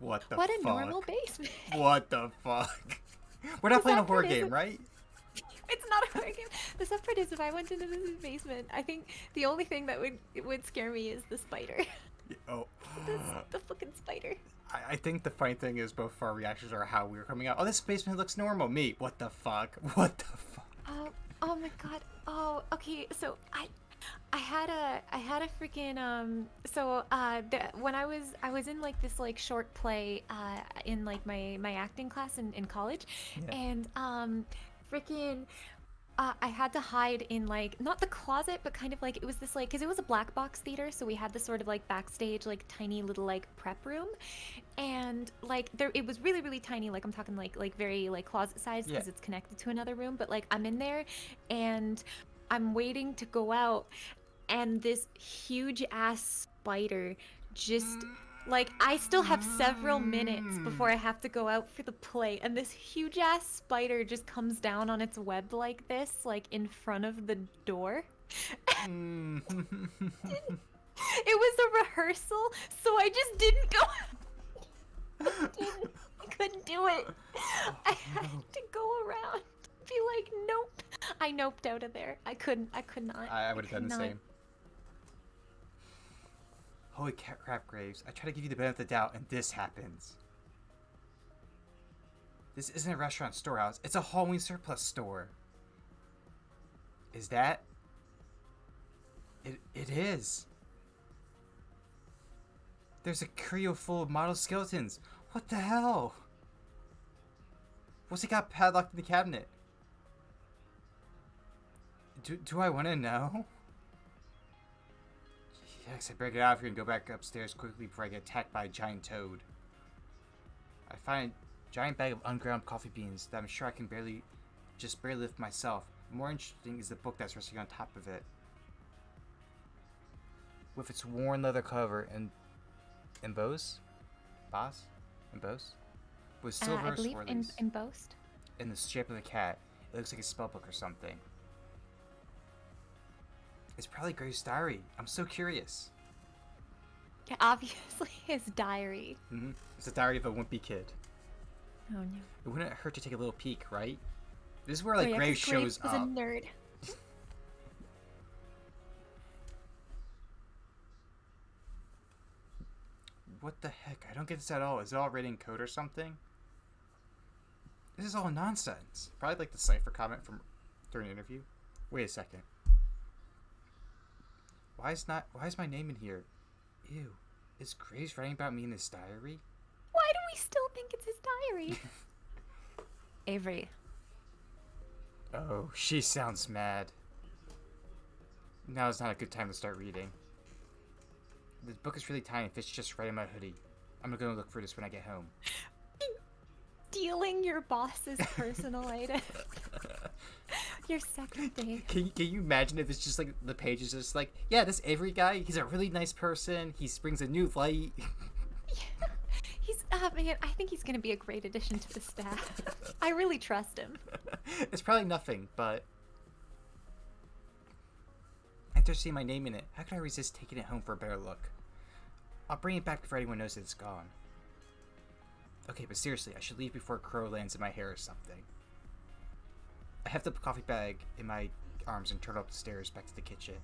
What the What fuck? a normal basement. What the fuck? We're not playing a horror game, right? It's not a horror game. The sad part is if I went into this basement, I think the only thing that would scare me is the spider. Oh. The fucking spider. I think the funny thing is both of our reactions are how we were coming out. Oh, this basement looks normal. Me. What the fuck? What the fuck? Oh my god. Oh, okay. So I had a freaking when I was in like this like short play in like my acting class in college, Yeah. and freaking I had to hide in like not the closet but kind of like it was this like because it was a black box theater, so we had this sort of like backstage like tiny little like prep room, and like there it was really tiny, like I'm talking like very like closet sized because Yeah. it's connected to another room, but like I'm in there and I'm waiting to go out, and this huge ass spider just like I still have several minutes before I have to go out for the play, and this huge ass spider just comes down on its web like this, like in front of the door. Mm. It was a rehearsal, so I just didn't go. I couldn't do it. I had to go around, be like, nope. I noped out of there. I could not. I would have done the could not. same. Holy crap, Graves. I try to give you the benefit of the doubt, and this happens. This isn't a restaurant storehouse. It's a Halloween surplus store. Is that? It is. There's a curio full of model skeletons. What the hell? What's it got padlocked in the cabinet? Do I want to know? Yes, I better get out of here and go back upstairs quickly before I get attacked by a giant toad. I find a giant bag of unground coffee beans that I'm sure I can barely lift myself. More interesting is the book that's resting on top of it. With its worn leather cover and embossed? With silver I believe swirlies. embossed. In the shape of a cat. It looks like a spell book or something. It's probably Graves' diary. I'm so curious. Yeah, obviously his diary. Mm-hmm. It's the diary of a wimpy kid. Oh no. It wouldn't hurt to take a little peek, right? This is where like Oh, yeah, 'cause Graves shows was up. a nerd. What the heck? I don't get this at all. Is it all written in code or something? This is all nonsense. Probably like the cipher comment from during an interview. Wait a second. Why is my name in here? Ew. Is Graves writing about me in his diary? Why do we still think it's his diary? Avery. Oh, she sounds mad. Now is not a good time to start reading. The book is really tiny and fits just right in my hoodie. I'm gonna go look for this when I get home. Stealing your boss's personal item. Your second date. Can you imagine if it's just like the page is just like, yeah, this Avery guy, he's a really nice person. He brings a new light. Yeah. He's man, I think he's gonna be a great addition to the staff. I really trust him. It's probably nothing, but after seeing my name in it, how can I resist taking it home for a better look? I'll bring it back before anyone knows that it's gone. Okay, but seriously, I should leave before a crow lands in my hair or something. I have the coffee bag in my arms and turn up the stairs back to the kitchen.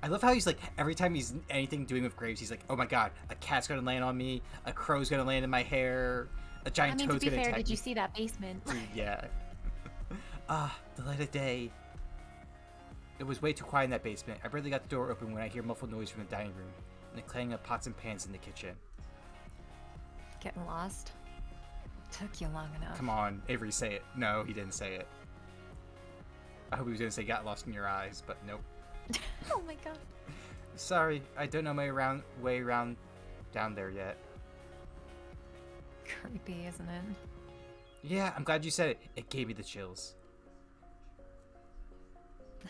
I love how he's like, every time he's anything doing with Graves, he's like, oh my god, a cat's gonna land on me, a crow's gonna land in my hair, a giant toad's to be gonna fair, attack did me. you see that basement? Yeah. The light of day. It was way too quiet in that basement. I barely got the door open when I hear muffled noise from the dining room and the clanging of pots and pans in the kitchen. Getting lost. Took you long enough. Come on, Avery, say it. No, he didn't say it. I hope he was gonna say got lost in your eyes, but nope. Oh my god. Sorry, I don't know my way around down there yet. Creepy, isn't it? Yeah, I'm glad you said it. It gave me the chills.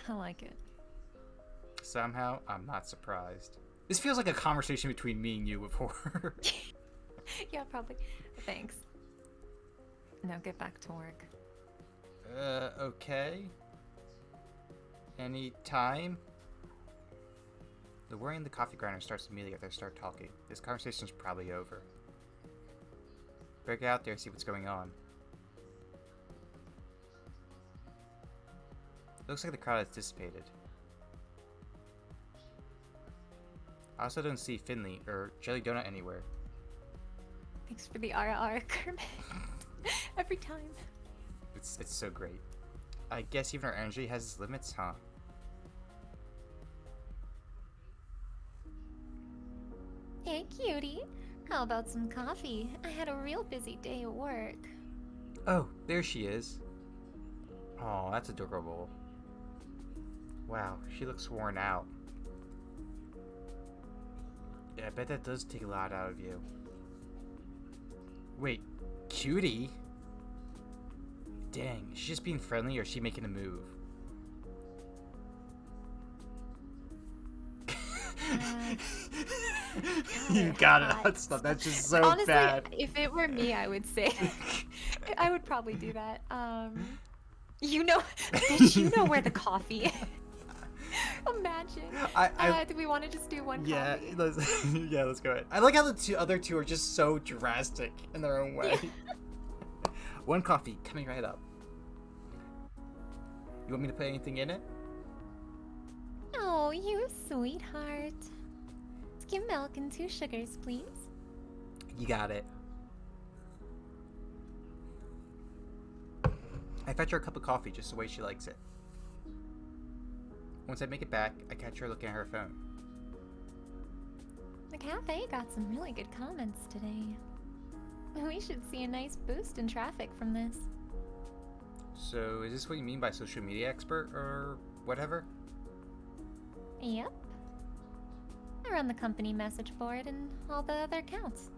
I like it. Somehow, I'm not surprised. This feels like a conversation between me and you with horror. Yeah, probably. Thanks. Now get back to work. Okay. Any time? The whirring in the coffee grinder starts immediately after they start talking. This conversation's probably over. Better get out there and see what's going on. Looks like the crowd has dissipated. I also don't see Finley or Jelly Donut anywhere. Thanks for the RR, Kermit. Every time. It's so great. I guess even our energy has its limits, huh? Hey, cutie. How about some coffee? I had a real busy day at work. Oh, there she is. Oh, that's adorable. Wow, she looks worn out. Yeah, I bet that does take a lot out of you. Wait, cutie? Dang, is she just being friendly or is she making a move? You got it. That's just so Honestly, bad. if it were me, I would say. I would probably do that. You know, bitch, you know where the coffee is. Imagine. Do we want to just do one Yeah, coffee? let's go ahead. I like how the other two are just so drastic in their own way. One coffee coming right up. You want me to put anything in it? Oh, you sweetheart. Skim milk and 2 sugars, please. You got it. I fetch her a cup of coffee just the way she likes it. Once I make it back, I catch her looking at her phone. The cafe got some really good comments today. We should see a nice boost in traffic from this. So, is this what you mean by social media expert or whatever? Yep. I run the company message board and all the other accounts.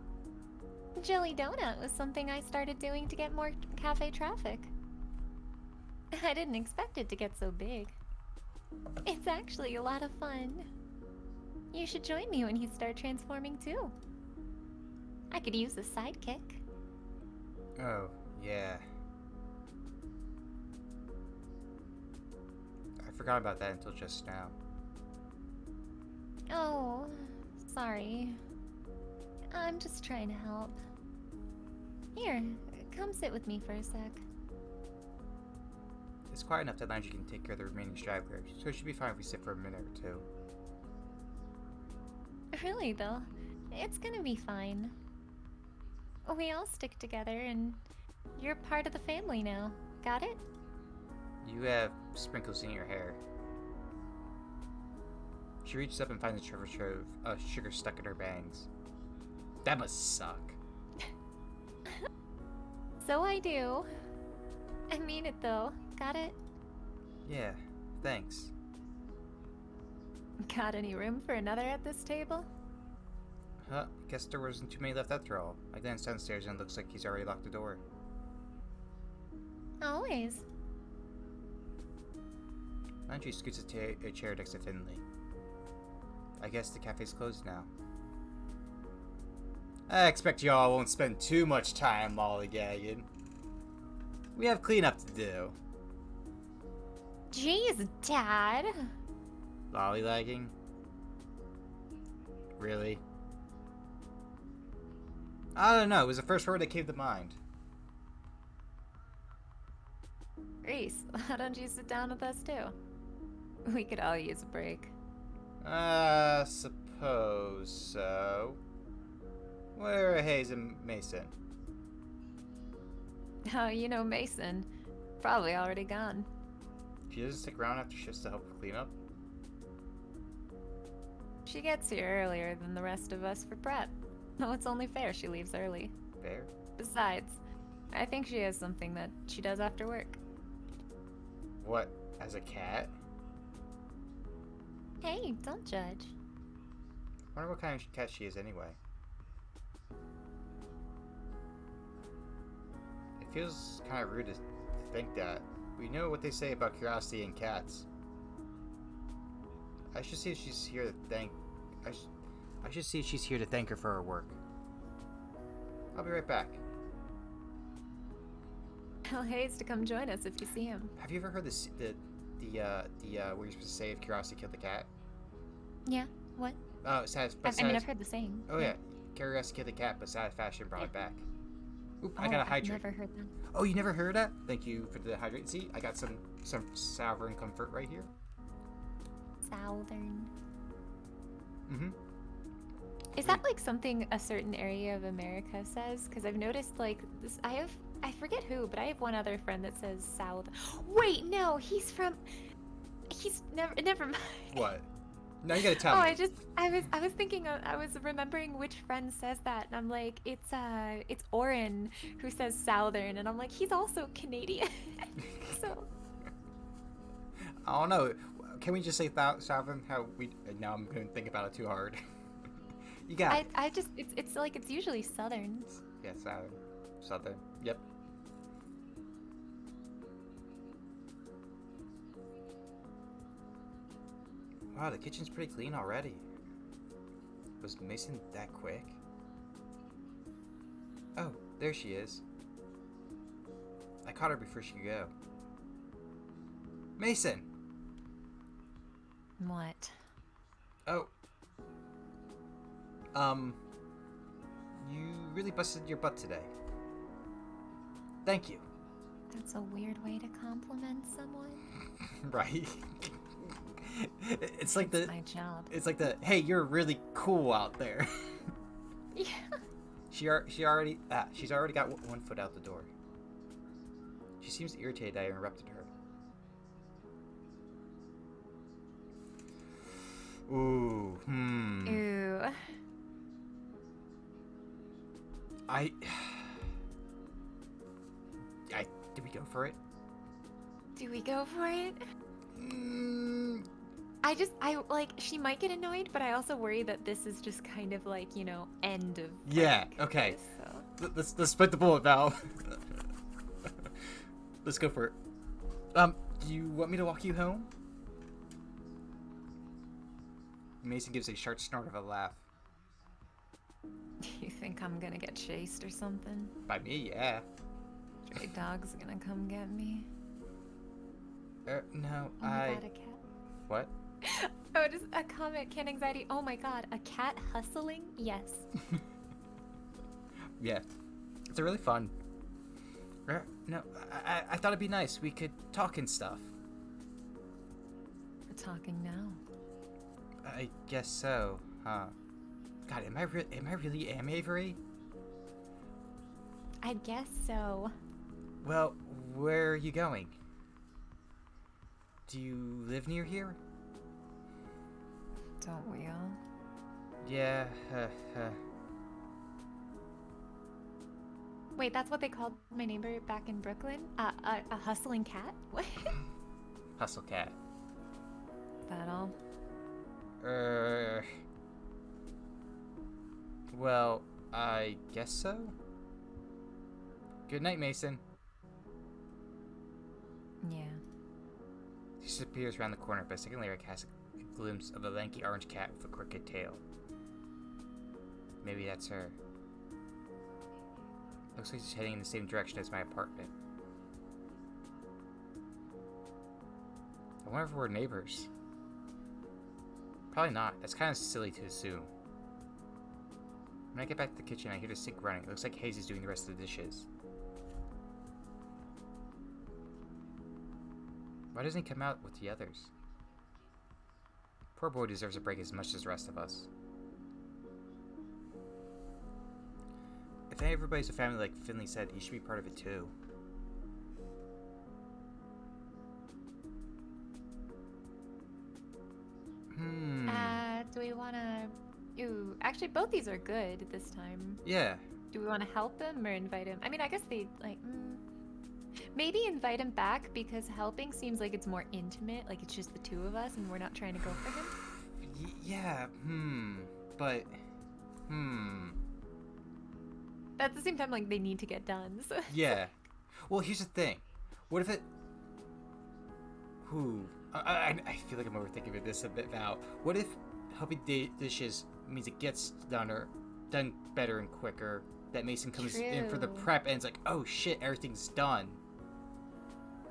Jelly Donut was something I started doing to get more cafe traffic. I didn't expect it to get so big. It's actually a lot of fun. You should join me when you start transforming too. I could use a sidekick. Oh, yeah. I forgot about that until just now. Oh, sorry. I'm just trying to help. Here, come sit with me for a sec. It's quiet enough that Landry can take care of the remaining stragglers, so it should be fine if we sit for a minute or two. Really, though, it's gonna be fine. We all stick together, and you're part of the family now. Got it? You have sprinkles in your hair. She reaches up and finds a treasure trove of sugar stuck in her bangs. That must suck. So I do. I mean it, though. Got it? Yeah, thanks. Got any room for another at this table? Huh, guess there wasn't too many left after all. I glanced downstairs and it looks like he's already locked the door. Always. Landry scoots a chair next to Finley. I guess the cafe's closed now. I expect y'all won't spend too much time lollygagging. We have cleanup to do. Jeez, Dad. Lollylagging? Really? I don't know, it was the first word that came to mind. Reese, why don't you sit down with us too? We could all use a break. Suppose so. Where are Hayes and Mason? Oh, you know Mason. Probably already gone. She doesn't stick around after shifts to help with cleanup? She gets here earlier than the rest of us for prep. Oh, it's only fair she leaves early. Fair? Besides, I think she has something that she does after work. What? As a cat? Hey, don't judge. Wonder what kind of cat she is anyway. It feels kind of rude to think that. We know what they say about curiosity in cats. I should see if she's here to thank. I should see if she's here to thank her for her work. I'll be right back. Tell Hayes to come join us if you see him. Have you ever heard the where you're supposed to say if curiosity killed the cat? Yeah. What? Oh, I've heard the saying. Oh yeah, curiosity killed the cat, but satisfaction brought it back. Oop, I got a hydrate. I've never heard that. Oh, you never heard that? Thank you for the hydrate. See, I got some sovereign comfort right here. Southern. Mm-hmm. Is that like something a certain area of America says? Because I've noticed like this. I forget who, but I have one other friend that says South. Wait, no, he's never mind. What? Now you gotta tell Oh, me. I was thinking I was remembering which friend says that, and I'm like, it's Oren who says Southern, and I'm like, he's also Canadian. So I don't know. Can we just say Southern? How we? Now I'm gonna think about it too hard. You got it. I just it's like it's usually Southern. Yeah, Southern. Yep. Wow, the kitchen's pretty clean already. Was Mason that quick? Oh, there she is. I caught her before she could go. Mason! What? Oh. You really busted your butt today. Thank you. That's a weird way to compliment someone. Right? It's like My job. It's like the hey, you're really cool out there. Yeah. She's already got one foot out the door. She seems irritated I interrupted her. Ooh. Ooh. Did we go for it? Do we go for it? Mm, I like she might get annoyed, but I also worry that this is just kind of like, you know, end of yeah. break, Okay. So. Let's split the bullet, Val. Let's go for it. Do you want me to walk you home? Mason gives a sharp snort of a laugh. You think I'm gonna get chased or something? By me, yeah. Stray dog's gonna come get me. No, Oh my god, a cat. What? Oh, just a comment. Cat anxiety. Oh my god, a cat hustling? Yes. Yeah, it's really fun. No, I thought it'd be nice. We could talk and stuff. We're talking now. I guess so, huh? God, am I really Avery? I guess so. Well, where are you going? Do you live near here? Don't we all? Yeah, Wait, that's what they called my neighbor back in Brooklyn? A hustling cat? What? Hustle cat. That all? Well, I guess so. Good night, Mason. Yeah. She disappears around the corner, but a second later, casts a glimpse of a lanky orange cat with a crooked tail. Maybe that's her. Looks like she's heading in the same direction as my apartment. I wonder if we're neighbors. Probably not. That's kind of silly to assume. When I get back to the kitchen, I hear the sink running. It looks like Hayes is doing the rest of the dishes. Why doesn't he come out with the others? Poor boy deserves a break as much as the rest of us. If everybody's a family like Finley said, he should be part of it too. Do we wanna... Ooh, actually both these are good this time. Yeah. Do we want to help him or invite him? I mean, I guess they like. Maybe invite him back because helping seems like it's more intimate. Like it's just the two of us, and we're not trying to go for him. Yeah. But. But at the same time, like they need to get done. So. Yeah. Well, here's the thing. What if it? I feel like I'm overthinking this a bit, Val. What if helping dishes means it gets done better and quicker? That Mason comes in for the True. prep and it's like, oh shit, everything's done.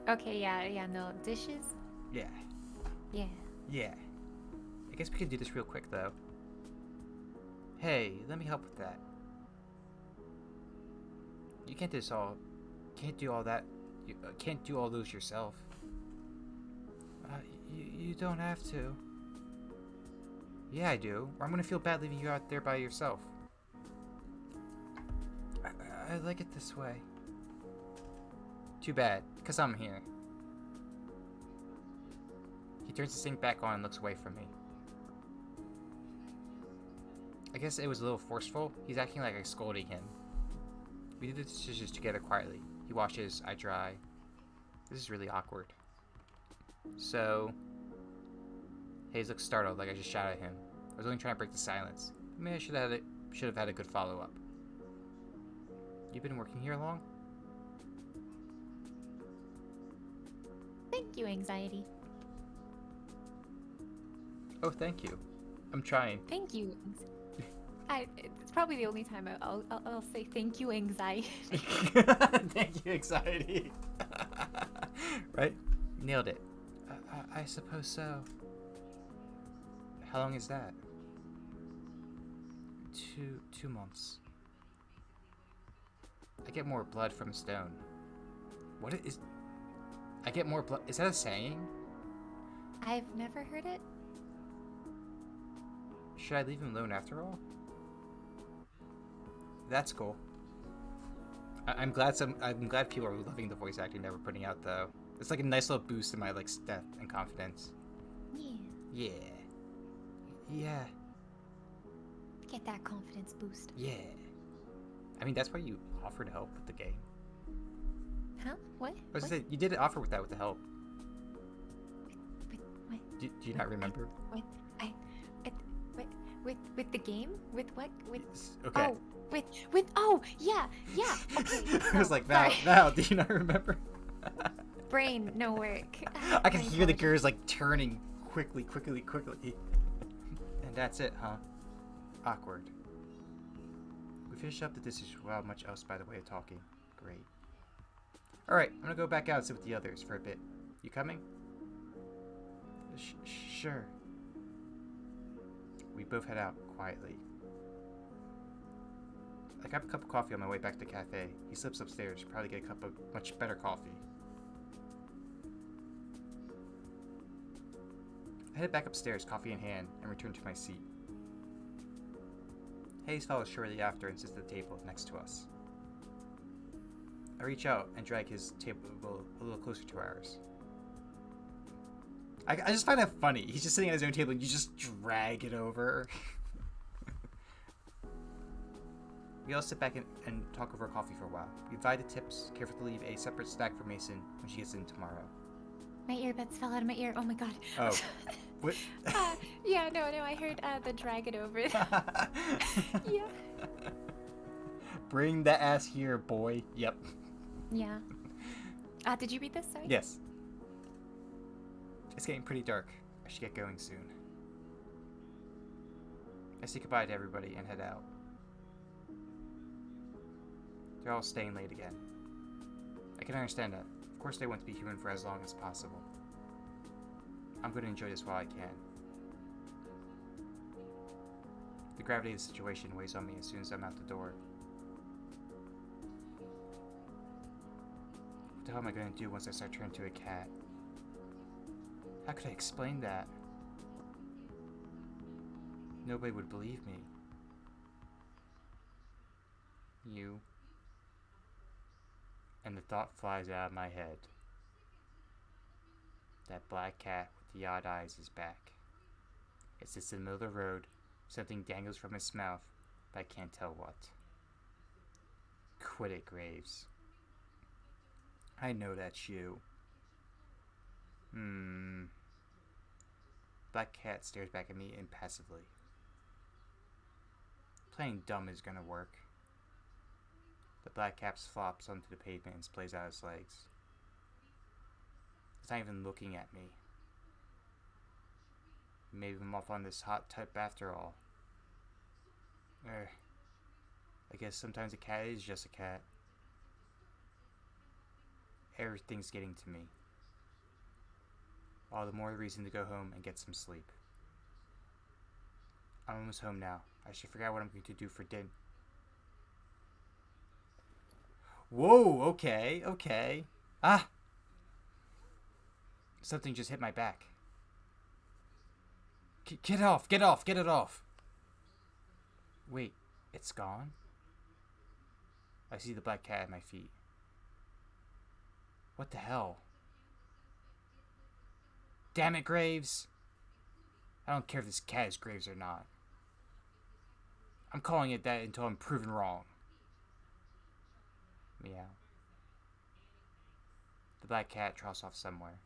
Okay, yeah, no dishes. Yeah. Yeah. I guess we could do this real quick though. Hey, let me help with that. You can't do all that. You can't do all those yourself. You don't have to. Yeah, I do. Or I'm gonna feel bad leaving you out there by yourself. I like it this way. Too bad, because I'm here. He turns the sink back on and looks away from me. I guess it was a little forceful. He's acting like I'm scolding him. We do the dishes together quietly. He washes, I dry. This is really awkward. So, Hayes looks startled, like I just shouted at him. I was only trying to break the silence. Maybe I should have had a good follow-up. You've been working here long? Thank you, anxiety. Oh, thank you. I'm trying. Thank you. It's probably the only time I'll say thank you, anxiety. Thank you, anxiety. Right? Nailed it. I suppose so. How long is that? 2 months. I get more blood from stone. What is... I get more blood... Is that a saying? I've never heard it. Should I leave him alone after all? That's cool. I'm glad people are loving the voice acting that we're putting out though. It's like a nice little boost in my like step and confidence. Yeah. Yeah. Get that confidence boost. Yeah. I mean that's why you offered help with the game. Huh? What? I was gonna say you did offer with the help. What? Do you not remember? With the game? With what? With Okay. Oh, yeah. Okay. I was no, like, sorry. Val, do you not remember? Brain, no work. I can My hear the apologies. gears like turning quickly. And that's it, huh? Awkward. We finished up the dishes without much else by the way of talking. Great. Alright, I'm gonna go back out and sit with the others for a bit. You coming? Sure. We both head out quietly. I got a cup of coffee on my way back to the cafe. He slips upstairs, probably get a cup of much better coffee. I headed back upstairs, coffee in hand, and returned to my seat. Hayes follows shortly after and sits at the table next to us. I reach out and drag his table a little closer to ours. I just find that funny. He's just sitting at his own table and you just drag it over. We all sit back and talk over coffee for a while. We divide the tips, careful to leave a separate stack for Mason when she gets in tomorrow. My earbuds fell out of my ear. Oh my god. Oh. What? Yeah, no, I heard the drag it over. Yeah. Bring that ass here, boy. Yep. Yeah. Did you read this? Sorry? Yes. It's getting pretty dark. I should get going soon. I say goodbye to everybody and head out. They're all staying late again. I can understand that. Of course they want to be human for as long as possible. I'm going to enjoy this while I can. The gravity of the situation weighs on me as soon as I'm out the door. What the hell am I going to do once I start turning into a cat? How could I explain that? Nobody would believe me. You. And the thought flies out of my head. That black cat with the odd eyes is back. It sits in the middle of the road. Something dangles from its mouth, but I can't tell what. Quit it, Graves. I know that's you. Black cat stares back at me impassively. Playing dumb is gonna work. The black cat flops onto the pavement and splays out its legs. It's not even looking at me. Maybe I'm off on this hot tip after all. I guess sometimes a cat is just a cat. Everything's getting to me. All the more reason to go home and get some sleep. I'm almost home now. I should figure out what I'm going to do for dinner. Whoa, okay. Ah! Something just hit my back. Get it off! Wait, it's gone? I see the black cat at my feet. What the hell? Damn it, Graves! I don't care if this cat is Graves or not. I'm calling it that until I'm proven wrong. Meow. The black cat trots off somewhere.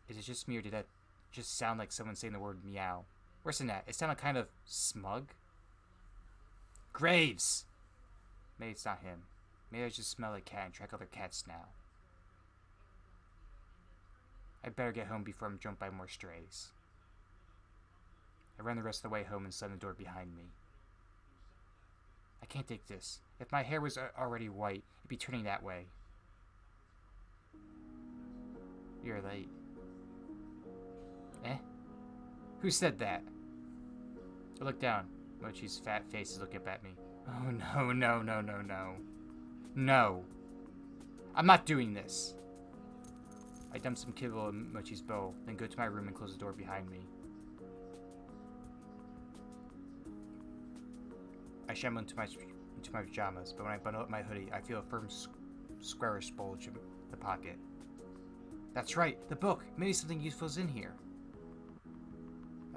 Is it just me or did that just sound like someone saying the word meow? Worse than that, it sounded kind of smug. Graves! Maybe it's not him. Maybe I just smell like cat and track other cats now. I better get home before I'm jumped by more strays. I ran the rest of the way home and slammed the door behind me. I can't take this. If my hair was already white, it'd be turning that way. You're late. Eh? Who said that? I looked down. Mochi's fat face is looking up at me. Oh no. No. I'm not doing this. I dumped some kibble in Mochi's bowl, then go to my room and close the door behind me. I shamble into my pajamas, but when I bundle up my hoodie, I feel a firm, squarish bulge in the pocket. That's right, the book! Maybe something useful is in here.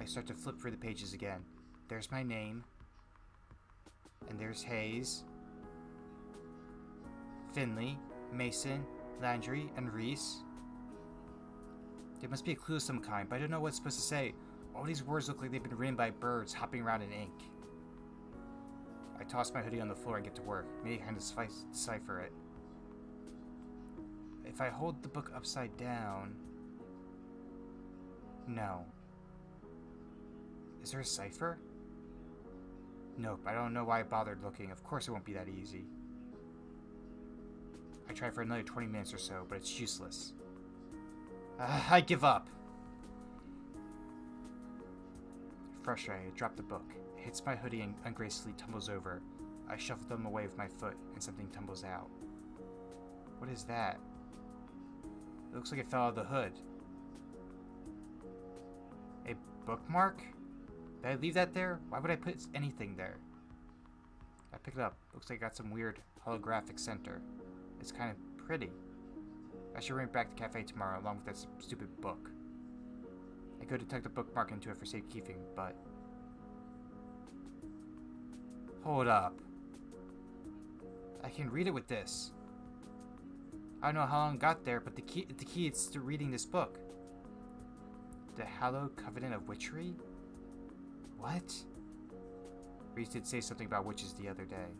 I start to flip through the pages again. There's my name. And there's Hayes, Finley, Mason, Landry, and Reese. There must be a clue of some kind, but I don't know what it's supposed to say. All these words look like they've been written by birds hopping around in ink. I toss my hoodie on the floor and get to work. Maybe I can decipher it. If I hold the book upside down... No. Is there a cipher? Nope, I don't know why I bothered looking. Of course it won't be that easy. I try for another 20 minutes or so, but it's useless. I give up. Frustrated, I drop the book. It hits my hoodie and ungracefully tumbles over. I shuffle them away with my foot, and something tumbles out. What is that? It looks like it fell out of the hood. A bookmark? Did I leave that there? Why would I put anything there? I pick it up. Looks like I got some weird holographic center. It's kind of pretty. I should bring it back to the cafe tomorrow along with that stupid book. I go to tuck the bookmark into it for safekeeping, but... Hold up. I can read it with this. I don't know how long it got there, but the key is to reading this book. The Hallowed Covenant of Witchery? What? Reese did say something about witches the other day.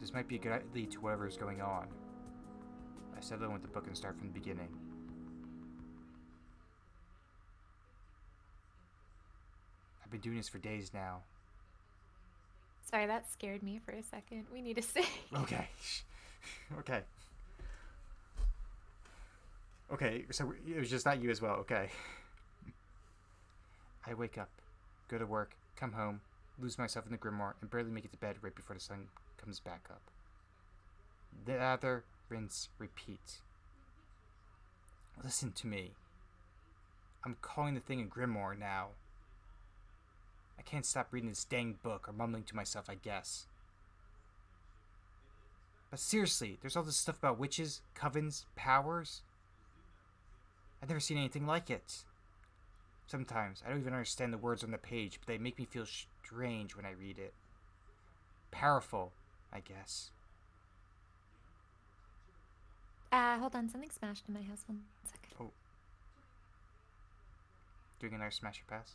This might be a good lead to whatever is going on. I settle in with the book and start from the beginning. I've been doing this for days now. Sorry, that scared me for a second. We need to stay. Okay. Okay, so it was just not you as well, okay. I wake up, go to work, come home, lose myself in the grimoire, and barely make it to bed right before the sun comes back up. Lather, rinse, repeat. Listen to me. I'm calling the thing a grimoire now. I can't stop reading this dang book or mumbling to myself, I guess. But seriously, there's all this stuff about witches, covens, powers. I've never seen anything like it. Sometimes I don't even understand the words on the page, but they make me feel strange when I read it. powerful, I guess. Hold on, something smashed in my house. 1 second. Oh. Doing another smasher pass?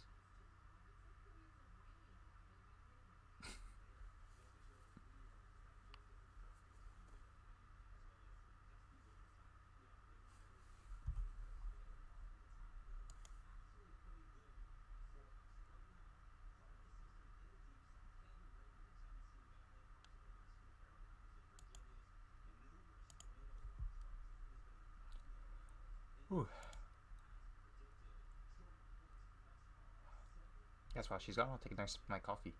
Ooh. Guess while she's gone, I'll take a nice sip of my coffee.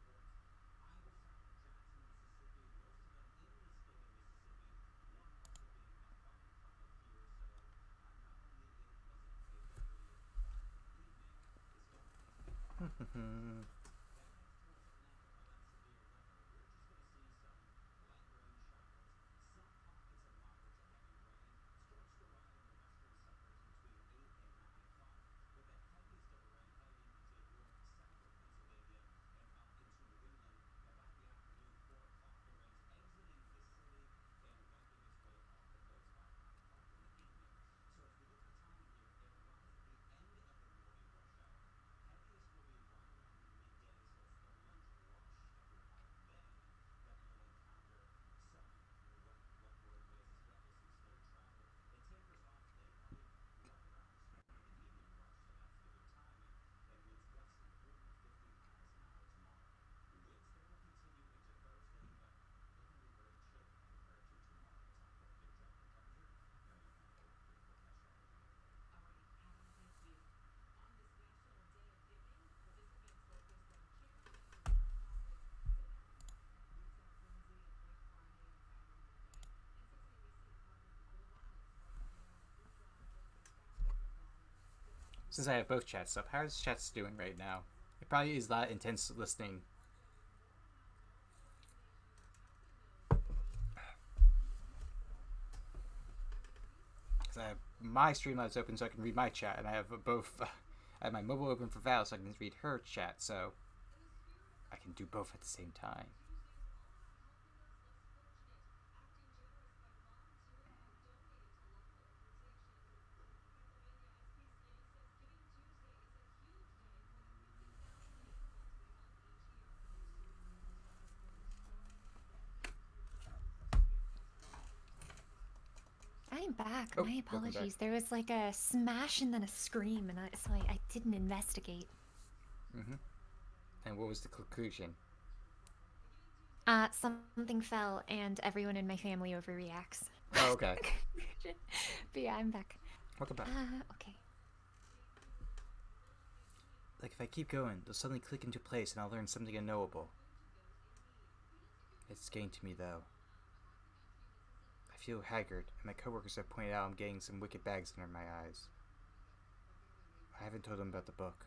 Since I have both chats up, how is chats doing right now? It probably is that intense listening. Because I have my Streamlabs open so I can read my chat, and I have both. I have my mobile open for Val so I can read her chat, so I can do both at the same time. I'm back. Oh, My welcome back. apologies. There was like a smash and then a scream, and I didn't investigate. Mm-hmm. And what was the conclusion? Something fell, and everyone in my family overreacts. Oh, okay. But yeah, I'm back. Welcome back. Okay. Like, if I keep going, they'll suddenly click into place and I'll learn something unknowable. It's getting to me, though. I feel haggard, and my coworkers have pointed out I'm getting some wicked bags under my eyes. I haven't told them about the book.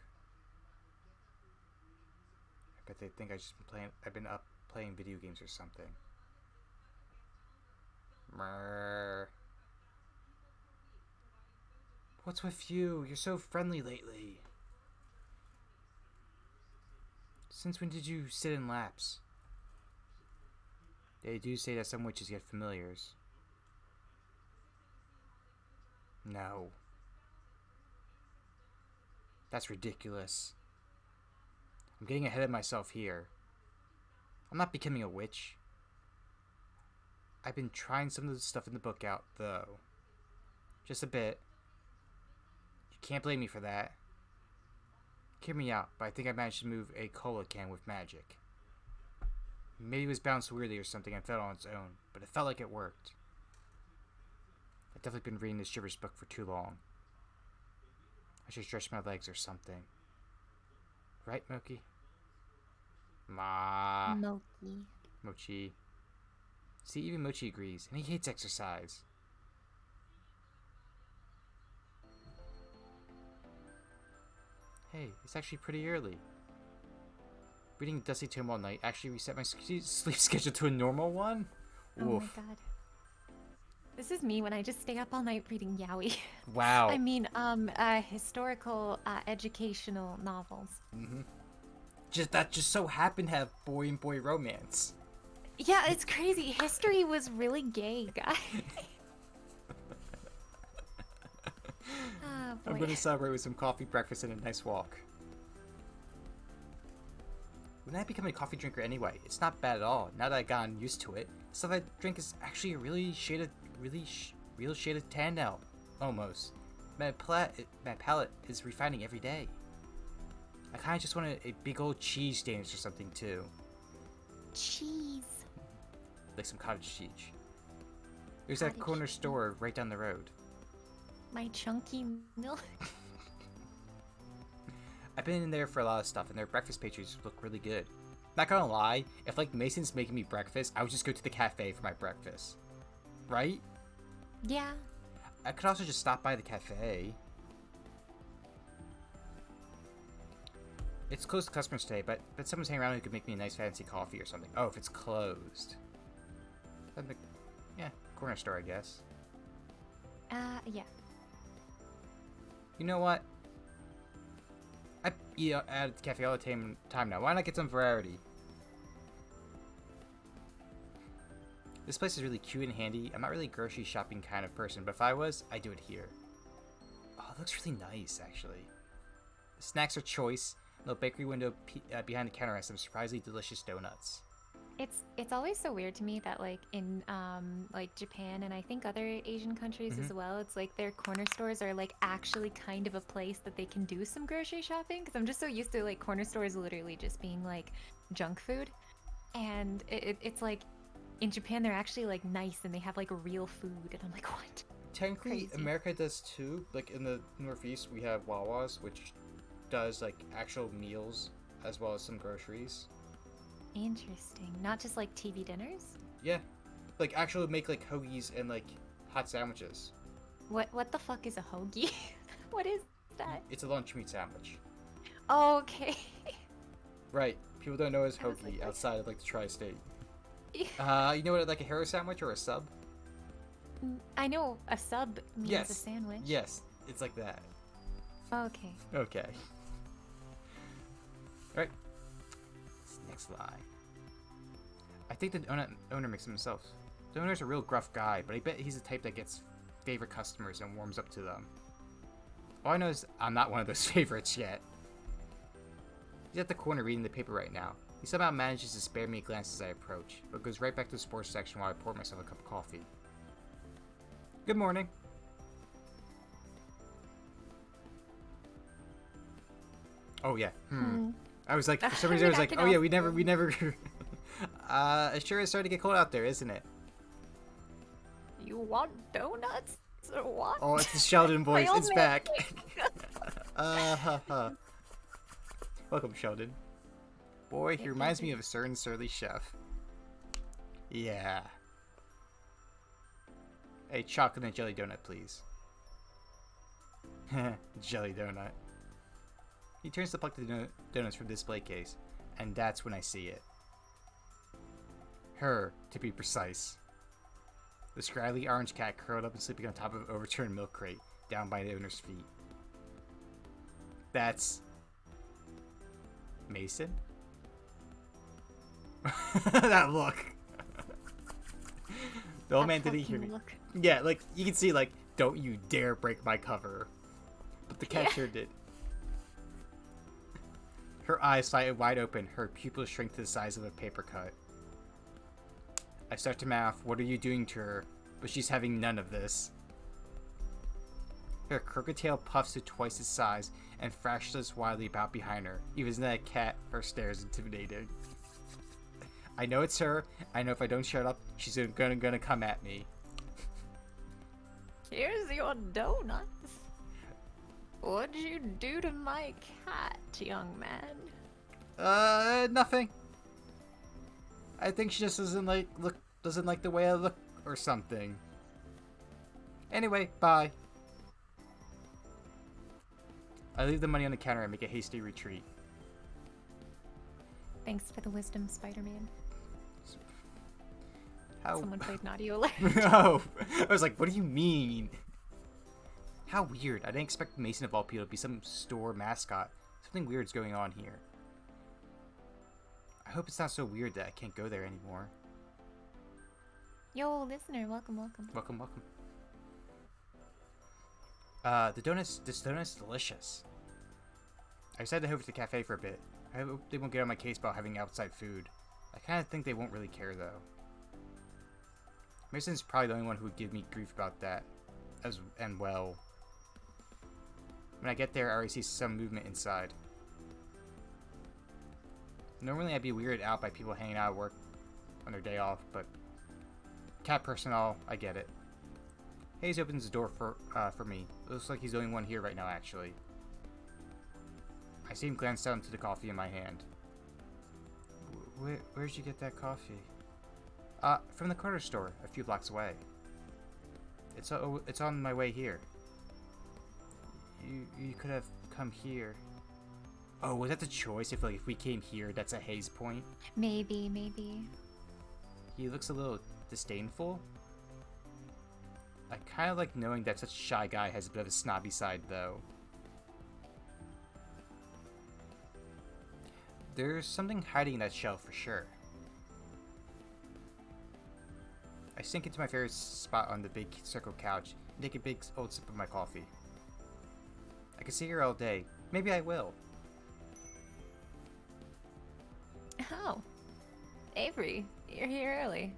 I bet they think I've been up playing video games or something. Mrrr. What's with you? You're so friendly lately. Since when did you sit in laps? They do say that some witches get familiars. No. That's ridiculous. I'm getting ahead of myself here. I'm not becoming a witch. I've been trying some of the stuff in the book out, though. Just a bit. You can't blame me for that. Hear me out, but I think I managed to move a cola can with magic. Maybe it was bounced weirdly or something and fell on its own, but it felt like it worked. I've definitely been reading this gibberish book for too long. I should stretch my legs or something. Right, Moki? Ma. Moki. Mochi. See, even Mochi agrees, and he hates exercise. Hey, it's actually pretty early. Reading Dusty Tome all night actually reset my sleep schedule to a normal one? Oh Oof. my god. This is me when I just stay up all night reading yaoi. Wow. I mean, historical, educational novels. That just so happened to have boy and boy romance. Yeah, it's crazy. History was really gay, guy. Oh I'm boy. gonna celebrate with some coffee, breakfast, and a nice walk. When I become a coffee drinker anyway, it's not bad at all. Now that I've gotten used to it, the stuff I drink is actually a real shade of tan now, almost. My palate is refining every day. I kind of just wanted a big old cheese Danish or something too, Cheese. like some cottage cheese. There's that Cottage corner cheese. store right down the road. My chunky milk. I've been in there for a lot of stuff, and their breakfast pastries look really good. Not gonna lie, if like Mason's making me breakfast, I would just go to the cafe for my breakfast. Right? Yeah. I could also just stop by the cafe. It's closed to customers today, but someone's hanging around who could make me a nice fancy coffee or something. Oh, if it's closed. Then yeah, corner store, I guess. Yeah. You know what? I eat at the cafe all the time now. Why not get some variety? This place is really cute and handy. I'm not really a grocery shopping kind of person, but if I was, I'd do it here. Oh, it looks really nice, actually. The snacks are choice. The bakery window behind the counter has some surprisingly delicious donuts. It's always so weird to me that like in like Japan and I think other Asian countries as well, it's like their corner stores are like actually kind of a place that they can do some grocery shopping, because I'm just so used to like corner stores literally just being like junk food, and it's like in Japan they're actually like nice and they have like real food, and I'm like, what? Technically, Crazy. America does too. Like in the Northeast, we have Wawa's, which does like actual meals as well as some groceries. Interesting. Not just like TV dinners. Yeah, like actually make like hoagies and like hot sandwiches. What the fuck is a hoagie? What is that? It's a lunch meat sandwich. Oh, okay. Right. People don't know as I was hoagie like, what? outside of like the tri-state. You know what, like a hero sandwich or a sub? I know a sub means Yes. a sandwich. Yes, it's like that. Okay. Okay. Alright. Next line. I think the owner makes them himself. The owner's a real gruff guy, but I bet he's the type that gets favorite customers and warms up to them. All I know is I'm not one of those favorites yet. He's at the corner reading the paper right now. He somehow manages to spare me a glance as I approach, but goes right back to the sports section while I pour myself a cup of coffee. Good morning. Oh yeah. I was like, for some reason I was like, oh yeah, we never. It sure is starting to get cold out there, isn't it? You want donuts or what? Oh, it's the Sheldon voice. My It's old back. man. Welcome, Sheldon. Boy, he reminds me of a certain surly chef. Yeah. A chocolate and jelly donut, please. Jelly donut. He turns to pluck the donuts from the display case, and that's when I see it. Her, to be precise. The scraggly orange cat curled up and sleeping on top of an overturned milk crate, down by the owner's feet. That's... Mason? That look. The old man didn't hear me. Look. Yeah, like, you can see, like, don't you dare break my cover. But the cat sure did. Her eyes slightly wide open, her pupils shrink to the size of a paper cut. I start to mouth, what are you doing to her? But she's having none of this. Her crooked tail puffs to twice its size and thrashes wildly about behind her. Even that cat, her stare is intimidating. I know it's her. I know if I don't shut up, she's gonna come at me. Here's your donuts. What'd you do to my cat, young man? Nothing. I think she just doesn't like the way I look or something. Anyway, bye. I leave the money on the counter and make a hasty retreat. Thanks for the wisdom, Spider-Man. How? Someone played Naughty Alert. No! I was like, what do you mean? How weird. I didn't expect Mason of all people to be some store mascot. Something weird's going on here. I hope it's not so weird that I can't go there anymore. Yo, listener, welcome, welcome. Welcome, welcome. This donut's delicious. I decided to head over to the cafe for a bit. I hope they won't get on my case about having outside food. I kind of think they won't really care, though. Mason's probably the only one who would give me grief about that. Well. When I get there, I already see some movement inside. Normally, I'd be weirded out by people hanging out at work on their day off, but cat personnel, I get it. Hayes opens the door for me. It looks like he's the only one here right now, actually. I see him glance down to the coffee in my hand. Where'd you get that coffee? From the corner store, a few blocks away. It's on my way here. You could have come here. Oh, was that the choice? If we came here, that's a Hayes point? Maybe. He looks a little disdainful. I kind of like knowing that such a shy guy has a bit of a snobby side, though. There's something hiding in that shelf for sure. I sink into my favorite spot on the big circle couch and take a big old sip of my coffee. I could sit here all day. Maybe I will. Oh. Avery, you're here early.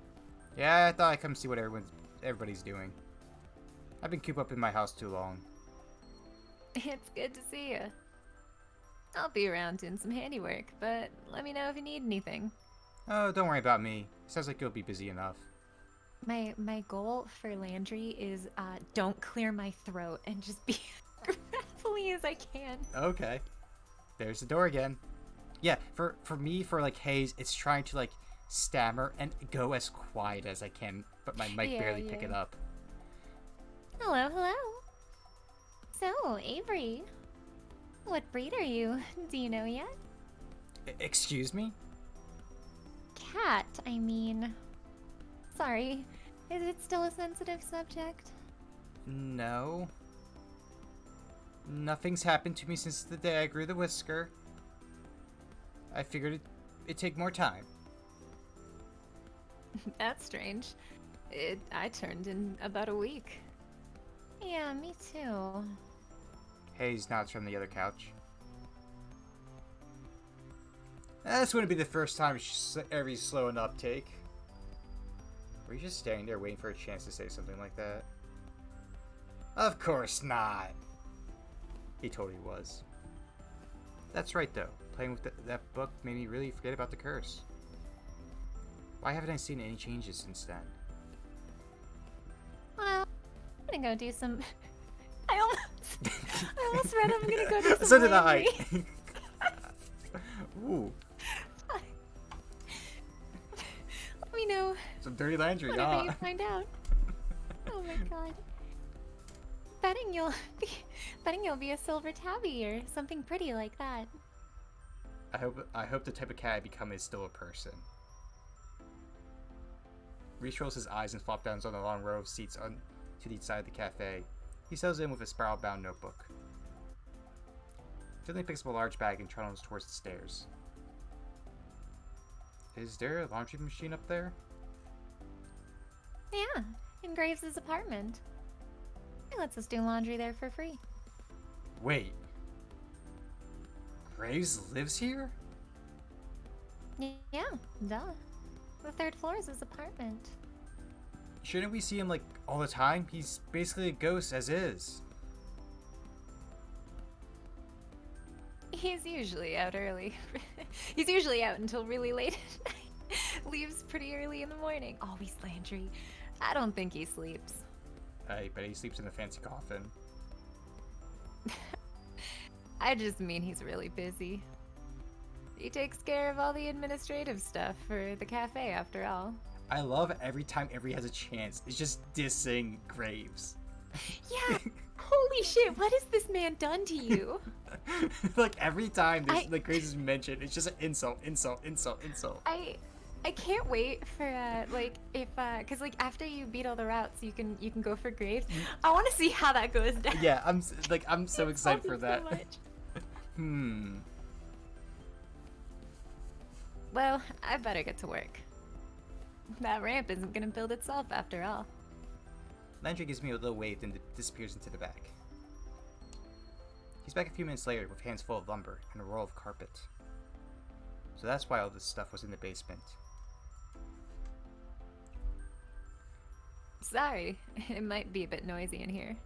Yeah, I thought I'd come see what everybody's doing. I've been cooped up in my house too long. It's good to see you. I'll be around doing some handiwork, but let me know if you need anything. Oh, don't worry about me. Sounds like you'll be busy enough. My goal for Landry is don't clear my throat and just be gravelly as I can. Okay. There's the door again. Yeah, for me, for like Hayes, it's trying to like stammer and go as quiet as I can, but my mic barely pick it up. Hello. So, Avery, what breed are you? Do you know yet? Excuse me? Cat, I mean. Sorry, is it still a sensitive subject? No. Nothing's happened to me since the day I grew the whisker. I figured it'd take more time. That's strange. I turned in about a week. Yeah, me too. Hayes nods from the other couch. This wouldn't be the first time she's ever slow an uptake. Were you just standing there waiting for a chance to say something like that? Of course not. He totally was. That's right, though. Playing with that book made me really forget about the curse. Why haven't I seen any changes since then? Well, I'm gonna go do some. I almost read I'm gonna go do some. So did laundry. I. Ooh. Let me know. Some dirty laundry, Whatever you find out. Oh my god. Betting you'll be a silver tabby or something pretty like that. I hope the type of cat I become is still a person. Reese rolls his eyes and flop downs on the long row of seats on to the side of the cafe. He settles in with a spiral-bound notebook. Finley picks up a large bag and trundles towards the stairs. Is there a laundry machine up there? Yeah, in Graves' apartment. He lets us do laundry there for free. Wait. Graves lives here? Yeah, duh. The third floor is his apartment. Shouldn't we see him like all the time? He's basically a ghost as is. He's usually out early. He's usually out until really late at night. Leaves pretty early in the morning. Always Landry. I don't think he sleeps. I bet he sleeps in a fancy coffin. I just mean he's really busy. He takes care of all the administrative stuff for the cafe, after all. I love every time Avery has a chance. It's just dissing Graves. Yeah! Holy shit, what has this man done to you? Like every time there's like Graves is mentioned, it's just an insult. I can't wait for cause like after you beat all the routes you can go for Graves. I want to see how that goes down. Yeah, I'm so excited for that. So much. Well, I better get to work. That ramp isn't gonna build itself after all. Landry gives me a little wave, then disappears into the back. He's back a few minutes later with hands full of lumber and a roll of carpet. So that's why all this stuff was in the basement. Sorry, it might be a bit noisy in here.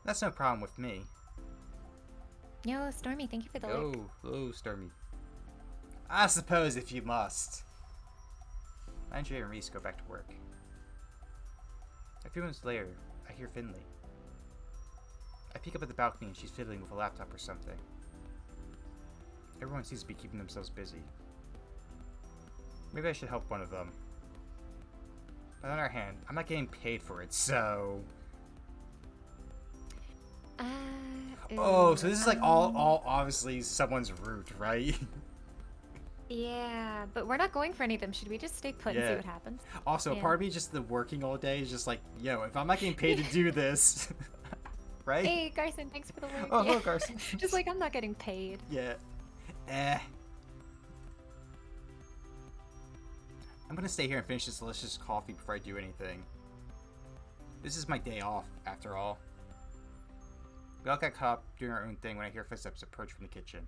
That's no problem with me. Yo, Stormy, thank you for the Oh, like. hello, Stormy. I suppose if you must. Landry and Reese go back to work. A few minutes later, I hear Finley. I peek up at the balcony and she's fiddling with a laptop or something. Everyone seems to be keeping themselves busy. Maybe I should help one of them. But on the other hand, I'm not getting paid for it, so... Oh, so this is like all obviously someone's route, right? Yeah, but we're not going for any of them. Should we just stay put and see Yeah. what happens? Also, Yeah. part of me just the working all day is just like, yo, if I'm not getting paid to do this, right? Hey, Garson, thanks for the work. Oh, Yeah. hello, Garson. Just like I'm not getting paid. Yeah. I'm gonna stay here and finish this delicious coffee before I do anything. This is my day off, after all. We all got caught up doing our own thing when I hear footsteps approach from the kitchen.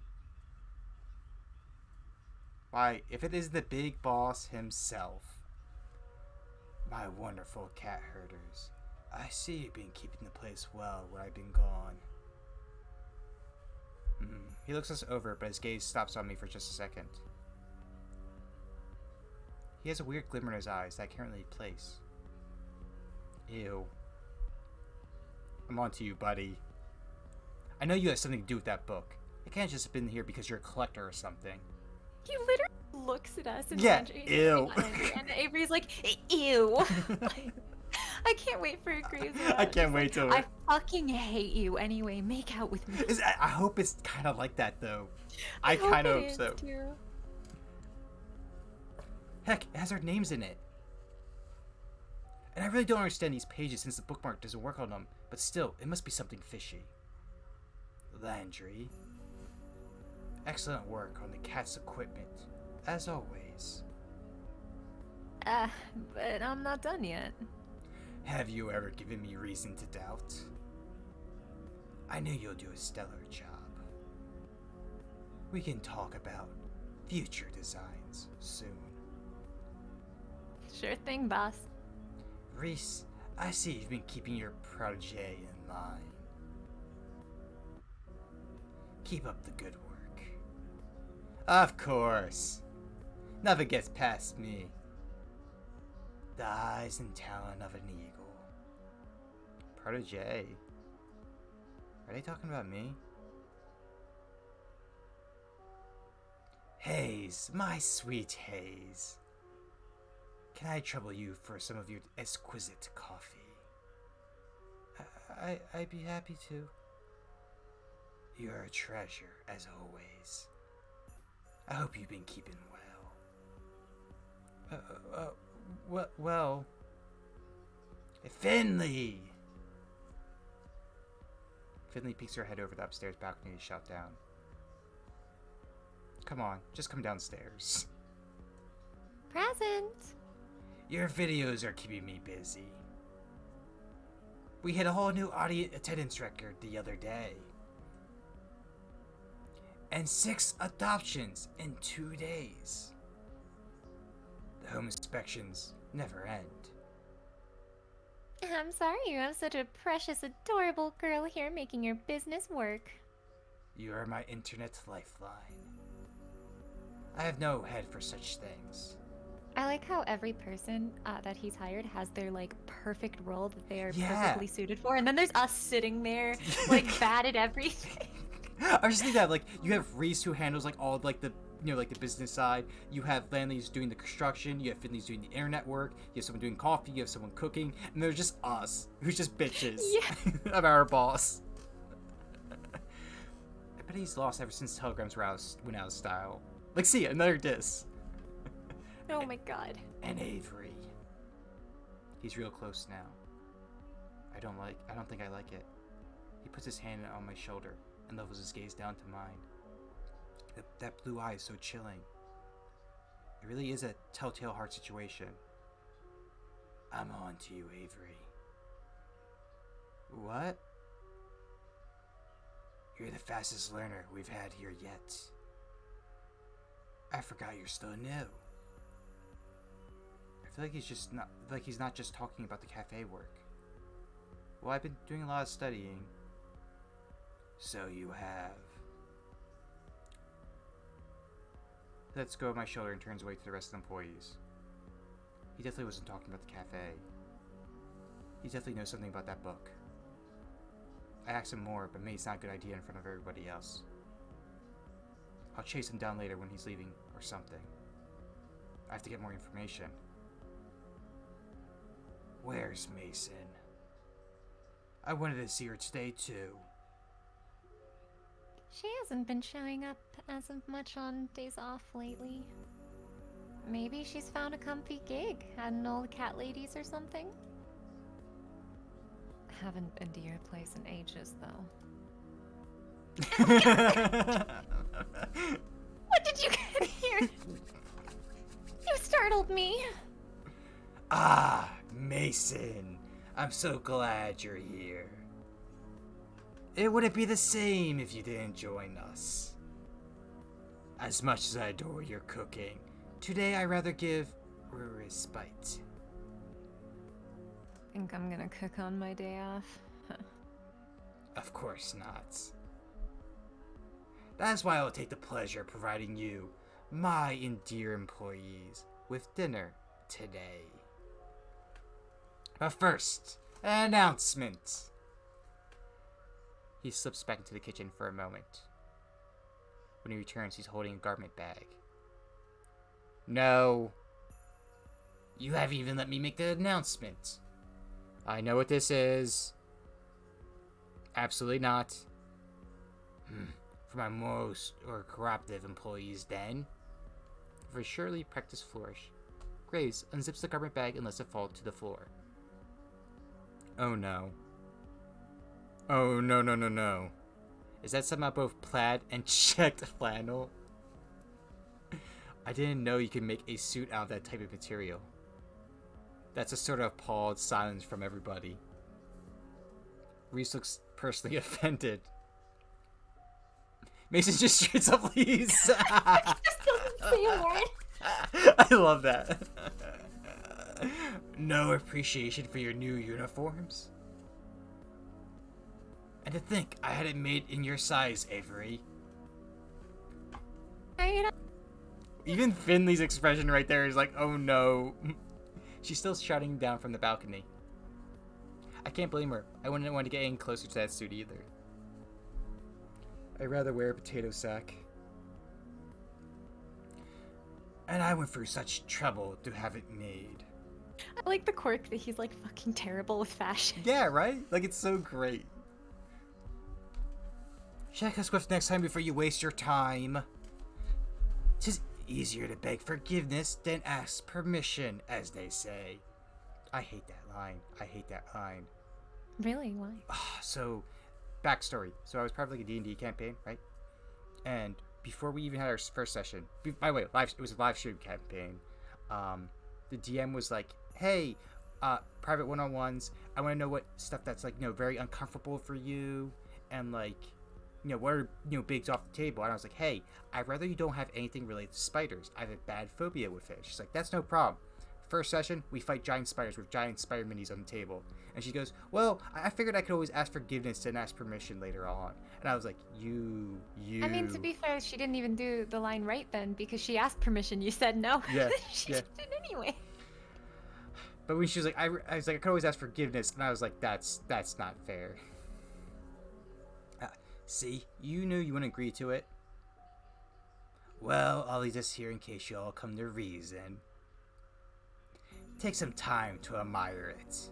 Why, if it is the big boss himself. My wonderful cat herders. I see you've been keeping the place well where I've been gone. He looks us over, but his gaze stops on me for just a second. He has a weird glimmer in his eyes that I can't really place. Ew. I'm on to you, buddy. I know you have something to do with that book. It can't just have been here because you're a collector or something. He literally looks at us and Yeah, ew. And Avery's like, ew. I can't wait for Graves. I can't wait till... I fucking hate you. Anyway, make out with me. I hope it's kind of like that, though. I hope kind of it hope is, so. too. Heck, it has our names in it. And I really don't understand these pages since the bookmark doesn't work on them, but still, it must be something fishy. Landry. Excellent work on the cat's equipment, as always. But I'm not done yet. Have you ever given me reason to doubt? I knew you'll do a stellar job. We can talk about future designs soon. Sure thing, boss. Reese, I see you've been keeping your protege in line. Keep up the good work. Of course. Nothing gets past me. The eyes and talent of an eagle. Protege? Are they talking about me? Hayes, my sweet Hayes. Can I trouble you for some of your exquisite coffee? I'd be happy to. You're a treasure, as always. I hope you've been keeping well. Well... Finley! Finley peeks her head over the upstairs balcony to shout down. Come on, just come downstairs. Present. Your videos are keeping me busy. We hit a whole new audience attendance record the other day. And 6 adoptions in 2 days. The home inspections never end. I'm sorry you have such a precious, adorable girl here making your business work. You are my internet lifeline. I have no head for such things. I like how every person that he's hired has their like perfect role that they are Yeah. perfectly suited for, and then there's us sitting there like bad at everything. I just think that like you have Reese who handles like all like the like the business side. You have Landley's doing the construction. You have Finley's doing the internet work. You have someone doing coffee. You have someone cooking, and there's just us who's just bitches of our boss. I bet he's lost ever since telegrams went out of style. Like, see, another diss. Oh my god. And Avery. He's real close now. I don't think I like it. He puts his hand on my shoulder and levels his gaze down to mine. That blue eye is so chilling. It really is a telltale heart situation. I'm on to you, Avery. What? You're the fastest learner we've had here yet. I forgot you're still new. I feel like he's not just talking about the cafe work. Well, I've been doing a lot of studying. So you have. Lets go of my shoulder and turns away to the rest of the employees. He definitely wasn't talking about the cafe. He definitely knows something about that book. I asked him more, but maybe it's not a good idea in front of everybody else. I'll chase him down later when he's leaving or something. I have to get more information. Where's Mason? I wanted to see her today too. She hasn't been showing up as of much on days off lately. Maybe she's found a comfy gig at an old cat ladies or something? Haven't been to your place in ages, though. What did you get here? You startled me. Ah, Mason. I'm so glad you're here. It wouldn't be the same if you didn't join us. As much as I adore your cooking, today I rather give respite. Think I'm gonna cook on my day off? Of course not. That's why I'll take the pleasure of providing you, my endear employees, with dinner today. But first, an announcement. He slips back into the kitchen for a moment. When he returns, he's holding a garment bag. No. You haven't even let me make the announcement. I know what this is. Absolutely not. For my most cooperative employees, then. For a surely practiced flourish, Graves unzips the garment bag and lets it fall to the floor. Oh no. Oh no no no no. Is that somehow both plaid and checked flannel? I didn't know you could make a suit out of that type of material. That's a sort of appalled silence from everybody. Reese looks personally offended. Mason just straight up leaves. Just doesn't say a word. I love that. No appreciation for your new uniforms? And to think I had it made in your size, Avery. Even Finley's expression right there is like, oh no. She's still shouting down from the balcony. I can't blame her. I wouldn't want to get any closer to that suit either. I'd rather wear a potato sack. And I went through such trouble to have it made. I like the quirk that he's like fucking terrible with fashion. Yeah, right? Like, it's so great. Check us with next time before you waste your time. Tis easier to beg forgiveness than ask permission, as they say. I hate that line. I hate that line. Really? Why? So, backstory. So I was part of like a D&D campaign, right? And before we even had our first session, by the way, it was a live stream campaign. The DM was like, "Hey, private one-on-ones. I want to know what stuff that's like, very uncomfortable for you, and like, what are bigs off the table." And I was like, "Hey, I'd rather you don't have anything related to spiders. I have a bad phobia with it." She's like, "That's no problem." First session, we fight giant spiders with giant spider minis on the table. And she goes, "Well, I figured I could always ask forgiveness and ask permission later on." And I was like, you. I mean, to be fair, she didn't even do the line right then because she asked permission. You said no. Yeah, she yeah. did it anyway. But when she was like, I was like, I could always ask forgiveness. And I was like, that's not fair. See, you knew you wouldn't agree to it. Well, I'll leave this here in case you all come to reason. Take some time to admire it.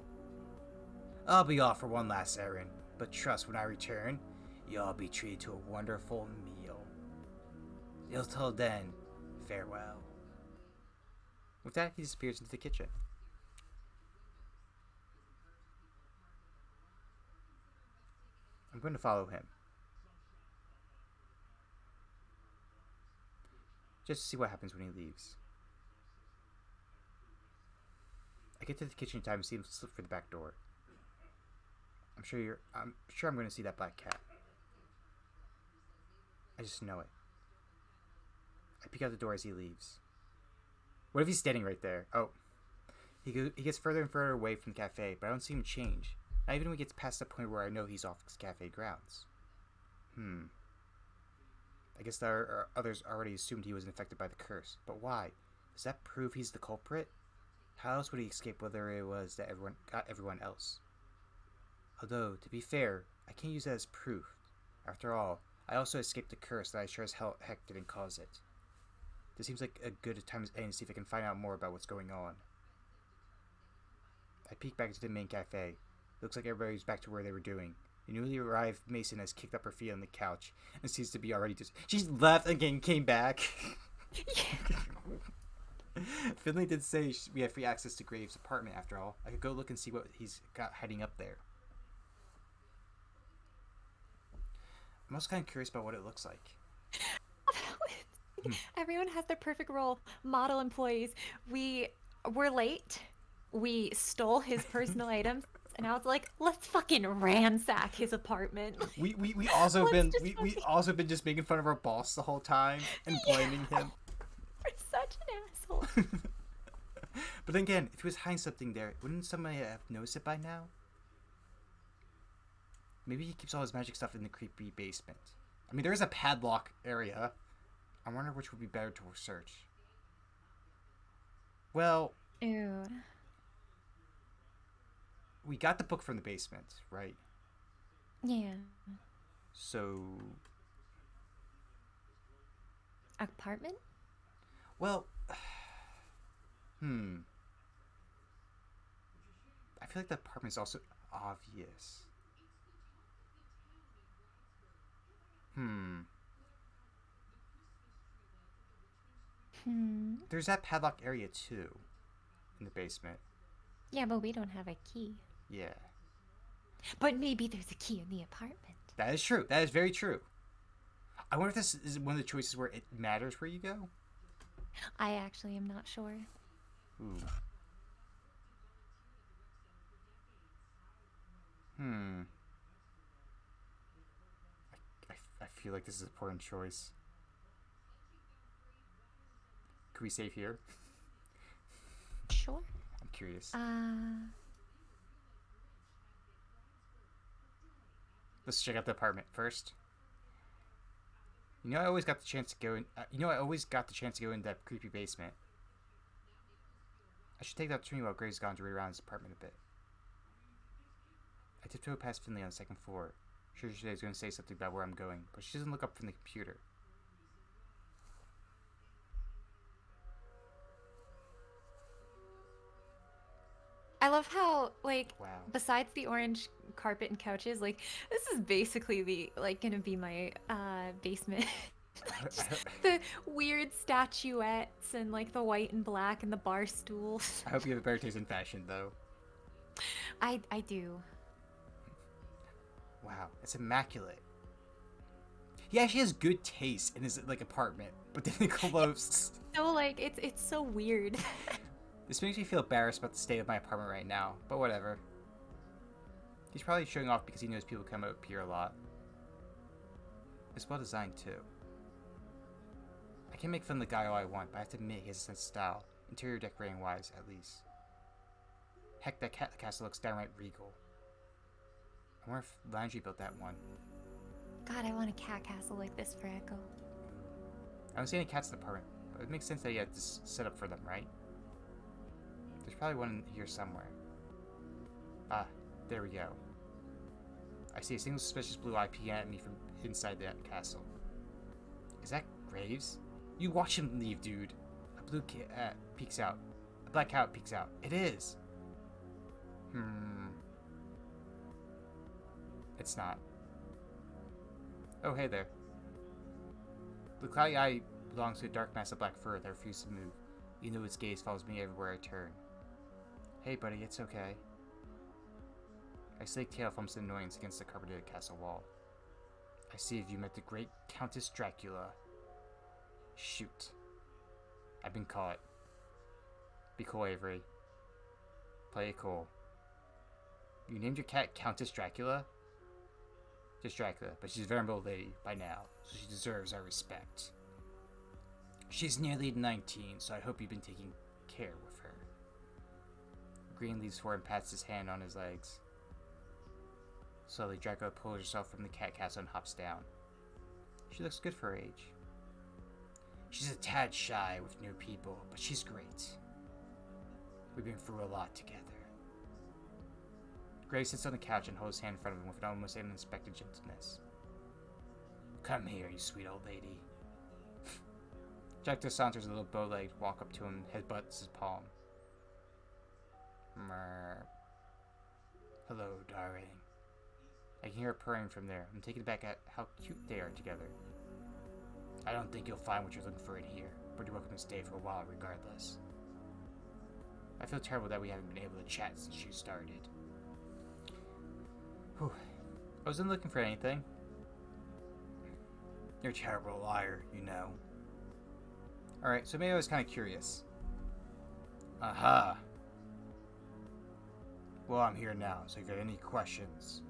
I'll be off for one last errand, but trust when I return, you'll be treated to a wonderful meal. Until then, farewell. With that, he disappears into the kitchen. I'm going to follow him. Just to see what happens when he leaves. I get to the kitchen in time and see him slip through the back door. I'm sure I'm going to see that black cat. I just know it. I peek out the door as he leaves. What if he's standing right there? Oh. He gets further and further away from the cafe, but I don't see him change. Not even when he gets past the point where I know he's off his cafe grounds. I guess there are others already assumed he was infected by the curse. But why? Does that prove he's the culprit? How else would he escape whether it was that got everyone else? Although, to be fair, I can't use that as proof. After all, I also escaped the curse that I sure as heck didn't cause it. This seems like a good time as any to see if I can find out more about what's going on. I peek back into the main cafe. Looks like everybody's back to where they were doing. The newly arrived Mason has kicked up her feet on the couch and seems to be already She's left again, came back. Finley did say we have free access to Graves' apartment after all. I could go look and see what he's got hiding up there. I'm also kind of curious about what it looks like. Everyone has their perfect role. Model employees. We were late. We stole his personal items. And I was like, let's fucking ransack his apartment. We also been just making fun of our boss the whole time and blaming him. We're such an asshole. But then again, if he was hiding something there, wouldn't somebody have noticed it by now? Maybe he keeps all his magic stuff in the creepy basement. I mean, there is a padlock area. I wonder which would be better to search. Well... Ew. We got the book from the basement, right? Yeah. So... Apartment? Well... I feel like the apartment's also obvious. There's that padlock area too, in the basement. Yeah, but we don't have a key. Yeah. But maybe there's a key in the apartment. That is true. That is very true. I wonder if this is one of the choices where it matters where you go. I actually am not sure. Ooh. I feel like this is an important choice. Could we save here? Sure. I'm curious. Let's check out the apartment first. I always got the chance to go in. I always got the chance to go in that creepy basement. I should take the opportunity while Graves gone to read around his apartment a bit. I tiptoe past Finley on the second floor. Sure, she's going to say something about where I'm going, but she doesn't look up from the computer. I love how, like, Wow. besides the orange carpet and couches, like, this is basically gonna be my basement. The weird statuettes and, like, the white and black and the bar stools. I hope you have a better taste in fashion, though. I do. Wow, it's immaculate. He actually has good taste in his, like, apartment, but then the clothes... So, like, it's so weird. This makes me feel embarrassed about the state of my apartment right now, but whatever. He's probably showing off because he knows people come up here a lot. It's well designed too. I can make fun of the guy all I want, but I have to admit he has a sense of style, interior decorating wise, at least. Heck, that castle looks downright regal. I wonder if Landry built that one. God, I want a cat castle like this for Echo. I don't see any cats in the apartment, but it makes sense that he had this set up for them, right? There's probably one here somewhere. Ah, there we go. I see a single suspicious blue eye peeking at me from inside that castle. Is that Graves? You watch him leave, dude. A blue cat peeks out. A black cat peeks out. It is. It's not. Oh, hey there. The cloudy eye belongs to a dark mass of black fur that refuses to move, even though its gaze follows me everywhere I turn. Hey, buddy, it's okay. I slake tail from its annoyance against the carpeted castle wall. I see if you met the great Countess Dracula. Shoot. I've been caught. Be cool, Avery. Play it cool. You named your cat Countess Dracula? Just Dracula, but she's a very old lady by now, so she deserves our respect. She's nearly 19, so I hope you've been taking care with her. Green leaves forward and pats his hand on his legs. Slowly, Dracula pulls herself from the cat castle and hops down. She looks good for her age. She's a tad shy with new people, but she's great. We've been through a lot together. Gray sits on the couch and holds his hand in front of him with an almost unexpected gentleness. Come here, you sweet old lady. Jack saunters a little bow-legged, walk up to him, headbutts his palm. Murr. Hello, darling. I can hear her purring from there. I'm taken aback at how cute they are together. I don't think you'll find what you're looking for in here, but you're welcome to stay for a while regardless. I feel terrible that we haven't been able to chat since you started. Whew. I wasn't looking for anything. You're a terrible liar, you know. Alright, so maybe I was kind of curious. Aha! Well, I'm here now, so if you have any questions...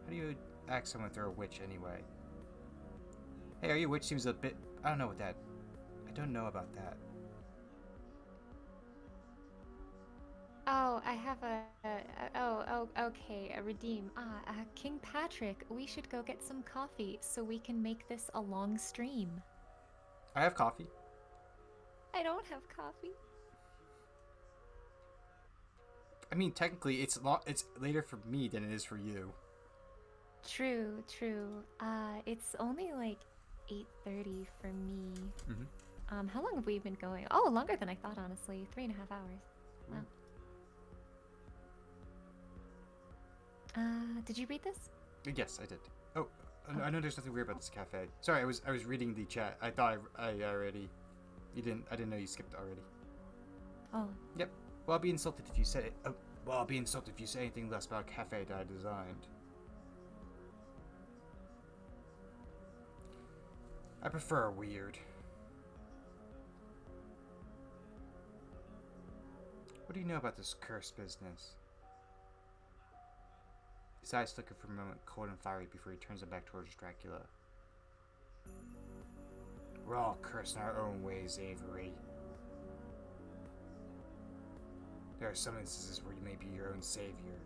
How do you ask someone if they're a witch anyway? Hey, are you a witch? Seems a bit... I don't know what that... I don't know about that. Oh, I have okay, a redeem. King Patrick, we should go get some coffee so we can make this a long stream. I have coffee. I don't have coffee. I mean, technically, it's later for me than it is for you. True. It's only like 8:30 for me. Mm-hmm. How long have we been going? Oh, longer than I thought, honestly. 3.5 hours. Wow. Did you read this? Yes, I did. Oh, I know there's nothing weird about this cafe. Sorry, I was reading the chat. I thought I already... You didn't... I didn't know you skipped already. Oh. Yep. Well, I'll be insulted if you say it. Oh, well, I'll be insulted if you say anything less about a cafe that I designed. I prefer weird. What do you know about this cursed business? His eyes flicker for a moment, cold and fiery, before he turns them back towards Dracula. We're all cursed in our own ways, Avery. There are some instances where you may be your own savior.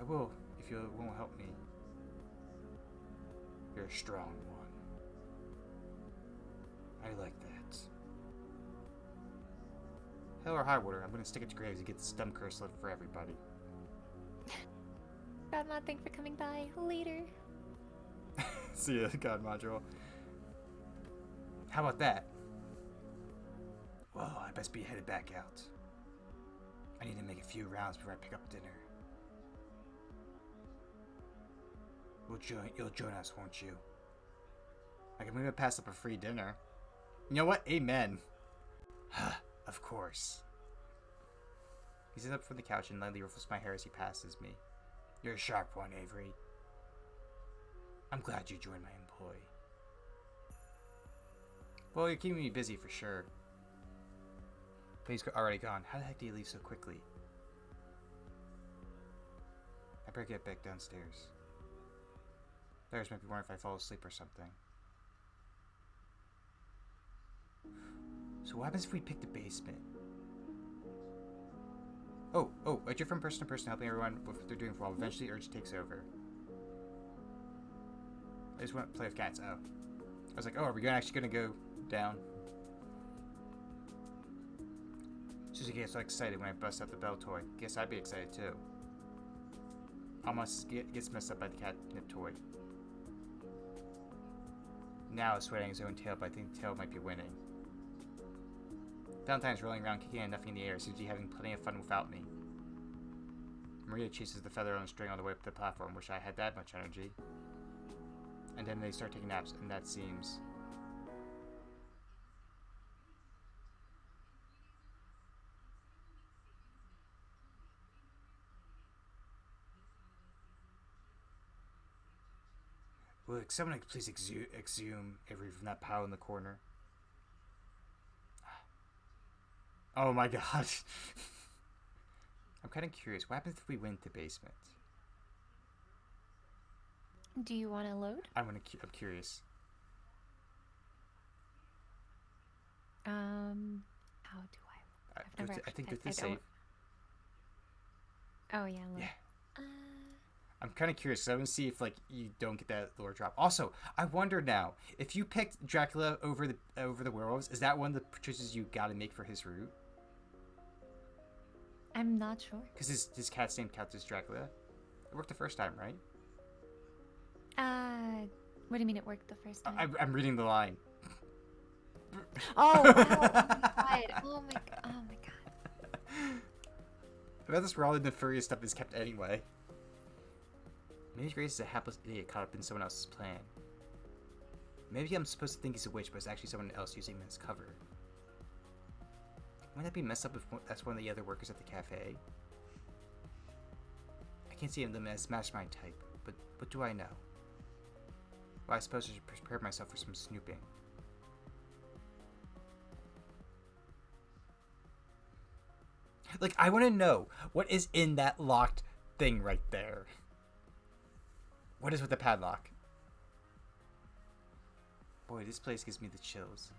I will, if you won't help me. You're a strong one. I like that. Hell or high water, I'm gonna stick it to graves and get this dumb curse lifted for everybody. Godmod, thanks for coming by. Later. See ya, God module. How about that? Well, I best be headed back out. I need to make a few rounds before I pick up dinner. You'll join us, won't you? I can maybe pass up a free dinner. You know what? Amen. Of course. He sits up from the couch and lightly ruffles my hair as he passes me. You're a sharp one, Avery. I'm glad you joined my employ. Well, you're keeping me busy for sure. But he's already gone. How the heck did he leave so quickly? I better get back downstairs. There's might be wondering if I fall asleep or something. So what happens if we pick the basement? Oh, a different person to person helping everyone with what they're doing for a while. Eventually, urge takes over. I just want to play with cats. Oh. I was like, oh, are we actually going to go down? Susie gets so excited when I bust out the bell toy. Guess I'd be excited too. Almost gets messed up by the catnip toy. Now it's sweating his own tail, but I think the tail might be winning. Valentine's rolling around, kicking and nothing in the air, seems to be having plenty of fun without me. Maria chases the feather on a string all the way up to the platform. Wish I had that much energy. And then they start taking naps, and that seems... Will someone please exhume Avery from that pile in the corner? Oh my god. I'm kind of curious. What happens if we went to basement? Do you want to load? I'm curious. How do I? I've never I think actually- do the save. Oh yeah, load. Yeah. Uh, I'm kind of curious. 'Cause I want to see if like you don't get that lore drop. Also, I wonder now if you picked Dracula over the werewolves, is that one of the choices you got to make for his route? I'm not sure. Because his cat's name counts as Dracula. It worked the first time, right? What do you mean it worked the first time? I'm reading the line. Oh, wow. Oh my god. Oh my god. I bet this where all the nefarious stuff is kept anyway. Maybe Grace is a hapless idiot caught up in someone else's plan. Maybe I'm supposed to think he's a witch, but it's actually someone else using him as cover. Wouldn't that be messed up if that's one of the other workers at the cafe? I can't see them as mastermind type, but what do I know? Well, I suppose I should prepare myself for some snooping. Like, I want to know what is in that locked thing right there. What is with the padlock? Boy, this place gives me the chills.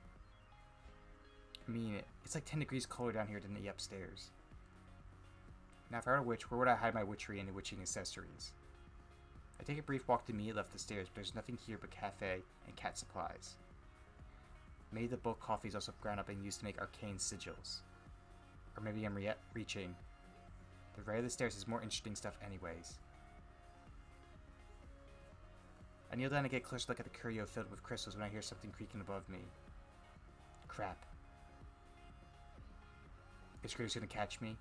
I mean, it's like 10 degrees colder down here than the upstairs. Now, if I were a witch, where would I hide my witchery and witching accessories? I take a brief walk to me, left the stairs, but there's nothing here but cafe and cat supplies. Maybe the bulk coffee is also ground up and used to make arcane sigils. Or maybe I'm reaching. The right of the stairs has more interesting stuff anyways. I kneel down and get a closer look at the curio filled with crystals when I hear something creaking above me. Crap. Is Graves gonna catch me?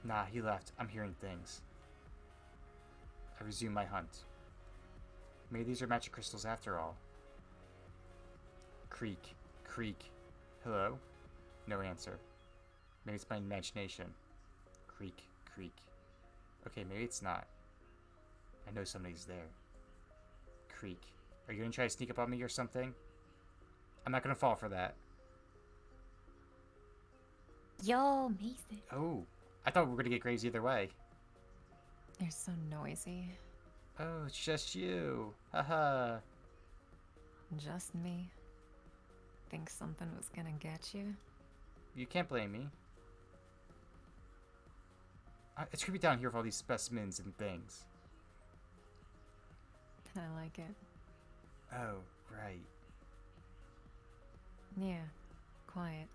Nah, he left. I'm hearing things. I resume my hunt. Maybe these are magic crystals after all. Creak. Creak. Hello? No answer. Maybe it's my imagination. Creak. Creak. Okay, maybe it's not. I know somebody's there. Creak. Are you gonna try to sneak up on me or something? I'm not gonna fall for that. Yo, Mason. Oh, I thought we were gonna get Graves either way. You're so noisy. Oh, it's just you. Haha. Just me. Think something was gonna get you? You can't blame me. It's creepy down here with all these specimens and things. I like it. Oh, right. Yeah, quiet.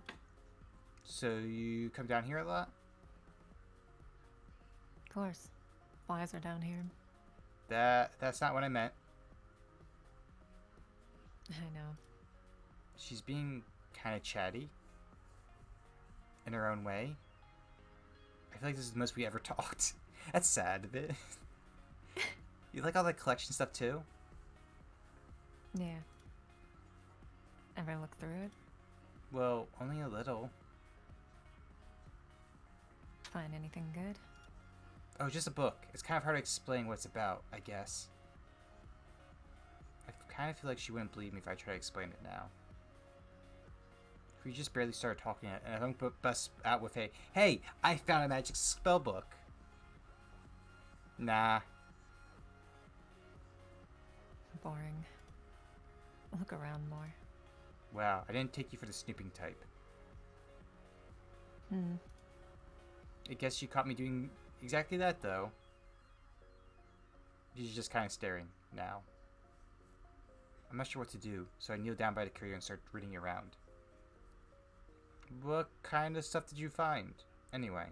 So you come down here a lot? Of course. Flies are down here. That's not what I meant. I know. She's being kind of chatty. In her own way. I feel like this is the most we ever talked. That's sad a bit. You like all that collection stuff too? Yeah. Ever look through it? Well, only a little. Find anything good? Oh, just a book. It's kind of hard to explain what it's about, I guess. I kind of feel like she wouldn't believe me if I try to explain it now. We just barely started talking, and I don't bust out with a, "Hey, I found a magic spell book." Nah. Boring. Look around more. Wow, I didn't take you for the snooping type. I guess you caught me doing exactly that, though. She's just kind of staring now. I'm not sure what to do, so I kneel down by the curio and start reading around. What kind of stuff did you find, anyway?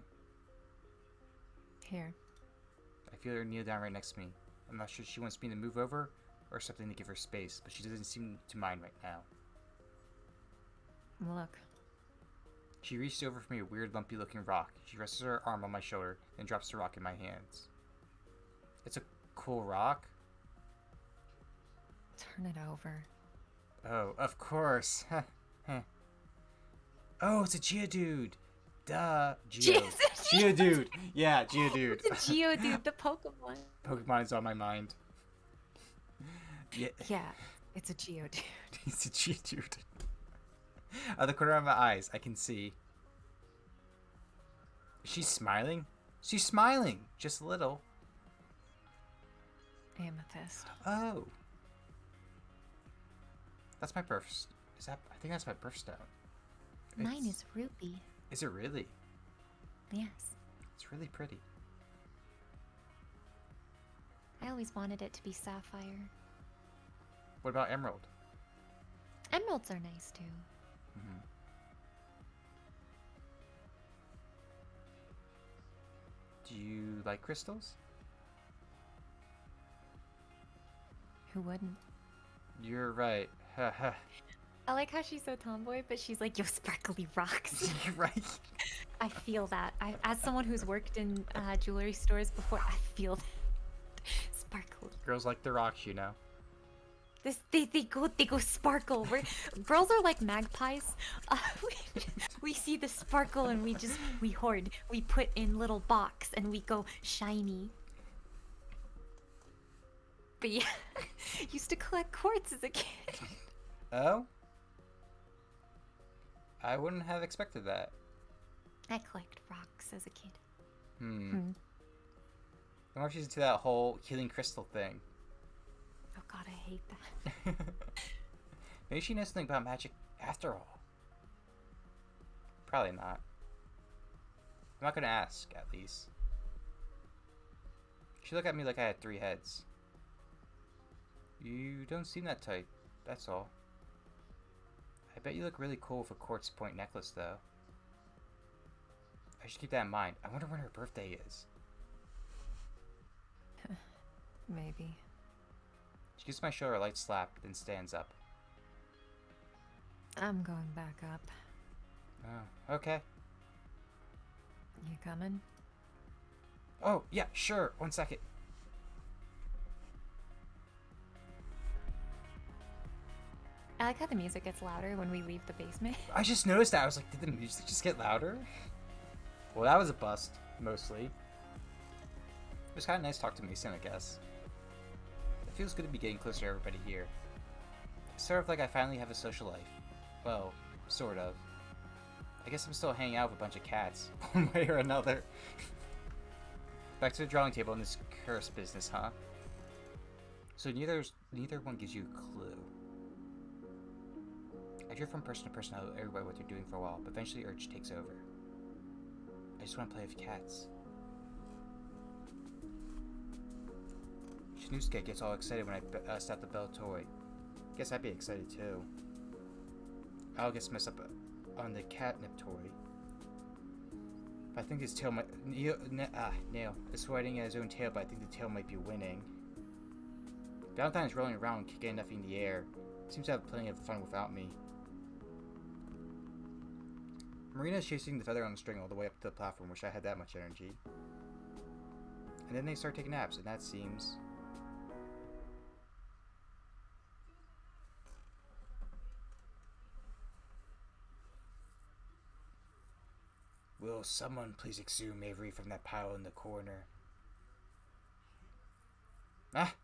Here. I feel her kneel down right next to me. I'm not sure if she wants me to move over or something to give her space, but she doesn't seem to mind right now. Look. She reaches over for me a weird, lumpy-looking rock. She rests her arm on my shoulder, then drops the rock in my hands. It's a cool rock. Turn it over. Oh, of course. Oh, it's a Geodude. Duh. Geodude. Yeah, Geodude. It's a Geodude, the Pokemon. Pokemon is on my mind. Yeah. Yeah, it's a Geodude. It's a Geodude. Out of the corner of my eyes, I can see. She's smiling? She's smiling! Just a little. Amethyst. Oh. That's my birth. Is that? I think that's my birthstone. Mine is ruby. Is it really? Yes. It's really pretty. I always wanted it to be sapphire. What about emerald? Emeralds are nice too. Mm-hmm. Do you like crystals? Who wouldn't? You're right. Haha. I like how she's so tomboy, but she's like, yo, sparkly rocks. You're right. I feel that. As someone who's worked in jewelry stores before, I feel that. Sparkle. Girls like the rocks, you know. They go sparkle. Girls are like magpies. We see the sparkle and we hoard. We put in little box and we go shiny. But yeah, used to collect quartz as a kid. Oh? I wouldn't have expected that. I collect rocks as a kid. I wonder if she's into that whole healing crystal thing. Oh god, I hate that. Maybe she knows something about magic after all. Probably not. I'm not gonna ask, at least. She looked at me like I had 3 heads. You don't seem that type, that's all. I bet you look really cool with a quartz point necklace, though. I should keep that in mind. I wonder when her birthday is. Maybe. She gives my shoulder a light slap, then stands up. I'm going back up. Oh, okay. You coming? Oh, yeah, sure. 1 second. I like how the music gets louder when we leave the basement. I just noticed that. I was like, did the music just get louder? Well, that was a bust, mostly. It was kind of nice to talk to Mason, I guess. It feels good to be getting closer to everybody here. It's sort of like I finally have a social life. Well, sort of. I guess I'm still hanging out with a bunch of cats, one way or another. Back to the drawing table in this curse business, huh? So neither one gives you a clue. I drift from person to person to tell everybody what they're doing for a while, but eventually urge takes over. I just want to play with cats. Snooska gets all excited when I stop the bell toy. Guess I'd be excited too. Al gets messed up on the catnip toy. But I think his tail might... Neil is sweating at his own tail, but I think the tail might be winning. Valentine's rolling around, kicking nothing in the air. Seems to have plenty of fun without me. Marina's chasing the feather on the string all the way up to the platform. Wish I had that much energy. And then they start taking naps, and that seems... Will someone please exhume Avery from that pile in the corner? Ah!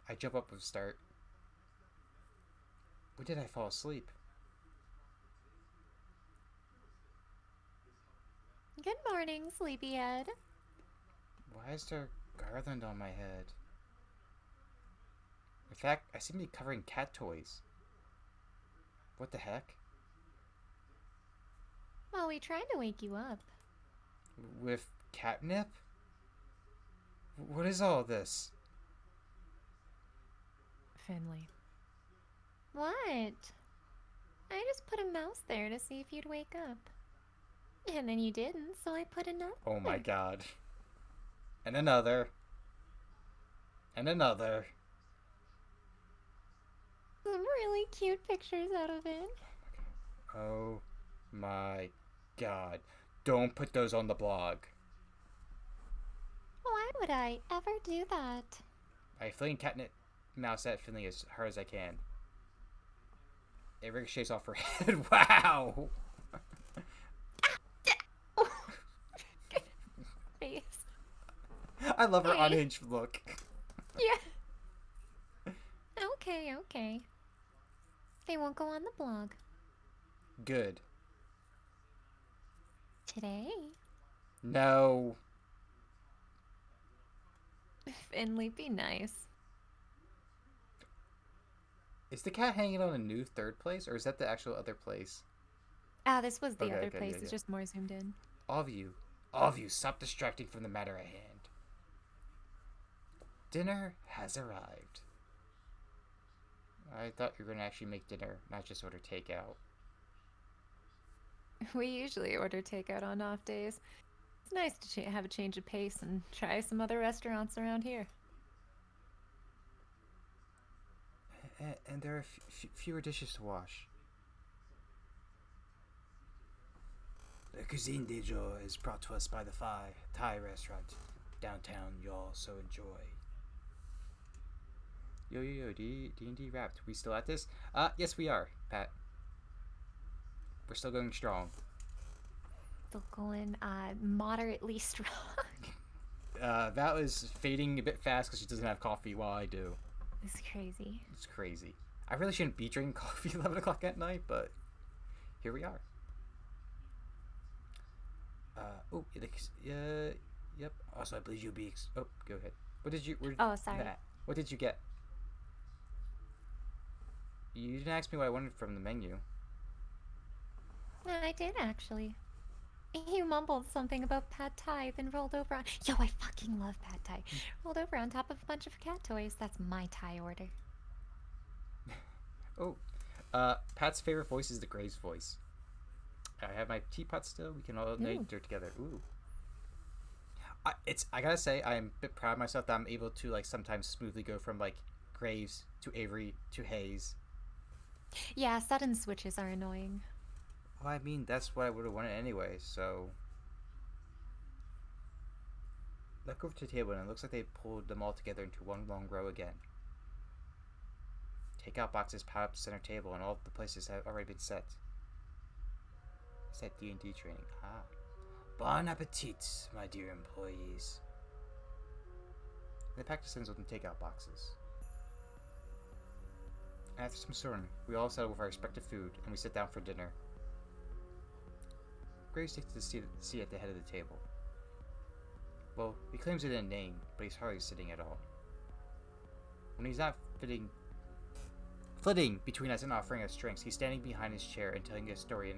I jump up with a start. When did I fall asleep? Good morning, sleepyhead. Why is there garland on my head? In fact, I seem to be covering cat toys. What the heck? Well, we tried to wake you up. With catnip? What is all this? Finley. What? I just put a mouse there to see if you'd wake up. And then you didn't, so I put another. Oh my god. And another. And another. Some really cute pictures out of it. Oh my god. Don't put those on the blog. Why would I ever do that? I fling catnip mouse at Finley as hard as I can. It ricochets off her head. Wow! Face. I love her unhinged look. Yeah. Okay. They won't go on the blog. Good. Today? No. Finley, be nice. Is the cat hanging on a new third place, or is that the actual other place? Ah, this was the Okay, other okay, place. yeah, It's yeah. just more zoomed in. All of you, stop distracting from the matter at hand. Dinner has arrived. I thought you were gonna actually make dinner, not just order takeout. We usually order takeout on off days. It's nice to have a change of pace and try some other restaurants around here. And there are fewer dishes to wash. The cuisine de jour is brought to us by the Thai restaurant downtown. You also enjoy. Yo, D&D Wrapped. We still at this? Yes, we are, Pat. We're still going strong. Still going moderately strong. Val is fading a bit fast because she doesn't have coffee while I do. It's crazy. It's crazy. I really shouldn't be drinking coffee 11 o'clock at night, but here we are. Yep. Also, I believe you'll be. Go ahead. What did you? Oh, sorry. What did you get? You didn't ask me what I wanted from the menu. I did actually. You mumbled something about pad thai, then rolled over on. Yo, I fucking love pad thai. Rolled over on top of a bunch of cat toys. That's my Thai order. Pat's favorite voice is the Graves voice. I have my teapot still. We can all night together. Ooh. I gotta say, I am a bit proud of myself that I'm able to like sometimes smoothly go from like Graves to Avery to Hayes. Yeah, sudden switches are annoying. Well, I mean, that's what I would have wanted anyway, so. Look over to the table and it looks like they pulled them all together into one long row again. Takeout boxes pile up the center table and all the places have already been set. Set D&D training. Bon appetit, my dear employees. They packed us in with the takeout boxes. After some sorting, we all settle with our respective food and we sit down for dinner. Graves takes the seat at the head of the table. Well, he claims it in a name, but he's hardly sitting at all. When he's not flitting between us and offering us drinks, he's standing behind his chair and telling a story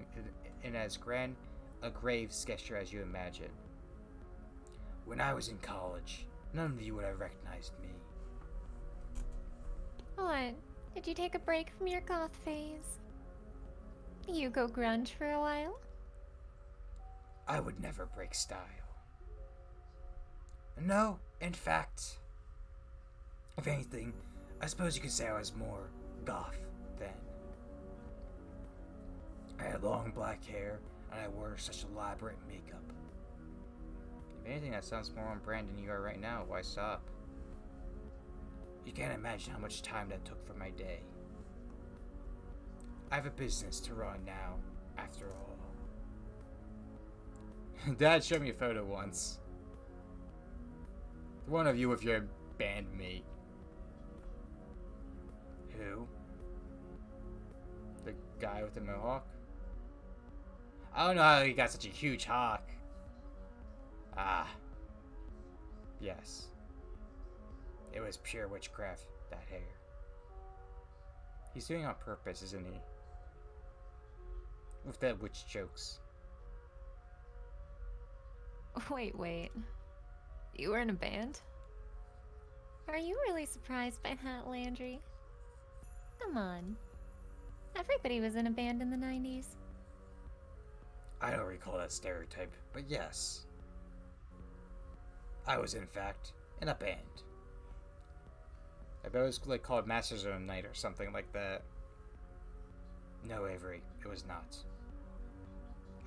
in as grand a Graves gesture as you imagine. When I was in college, none of you would have recognized me. What? Did you take a break from your goth phase? You go grunge for a while? I would never break style. No, in fact, if anything, I suppose you could say I was more goth then. I had long black hair and I wore such elaborate makeup. If anything, that sounds more on brand than you are right now. Why stop? You can't imagine how much time that took from my day. I have a business to run now, after all. Dad showed me a photo once. One of you with your bandmate. Who? The guy with the mohawk? I don't know how he got such a huge hawk. Ah. Yes. It was pure witchcraft, that hair. He's doing it on purpose, isn't he? With that witch jokes. Wait. You were in a band? Are you really surprised by that, Landry? Come on. Everybody was in a band in the 90s. I don't recall that stereotype, but yes. I was, in fact, in a band. I bet it was like called Masters of the Night or something like that. No, Avery, it was not.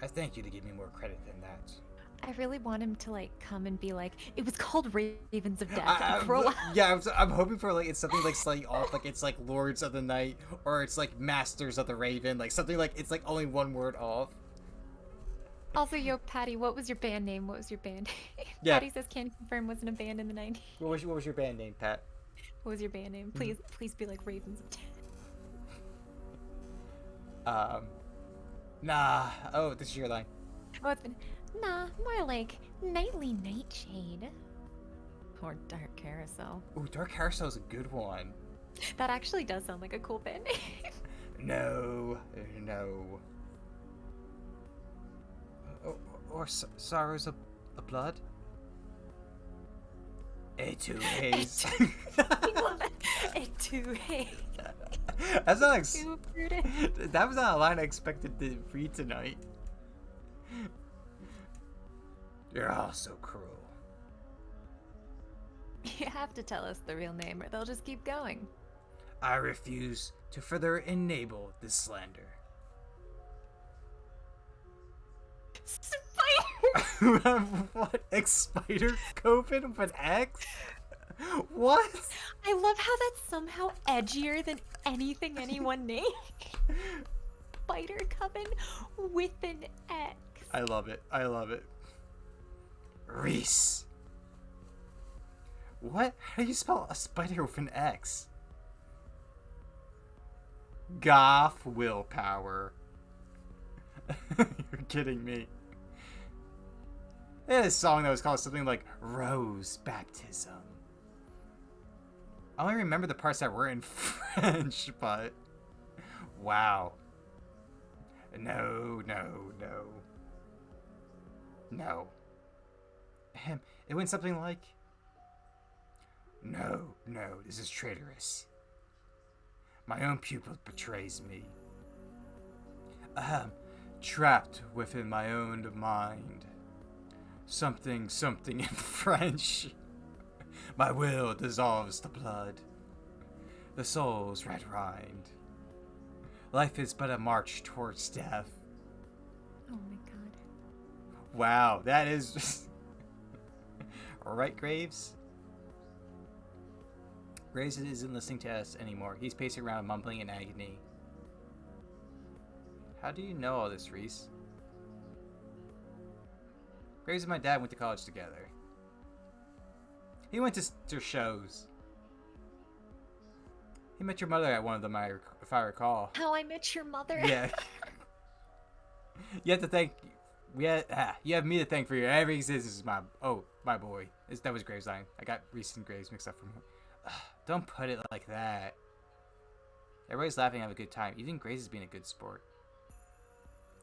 I thank you to give me more credit than that. I really want him to like come and be like, it was called Ravens of Death. And grow up. Yeah, I'm hoping for like it's something like slightly off, like it's like Lords of the Night or it's like Masters of the Raven, like something like it's like only one word off. Also, yo, Patty, what was your band name? What was your band name? Yeah. Patty says can confirm wasn't a band in the 90s. What was your band name, Pat? What was your band name? Please be like Ravens of Death. Nah. Oh, this is your line. Oh, it's been nah, more like nightly nightshade or dark carousel. Ooh, Dark Carousel is a good one. That actually does sound like a cool band name. No. No. Or Sorrows of Blood? A2 Haze. I love that. It too, hey. That's not like. Too pretty. That was not a line I expected to read tonight. You're all so cruel. You have to tell us the real name or they'll just keep going. I refuse to further enable this slander. Spider! What? X-Spider Coven with X? What? I love how that's somehow edgier than anything anyone named. Spider Coven with an X. I love it. I love it. Reese. What? How do you spell a spider with an X? Goth willpower. You're kidding me. They had a song that was called something like Rose Baptism. I only remember the parts that were in French, but wow. No, no, no. No. It went something like, no, no, this is traitorous. My own pupil betrays me. Trapped within my own mind. Something in French. My will dissolves the blood. The soul's red rind. Life is but a march towards death. Oh my god. Wow, that is... Alright, Graves? Graves isn't listening to us anymore. He's pacing around mumbling in agony. How do you know all this, Reese? Graves and my dad went to college together. He went to shows. He met your mother at one of them, if I recall. How I Met Your Mother? Yeah. You have to thank... you have me to thank for your every existence, my boy. That was Graves' line. I got Reese and Graves mixed up from him. Don't put it like that. Everybody's laughing and have a good time. Even Graves is being a good sport.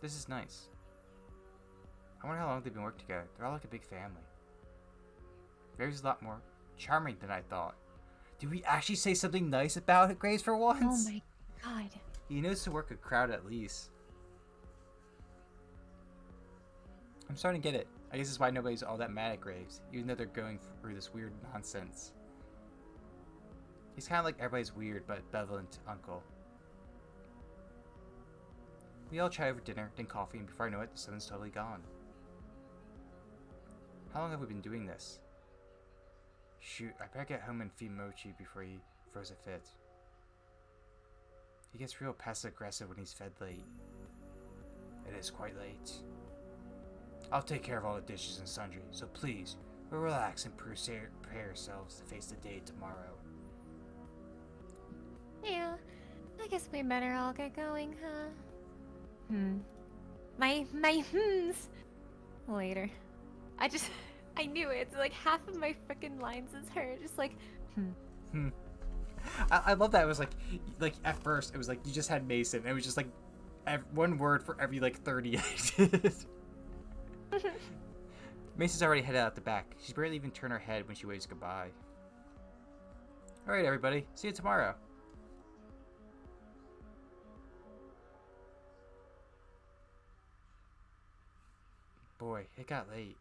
This is nice. I wonder how long they've been working together. They're all like a big family. Graves is a lot more charming than I thought. Did we actually say something nice about Graves for once? Oh my god. He knows to work a crowd at least. I'm starting to get it. I guess that's why nobody's all that mad at Graves, even though they're going through this weird nonsense. He's kind of like everybody's weird but benevolent uncle. We all chat over dinner, then coffee, and before I know it, the sun's totally gone. How long have we been doing this? Shoot, I better get home and feed Mochi before he throws a fit. He gets real passive-aggressive when he's fed late. It is quite late. I'll take care of all the dishes and sundry, so please, we'll relax and prepare ourselves to face the day tomorrow. Yeah, I guess we better all get going, huh? My hmms. Later. I knew it. It's like half of my freaking lines is her. Just like, I love that. It was like at first, it was like you just had Mason. It was just like one word for every like 30 I did. Mason's already headed out the back. She's barely even turned her head when she waves goodbye. Alright, everybody. See you tomorrow. Boy, it got late.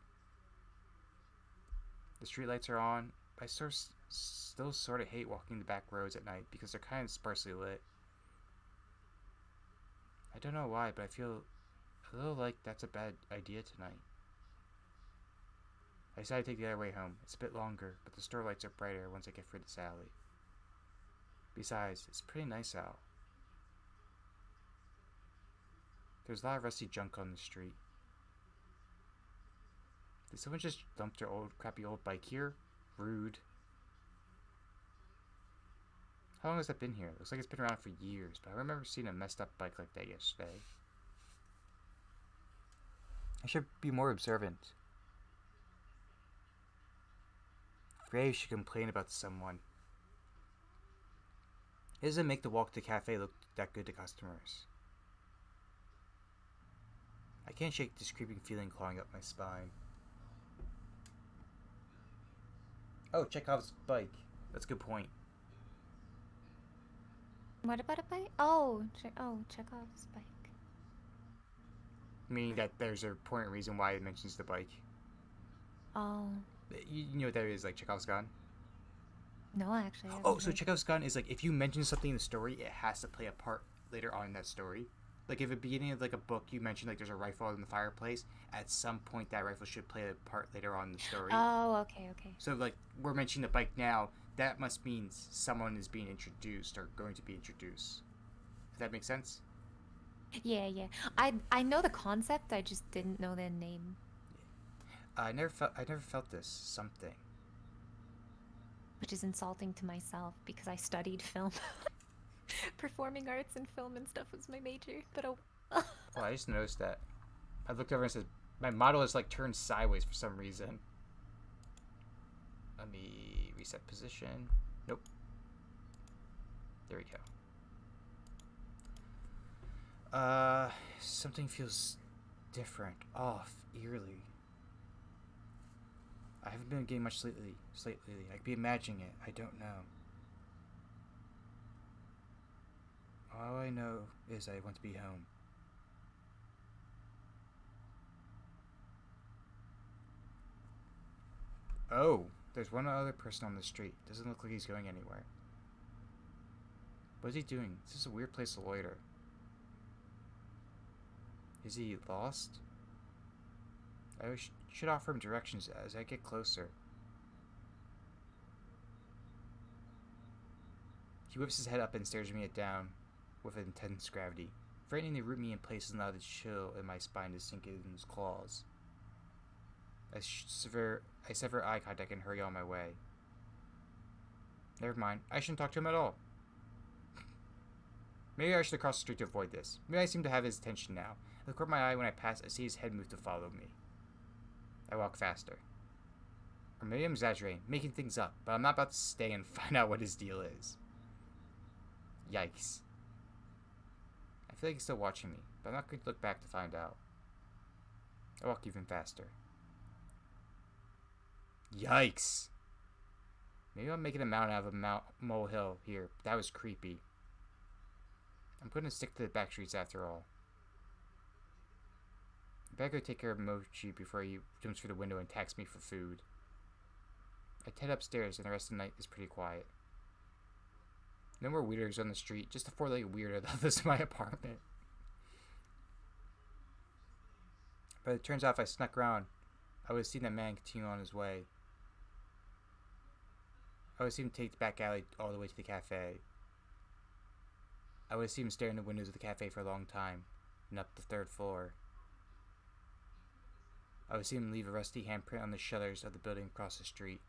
The streetlights are on. I still sort of hate walking the back roads at night because they're kind of sparsely lit. I don't know why, but I feel a little like that's a bad idea tonight. I decided to take the other way home. It's a bit longer, but the store lights are brighter once I get through this alley. Besides, it's pretty nice out. There's a lot of rusty junk on the street. Did someone just dump their crappy old bike here? Rude. How long has that been here? Looks like it's been around for years, but I remember seeing a messed up bike like that yesterday. I should be more observant. Graves should complain about someone. It doesn't make the walk to the cafe look that good to customers. I can't shake this creeping feeling clawing up my spine. Oh, Chekhov's bike. That's a good point. What about a bike? Oh, Chekhov's bike. Meaning that there's a important reason why it mentions the bike. Oh. You know what that is, like Chekhov's gun? No, actually. I Oh, haven't so heard. Chekhov's gun is like if you mention something in the story, it has to play a part later on in that story. Like if at the beginning of like a book you mention like there's a rifle in the fireplace, at some point that rifle should play a part later on in the story. Oh, okay. So like we're mentioning the bike now, that must mean someone is being introduced or going to be introduced. Does that make sense? Yeah. I know the concept. I just didn't know their name. I never felt this something. Which is insulting to myself because I studied film. Performing arts and film and stuff was my major, but oh. Well, I just noticed that. I looked over and said, my model is like turned sideways for some reason. Let me reset position. Nope. There we go. Something feels different, off, eerily. I haven't been getting much sleep lately. I could be imagining it. I don't know. All I know is I want to be home. Oh, there's one other person on the street. Doesn't look like he's going anywhere. What is he doing? This is a weird place to loiter. Is he lost? I should offer him directions as I get closer. He whips his head up and stares me down with intense gravity, threatening to root me in place and allow the chill in my spine to sink in his claws. I sever eye contact and hurry on my way. Never mind, I shouldn't talk to him at all. Maybe I should have crossed the street to avoid this. Maybe I seem to have his attention now. I look over my eye when I pass, I see his head move to follow me. I walk faster. Or maybe I'm exaggerating, making things up, but I'm not about to stay and find out what his deal is. Yikes. I feel like he's still watching me, but I'm not going to look back to find out. I walk even faster. Yikes! Maybe I'm making a mountain out of a molehill here. That was creepy. I'm going to stick to the back streets after all. I better go take care of Mochi before he jumps through the window and attacks me for food. I head upstairs and the rest of the night is pretty quiet. No more weirdos on the street, just a four-legged weirdo that lives in my apartment. But it turns out if I snuck around, I would have seen that man continue on his way. I would have seen him take the back alley all the way to the cafe. I would have seen him stare in the windows of the cafe for a long time, and up the third floor. I would have seen him leave a rusty handprint on the shutters of the building across the street.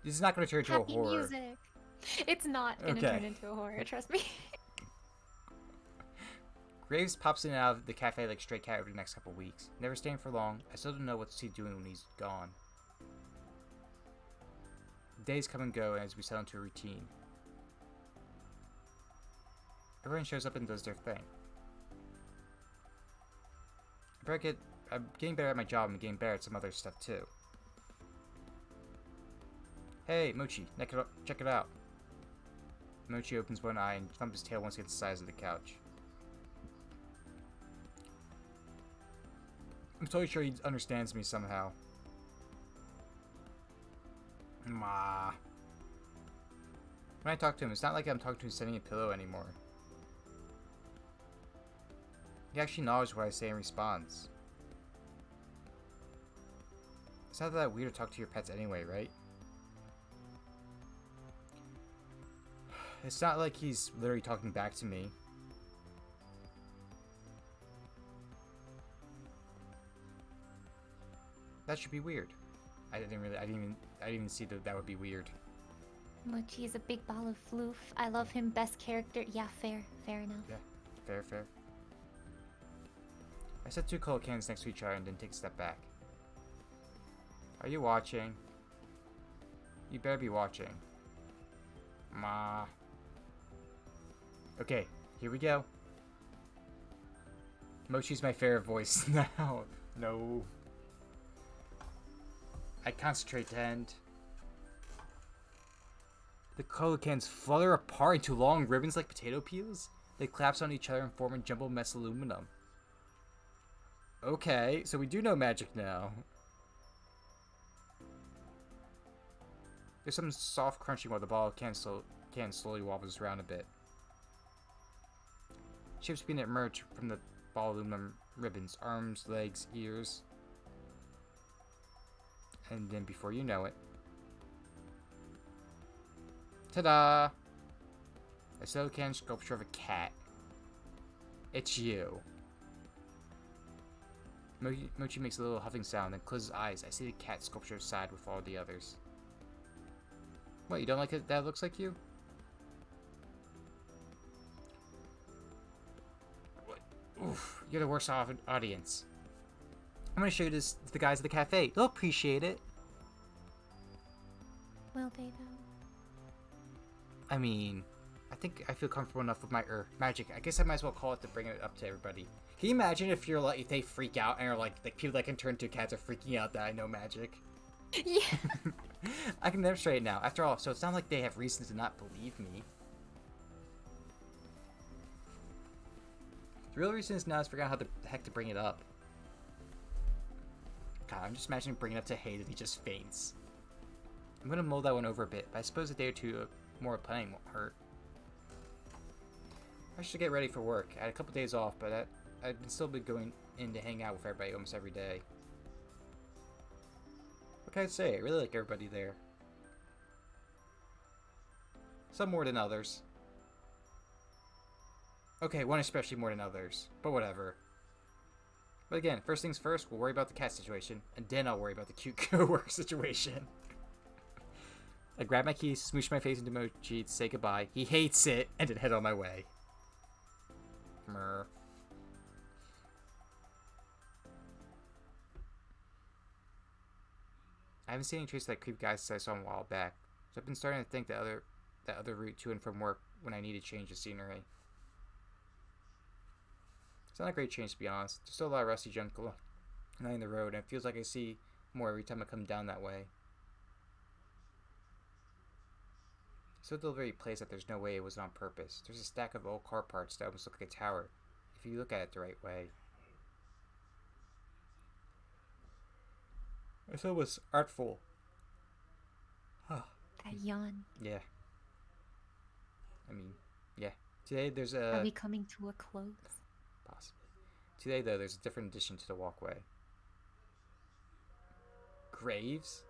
This is not going to turn into Happy a horror. music. It's not gonna turn into a horror, trust me. Graves pops in and out of the cafe like a stray cat over the next couple weeks. Never staying for long. I still don't know what he's doing when he's gone. Days come and go as we settle into a routine. Everyone shows up and does their thing. I'm getting better at my job and getting better at some other stuff too. Hey, Mochi, check it out. Mochi opens one eye and thumps his tail once against the sides of the couch. I'm totally sure he understands me somehow. Ma. When I talk to him, it's not like I'm talking to him sending a pillow anymore. He actually knows what I say in response. It's not that weird to talk to your pets anyway, right? It's not like he's literally talking back to me. That should be weird. I didn't even see that would be weird. Mochi is a big ball of floof. I love him. Best character. Yeah, fair. Fair enough. Yeah, fair, fair. I set two cold cans next to each other and then take a step back. Are you watching? You better be watching. Ma. Okay, here we go. Mochi's my favorite voice now. No. I concentrate to end. The cola cans flutter apart into long ribbons like potato peels. They collapse on each other and form a jumbled mess of aluminum. Okay, so we do know magic now. There's some soft crunching while the ball of can slowly wobbles around a bit. Shapes begin to emerge from the ball of aluminum ribbons. Arms, legs, ears. And then before you know it... Ta-da! A silicon sculpture of a cat. It's you. Mochi makes a little huffing sound, then closes his eyes. I see the cat sculpture side with all the others. What, you don't like it that looks like you? What? Oof, you're the worst audience. I'm gonna show you this to the guys at the cafe. They'll appreciate it. Will they though? I mean, I think I feel comfortable enough with my magic. I guess I might as well call it to bring it up to everybody. Can you imagine if you're like, if they freak out and are like people that can turn to cats are freaking out that I know magic? Yeah. I can demonstrate it now. After all, so it's not like they have reason to not believe me. The real reason is now is figuring out how the heck to bring it up. God, I'm just imagining bringing it up to Hay that he just faints. I'm gonna mull that one over a bit, but I suppose a day or two more planning won't hurt. I should get ready for work. I had a couple days off, but I've still been going in to hang out with everybody almost every day. What can I say? I really like everybody there. Some more than others. Okay, one especially more than others, but whatever. But again, first things first, we'll worry about the cat situation, and then I'll worry about the cute co-work situation. I grab my keys, smoosh my face into Mochi to say goodbye. He hates it, and then head on my way. Mrr. I haven't seen any trace of that creep guy since I saw him a while back, so I've been starting to think that other route to and from work when I need to change the scenery. It's not a great change, to be honest. There's still a lot of rusty junk lying the road, and it feels like I see more every time I come down that way. So the very place that there's no way it was on purpose. There's a stack of old car parts that almost look like a tower, if you look at it the right way. I thought it was artful. That yawn. Yeah. I mean, yeah. Today there's Are we coming to a close? Possibly. Today, though, there's a different addition to the walkway. Graves?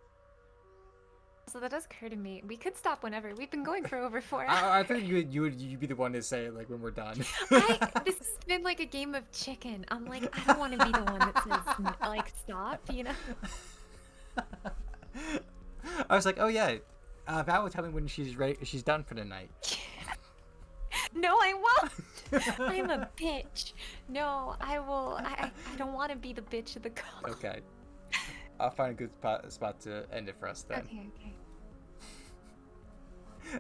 So that does occur to me. We could stop whenever. We've been going for over 4 hours. I think you'd be the one to say it, like, when we're done. This has been like a game of chicken. I'm like, I don't want to be the one that says, like, stop, you know? I was like, oh yeah, Val will tell me when she's ready. She's done for the night. No, I won't. I'm a bitch. No, I will. I don't want to be the bitch of the call. Okay. I'll find a good spot to end it for us then. Okay.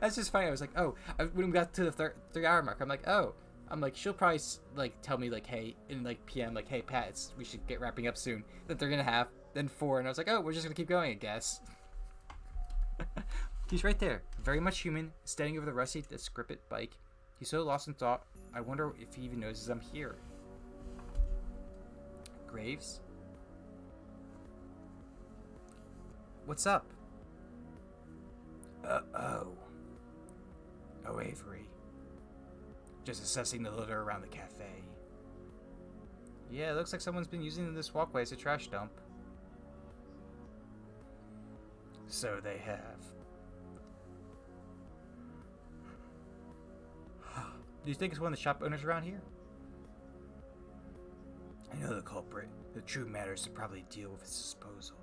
That's just funny. I was like, oh, when we got to the 3-hour mark, I'm like, she'll probably like tell me like, hey, in like PM, like, hey, Pat, we should get wrapping up soon. Then 3.5, then 4, and I was like, oh, we're just gonna keep going, I guess. He's right there, very much human, standing over the rusty, decrepit bike. He's so lost in thought, I wonder if he even notices I'm here. Graves? What's up? Oh, Avery. Just assessing the litter around the cafe. Yeah, it looks like someone's been using this walkway as a trash dump. So they have. Do you think it's one of the shop owners around here? I know the culprit. The true matter is to probably deal with its disposal.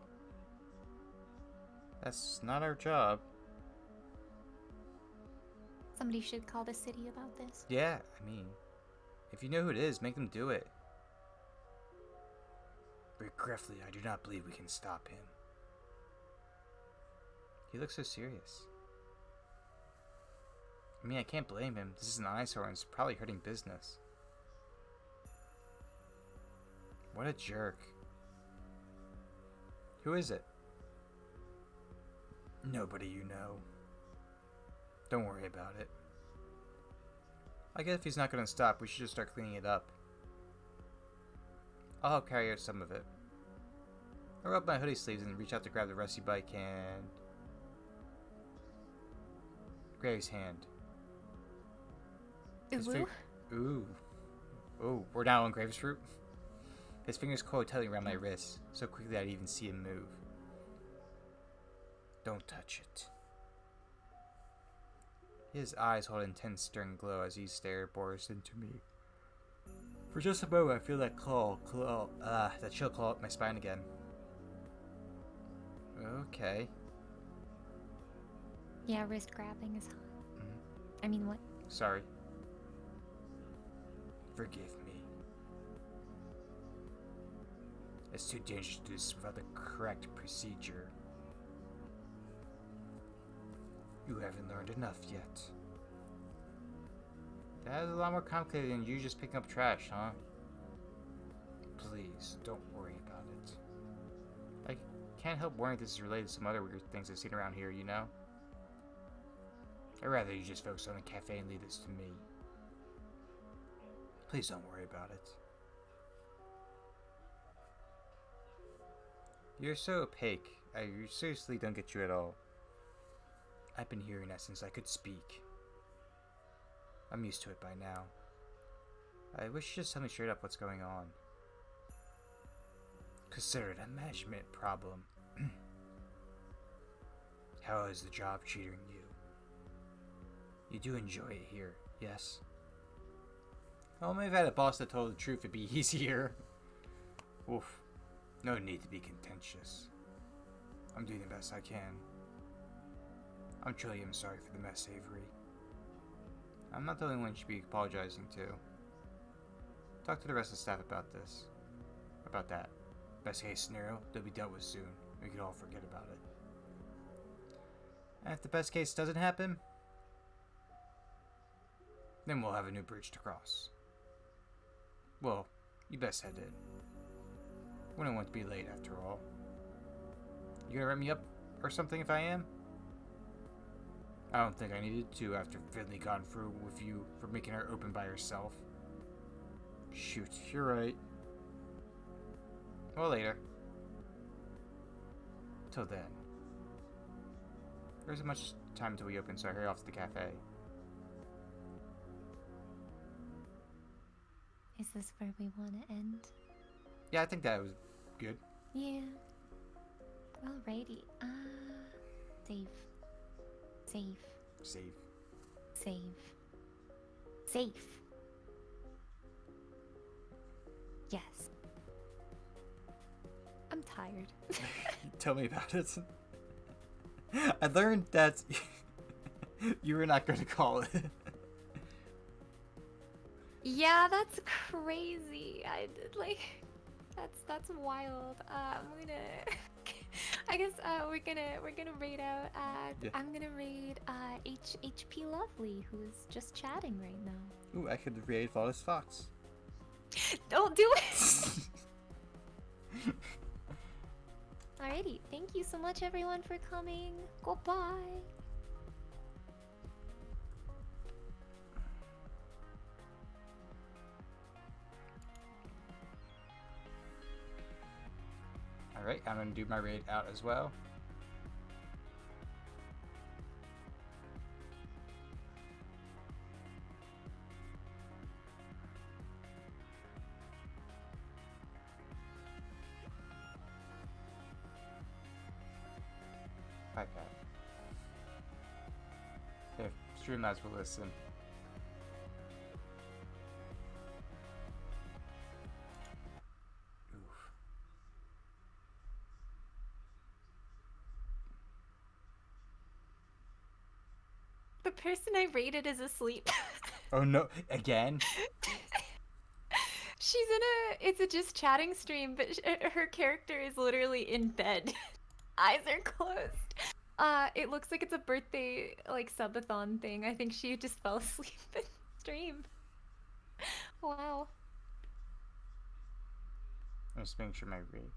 That's not our job. Somebody should call the city about this. Yeah, I mean, if you know who it is, make them do it. Regretfully, I do not believe we can stop him. He looks so serious. I mean, I can't blame him. This is an eyesore and it's probably hurting business. What a jerk. Who is it? Nobody you know. Don't worry about it. I guess if he's not going to stop, we should just start cleaning it up. I'll help carry out some of it. I roll up my hoodie sleeves and reach out to grab the rusty bike and... Graves' hand. Ooh. Ooh, we're now on Graves' fruit. His fingers coiled tightly around my wrists, so quickly I'd even see him move. Don't touch it. His eyes hold an intense stern glow as he bores into me. For just a moment, I feel that that chill claw up my spine again. Okay. Yeah, wrist grabbing is hot. I mean, what? Sorry. Forgive me. It's too dangerous to do this without the correct procedure. You haven't learned enough yet. That is a lot more complicated than you just picking up trash, huh? Please, don't worry about it. I can't help worrying this is related to some other weird things I've seen around here, you know? I'd rather you just focus on the cafe and leave this to me. Please don't worry about it. You're so opaque. I seriously don't get you at all. I've been hearing that since I could speak. I'm used to it by now. I wish you just tell me straight up what's going on. Consider it a management problem. How is the job treating you? You do enjoy it here, yes? Well, maybe if I had a boss that told the truth, it'd be easier. Oof. No need to be contentious. I'm doing the best I can. I'm truly sorry for the mess, Avery. I'm not the only one you should be apologizing to. Talk to the rest of the staff about this. About that. Best case scenario, they'll be dealt with soon. We can all forget about it. And if the best case doesn't happen, then we'll have a new bridge to cross. Well, you best head in. Wouldn't want to be late after all. You gonna wrap me up or something if I am? I don't think I needed to after Finley gone through with you for making her open by herself. Shoot, you're right. Well, later. Till then. There isn't much time until we open, so I hurry off to the cafe. Is this where we want to end? Yeah, I think that was good. Yeah. Alrighty. Save. Save. Save. Save. Safe. Yes. I'm tired. Tell me about it. I learned that you were not going to call it. Yeah, that's crazy. I did that's wild. I'm gonna I guess we're gonna raid out Yeah. I'm gonna raid HP Lovely, who's just chatting right now. Ooh, I could raid ValdisVox. Don't do it. Alrighty, thank you so much everyone for coming. Goodbye. Alright, I'm going to do my raid out as well. Hi, Cat. If Streamlabs will listen. Oof. The person I rated is asleep. Oh no, again? She's in it's a just chatting stream, but her character is literally in bed. Eyes are closed. It looks like it's a birthday like subathon thing. I think she just fell asleep in stream. Wow. I'm just making sure my rate.